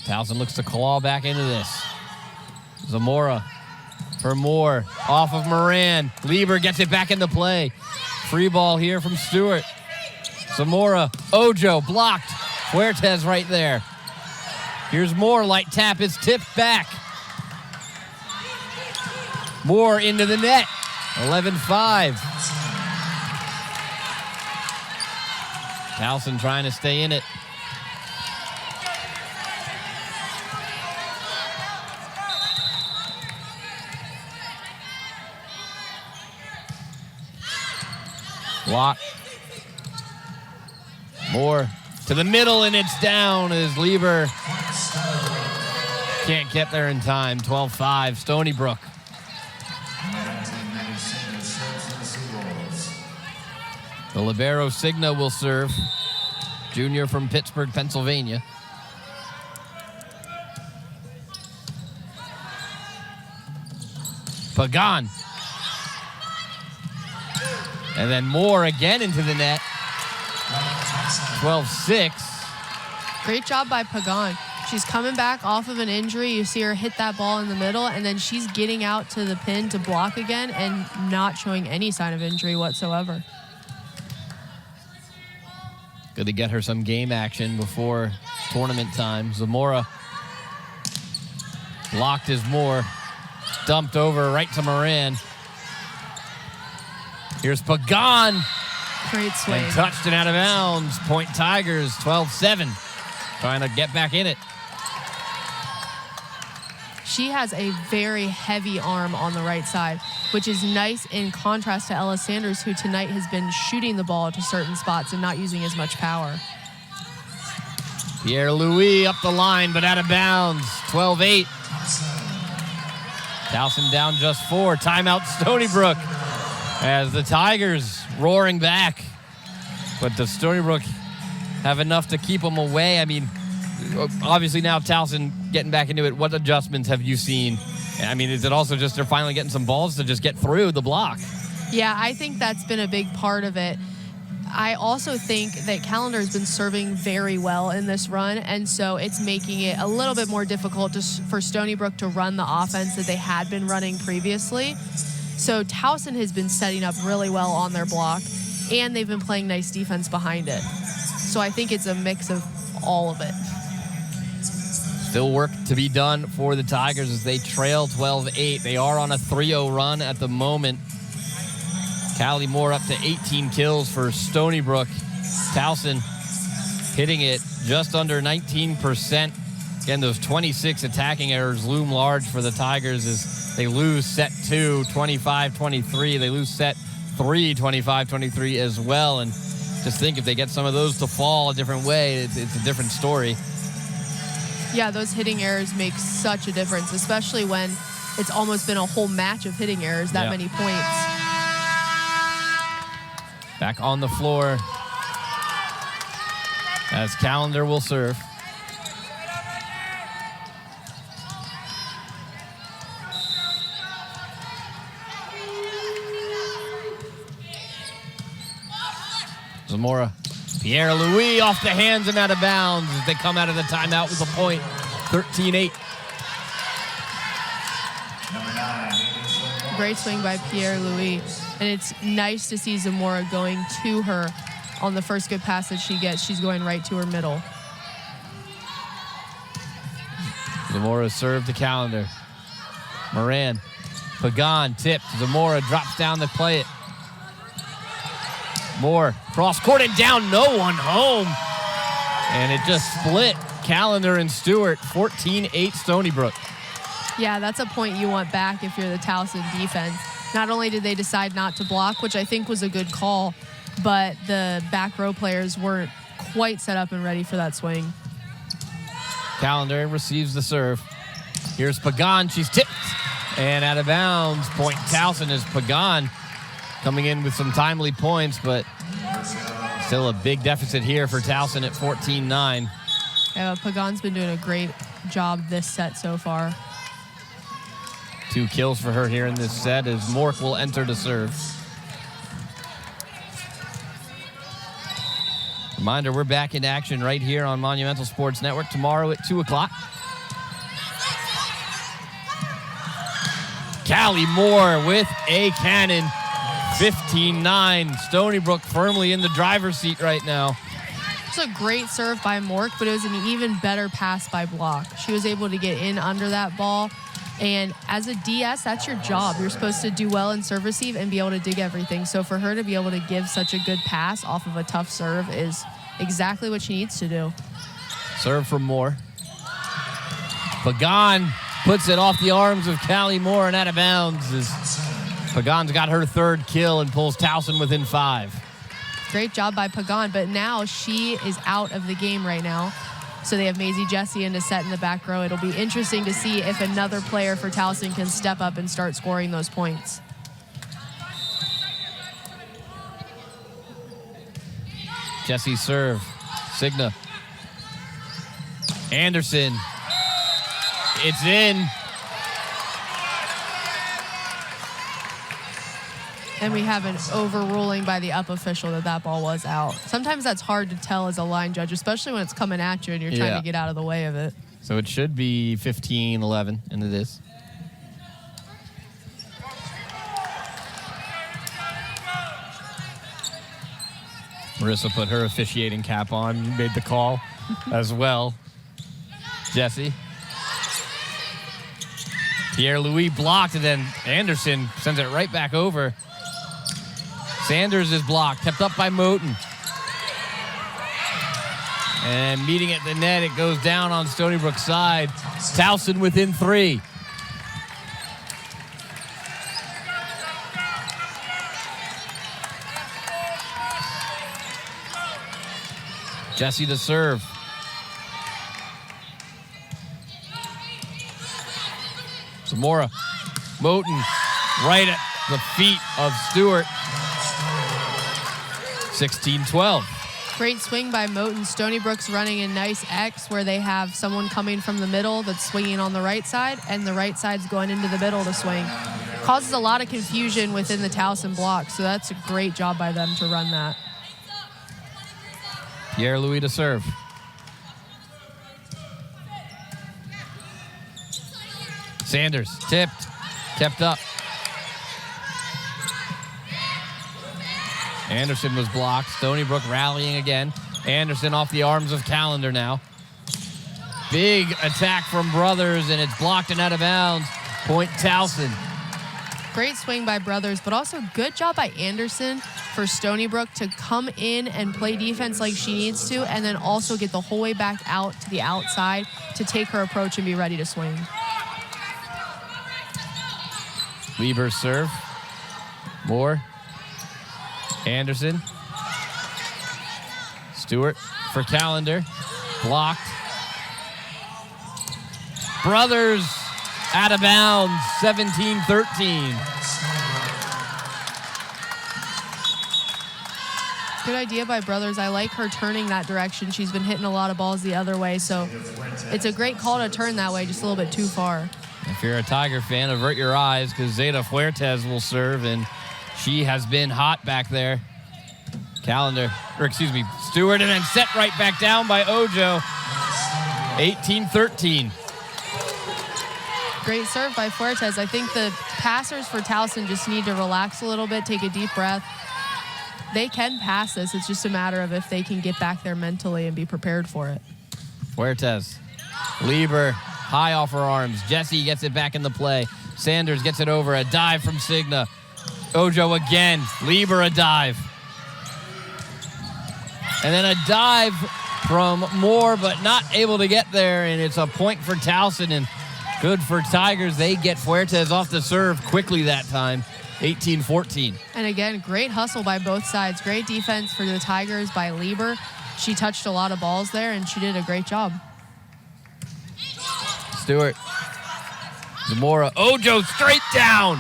Towson looks to claw back into this. Zamora for Moore. Off of Moran. Lieber gets it back into play. Free ball here from Stewart. Zamora. Ojo blocked. Fuertes right there. Here's Moore. Light tap is tipped back. Moore into the net. 11-5. Towson trying to stay in it. Block. Moore to the middle, and it's down as Lieber can't get there in time. 12-5, Stony Brook. The libero Signa will serve. Junior from Pittsburgh, Pennsylvania. Pagan. And then Moore again into the net. 12-6. Great job by Pagan. She's coming back off of an injury. You see her hit that ball in the middle, and then she's getting out to the pin to block again and not showing any sign of injury whatsoever. Good to get her some game action before tournament time. Zamora blocked as Moore. Dumped over right to Moran. Here's Pagan. Great swing. And touched it out of bounds. Point Tigers, 12-7. Trying to get back in it. She has a very heavy arm on the right side, which is nice in contrast to Ella Sanders, who tonight has been shooting the ball to certain spots and not using as much power. Pierre-Louis up the line, but out of bounds. 12-8. Towson down just 4. Timeout Stony Brook as the Tigers roaring back. But does Stony Brook have enough to keep them away? I mean, obviously now Towson getting back into it. What adjustments have you seen? I mean, is it also just they're finally getting some balls to just get through the block? Yeah, I think that's been a big part of it. I also think that Callender has been serving very well in this run, and so it's making it a little bit more difficult for Stony Brook to run the offense that they had been running previously. So Towson has been setting up really well on their block, and they've been playing nice defense behind it. So I think it's a mix of all of it. Still work to be done for the Tigers as they trail 12-8. They are on a 3-0 run at the moment. Callie Moore up to 18 kills for Stony Brook. Towson hitting it just under 19%. Again, those 26 attacking errors loom large for the Tigers as they lose set 2, 25-23. They lose set 3, 25-23 as well. And just think if they get some of those to fall a different way, it's a different story. Yeah, those hitting errors make such a difference, especially when it's almost been a whole match of hitting errors, that many points. Back on the floor as Callender will serve. Zamora. Pierre-Louis off the hands and out of bounds as they come out of the timeout with a point. 13-8. Great swing by Pierre-Louis. And it's nice to see Zamora going to her on the first good pass that she gets. She's going right to her middle. Zamora served to Callender. Moran. Pagan tipped. Zamora drops down to play it. Moore cross court and down. No one home. And it just split Callender and Stewart. 14-8 Stony Brook. Yeah, that's a point you want back if you're the Towson defense. Not only did they decide not to block, which I think was a good call, but the back row players weren't quite set up and ready for that swing. Callender receives the serve. Here's Pagan. She's tipped and out of bounds. Point Towson as Pagan coming in with some timely points, but still a big deficit here for Towson at 14-9. Yeah, Pagan's been doing a great job this set so far. 2 kills for her here in this set as Mork will enter to serve. Reminder, we're back in action right here on Monumental Sports Network tomorrow at 2 o'clock. Callie Moore with a cannon. 15-9. Stony Brook firmly in the driver's seat right now. It's a great serve by Mork, but it was an even better pass by Block. She was able to get in under that ball. And as a DS, that's your job. You're supposed to do well in serve receive and be able to dig everything. So for her to be able to give such a good pass off of a tough serve is exactly what she needs to do. Serve from Moore. Pagan puts it off the arms of Callie Moore and out of bounds as Pagan's got her 3rd kill and pulls Towson within 5. Great job by Pagan, but now she is out of the game right now. So they have Maisie Jesse in to set in the back row. It'll be interesting to see if another player for Towson can step up and start scoring those points. Jesse serve. Signa. Anderson. It's in. And we have an overruling by the up official that ball was out. Sometimes that's hard to tell as a line judge, especially when it's coming at you and you're trying to get out of the way of it. So it should be 15-11, and it is. Marissa put her officiating cap on, made the call as well. Jesse. Pierre-Louis blocked, and then Anderson sends it right back over. Sanders is blocked, kept up by Moten. And meeting at the net, it goes down on Stony Brook's side. Towson within 3. Jesse to serve. Zamora. Moten right at the feet of Stewart. 16-12. Great swing by Moten. Stony Brook's running a nice X where they have someone coming from the middle that's swinging on the right side, and the right side's going into the middle to swing. Causes a lot of confusion within the Towson block, so that's a great job by them to run that. Pierre-Louis to serve. Sanders tipped, kept up. Anderson was blocked. Stony Brook rallying again. Anderson off the arms of Callender now. Big attack from Brothers, and it's blocked and out of bounds. Point Towson. Great swing by Brothers, but also good job by Anderson for Stony Brook to come in and play defense like she needs to, and then also get the whole way back out to the outside to take her approach and be ready to swing. Lieber's serve. Moore. Anderson. Stewart for Callender. Blocked. Brothers out of bounds, 17-13. Good idea by Brothers. I like her turning that direction. She's been hitting a lot of balls the other way, so it's a great call to turn that way, just a little bit too far. If you're a Tiger fan, avert your eyes because Zeta Fuertes will serve, and she has been hot back there. Stewart, and then set right back down by Ojo. 18-13. Great serve by Fuertes. I think the passers for Towson just need to relax a little bit, take a deep breath. They can pass this. It's just a matter of if they can get back there mentally and be prepared for it. Fuertes. Lieber high off her arms. Jesse gets it back in the play. Sanders gets it over. A dive from Signa. Ojo again. Lieber a dive. And then a dive from Moore, but not able to get there. And it's a point for Towson, and good for Tigers. They get Fuertes off the serve quickly that time. 18-14. And again, great hustle by both sides. Great defense for the Tigers by Lieber. She touched a lot of balls there, and she did a great job. Stewart. Zamora. Ojo straight down.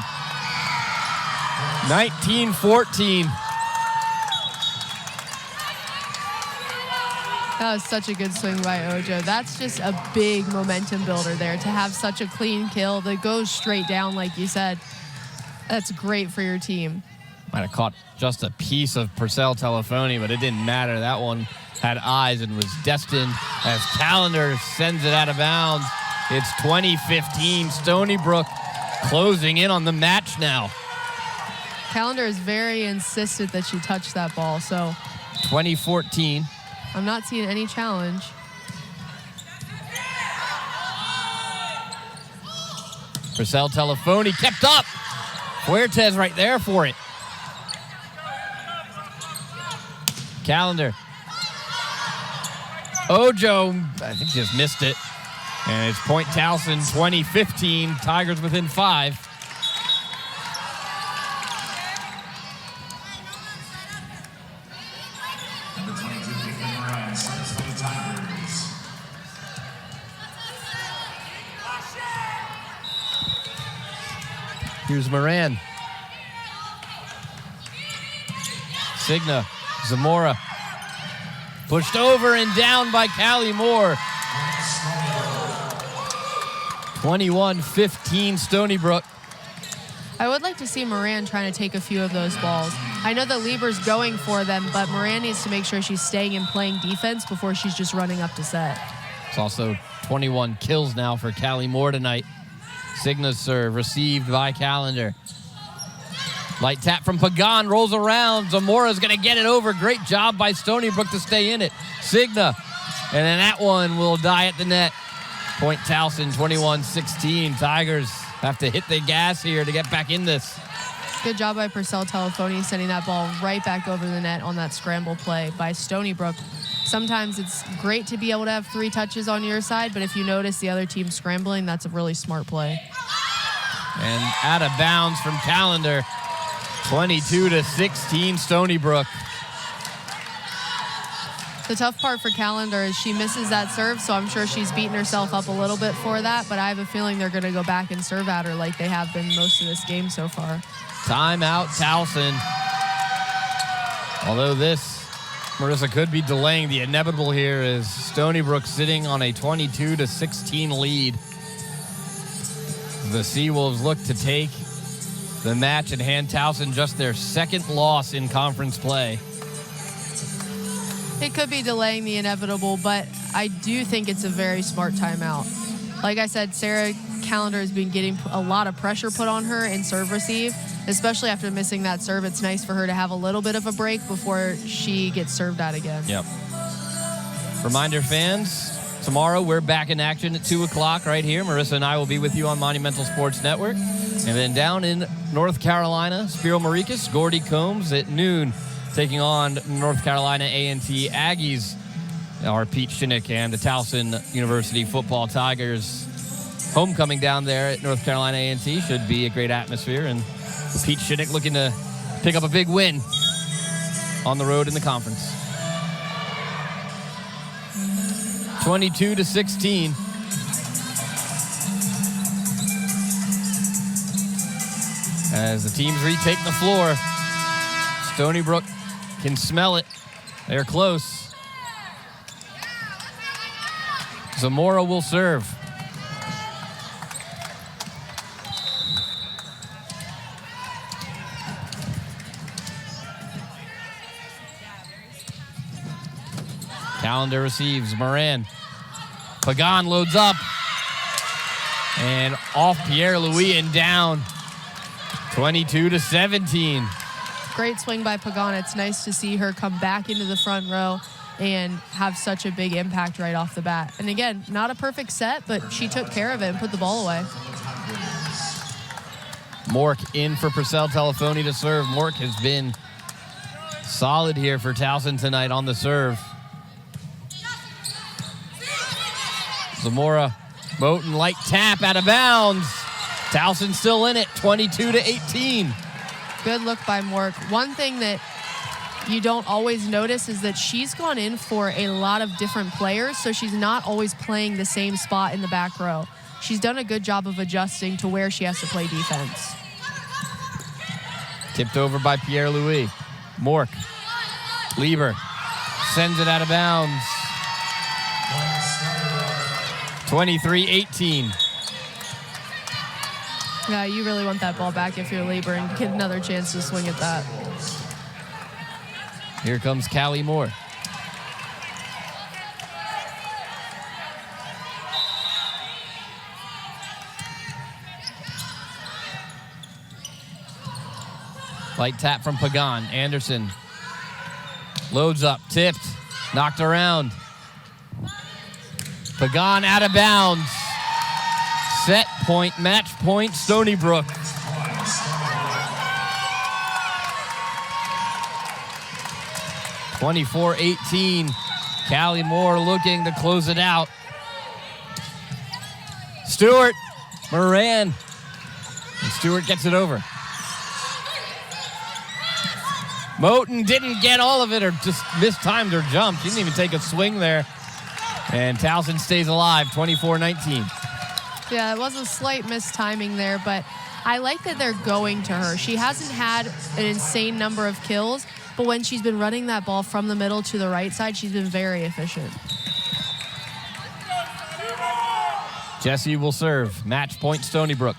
19-14. That was such a good swing by Ojo. That's just a big momentum builder there to have such a clean kill that goes straight down, like you said. That's great for your team. Might have caught just a piece of Purcell Telefoni, but it didn't matter. That one had eyes and was destined as Callender sends it out of bounds. It's 20-15. Stony Brook closing in on the match now. Callender is very insistent that she touch that ball, so 20-14. I'm not seeing any challenge. Purcell Telefoni kept up. Fuertes right there for it. Callender. Ojo, I think just missed it. And it's point Towson, 20-15. Tigers within 5. Number 22, Kaitlyn Moran, serves for the Tigers. Here's Moran. Signa. Zamora. Pushed over and down by Callie Moore. 21-15 Stony Brook. I would like to see Moran trying to take a few of those balls. I know that Lieber's going for them, but Moran needs to make sure she's staying and playing defense before she's just running up to set. It's also 21 kills now for Callie Moore tonight. Signa's serve received by Callender. Light tap from Pagan, rolls around. Zamora's going to get it over. Great job by Stony Brook to stay in it. Signa, and then that one will die at the net. Point Towson, 21-16. Tigers have to hit the gas here to get back in this. Good job by Purcell Telefoni sending that ball right back over the net on that scramble play by Stony Brook. Sometimes it's great to be able to have 3 touches on your side, but if you notice the other team scrambling, that's a really smart play. And out of bounds from Callender. 22-16 Stony Brook. The tough part for Callender is she misses that serve, so I'm sure she's beating herself up a little bit for that, but I have a feeling they're going to go back and serve at her like they have been most of this game so far. Timeout Towson. Although this, Marissa, could be delaying the inevitable here is Stony Brook sitting on a 22-16 lead. The Seawolves look to take the match and hand Towson just their 2nd loss in conference play. It could be delaying the inevitable, but I do think it's a very smart timeout. Like I said, Sarah Callender has been getting a lot of pressure put on her in serve receive, especially after missing that serve. It's nice for her to have a little bit of a break before she gets served at again. Yep. Reminder, fans, tomorrow we're back in action at 2 o'clock right here. Marissa and I will be with you on Monumental Sports Network. And then down in North Carolina, Spiro Maurikis, Gordy Combs at noon, taking on North Carolina A&T Aggies. Our Pete Shinnick and the Towson University Football Tigers homecoming down there at North Carolina A&T should be a great atmosphere. And Pete Shinnick looking to pick up a big win on the road in the conference. 22-16. As the teams retake the floor, Stony Brook can smell it. They're close. Zamora will serve. Callender receives. Moran. Pagan loads up. And off Pierre-Louis and down. 22-17. Great swing by Pagan. It's nice to see her come back into the front row and have such a big impact right off the bat. And again, not a perfect set, but she took care of it and put the ball away. Mork in for Purcell Telefoni to serve. Mork has been solid here for Towson tonight on the serve. Zamora, Moten, light tap out of bounds. Towson still in it, 22-18. Good look by Mork. One thing that you don't always notice is that she's gone in for a lot of different players, so she's not always playing the same spot in the back row. She's done a good job of adjusting to where she has to play defense. Tipped over by Pierre-Louis. Mork. Lieber sends it out of bounds. 23-18. Yeah, you really want that ball back if you're Lieber and get another chance to swing at that. Here comes Callie Moore. Light tap from Pagan. Anderson loads up, tipped, knocked around. Pagan out of bounds. Set point, match point, Stony Brook. (24-18). Callie Moore looking to close it out. Stewart, Moran, and Stewart gets it over. Moten didn't get all of it or just mistimed her jump. She didn't even take a swing there. And Towson stays alive, 24-19. Yeah, it was a slight mistiming there, but I like that they're going to her. She hasn't had an insane number of kills, but when she's been running that ball from the middle to the right side, she's been very efficient. Jesse will serve. Match point, Stony Brook.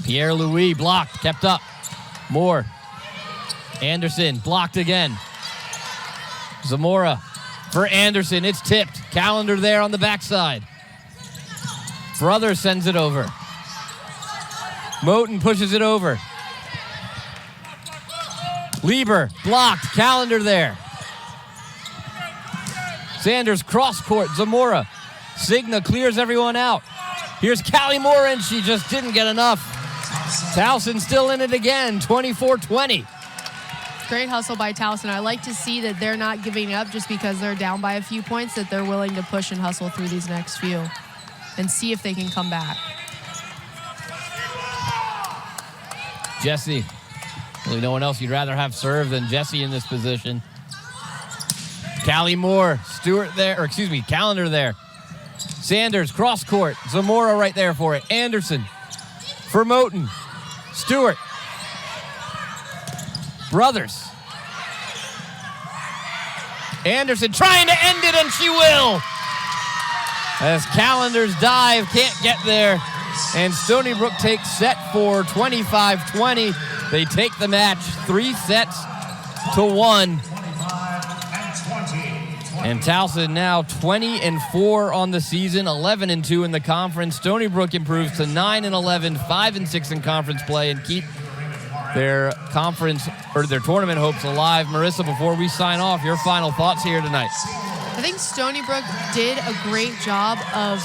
Pierre-Louis blocked, kept up. Moore. Anderson blocked again. Zamora for Anderson. It's tipped. Callender there on the backside. Brother sends it over. Moten pushes it over. Lieber blocked. Callender there. Sanders cross court. Zamora. Signa clears everyone out. Here's Callie Moore, and she just didn't get enough. Towson still in it again, 24-20. Great hustle by Towson. I like to see that they're not giving up just because they're down by a few points, that they're willing to push and hustle through these next few and see if they can come back. Jesse. Really no one else you'd rather have serve than Jesse in this position. Callie Moore, Callender there. Sanders, cross court. Zamora right there for it. Anderson for Moten. Stewart. Brothers. Anderson trying to end it, and she will. As Callender's dive can't get there. And Stony Brook takes set for 25-20. They take the match 3-1. And Towson now 20-4 on the season, 11-2 in the conference. Stony Brook improves to 9-11, 5-6 in conference play, and keep their conference or their tournament hopes alive. Marissa, before we sign off, your final thoughts here tonight. I think Stony Brook did a great job of,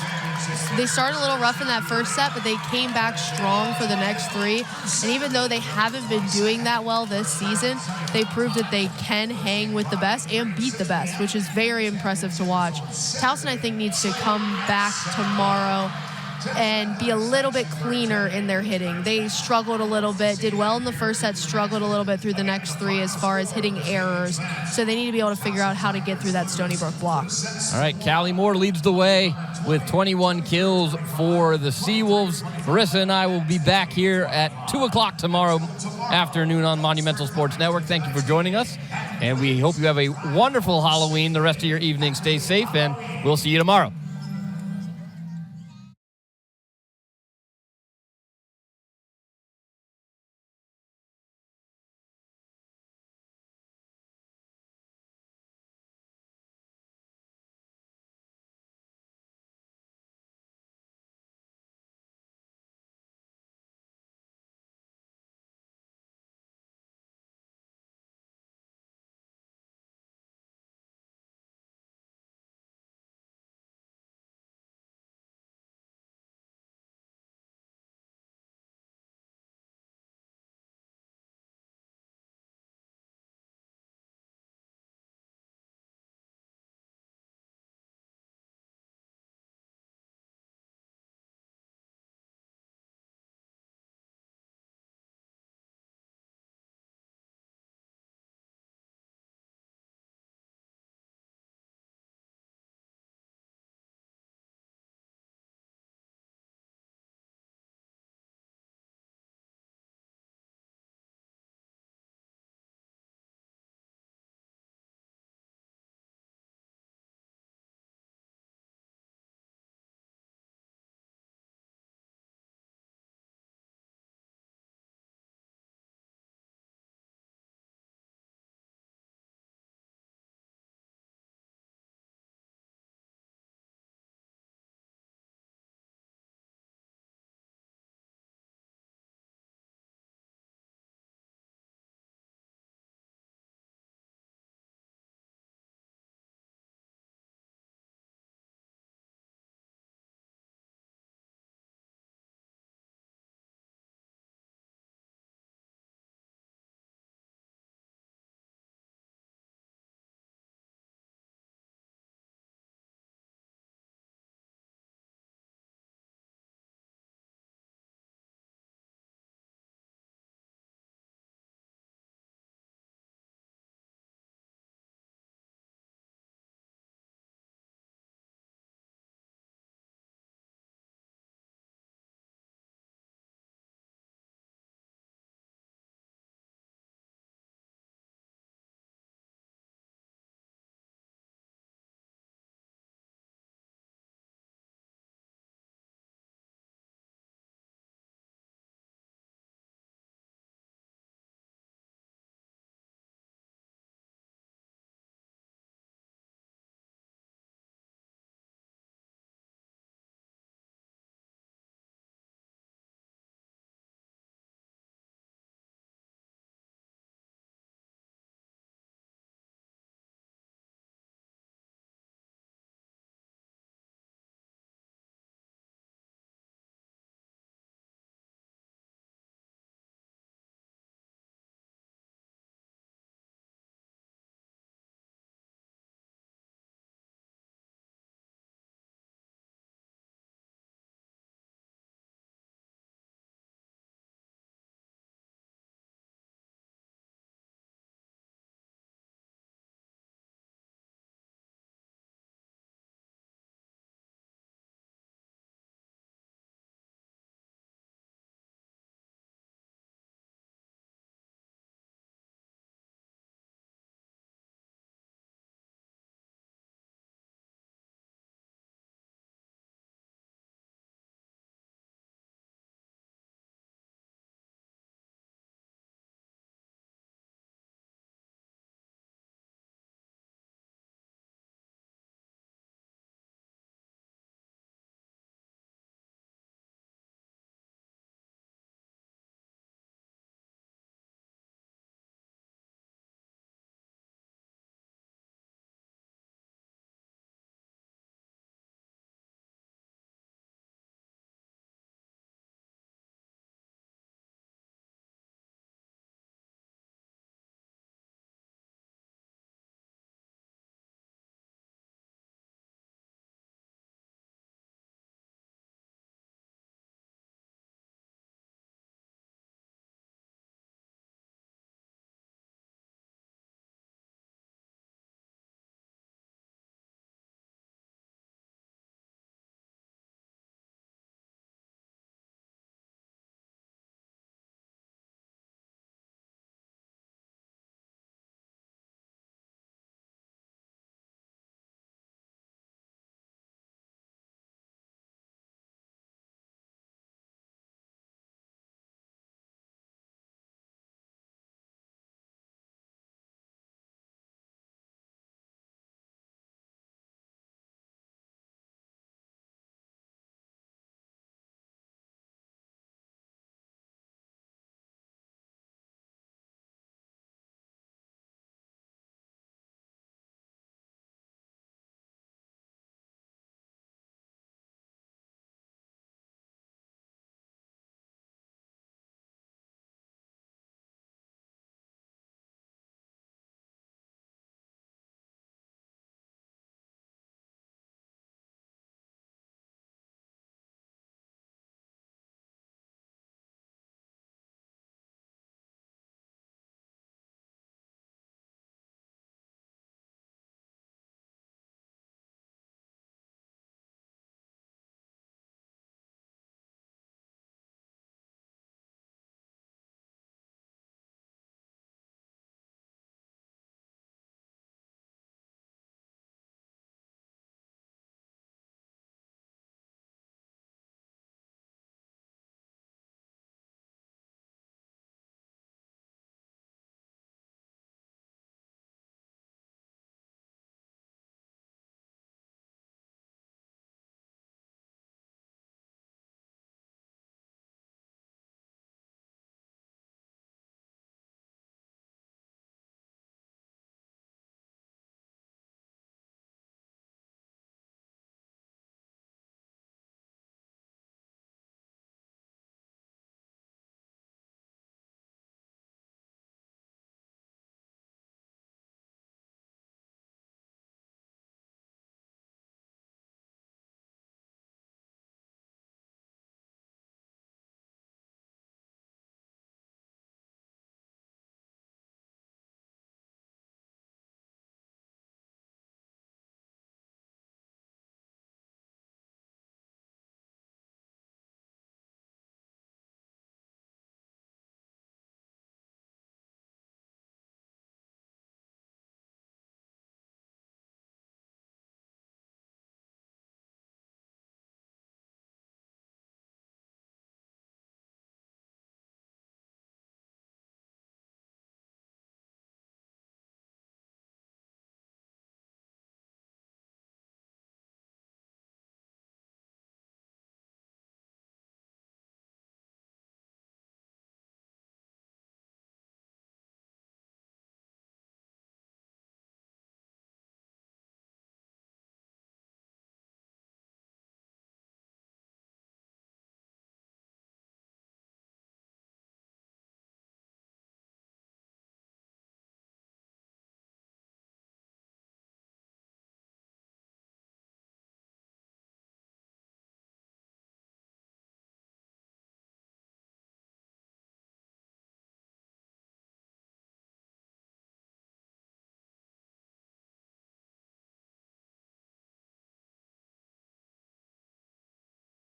they started a little rough in that first set, but they came back strong for the next three. And even though they haven't been doing that well this season, they proved that they can hang with the best and beat the best, which is very impressive to watch. Towson, I think, needs to come back tomorrow and be a little bit cleaner in their hitting. They struggled a little bit, did well in the first set, struggled a little bit through the next three as far as hitting errors. So they need to be able to figure out how to get through that Stony Brook block. All right, Callie Moore leads the way with 21 kills for the Seawolves. Marissa and I will be back here at 2 o'clock tomorrow afternoon on Monumental Sports Network. Thank you for joining us, and we hope you have a wonderful Halloween. The rest of your evening, stay safe, and we'll see you tomorrow.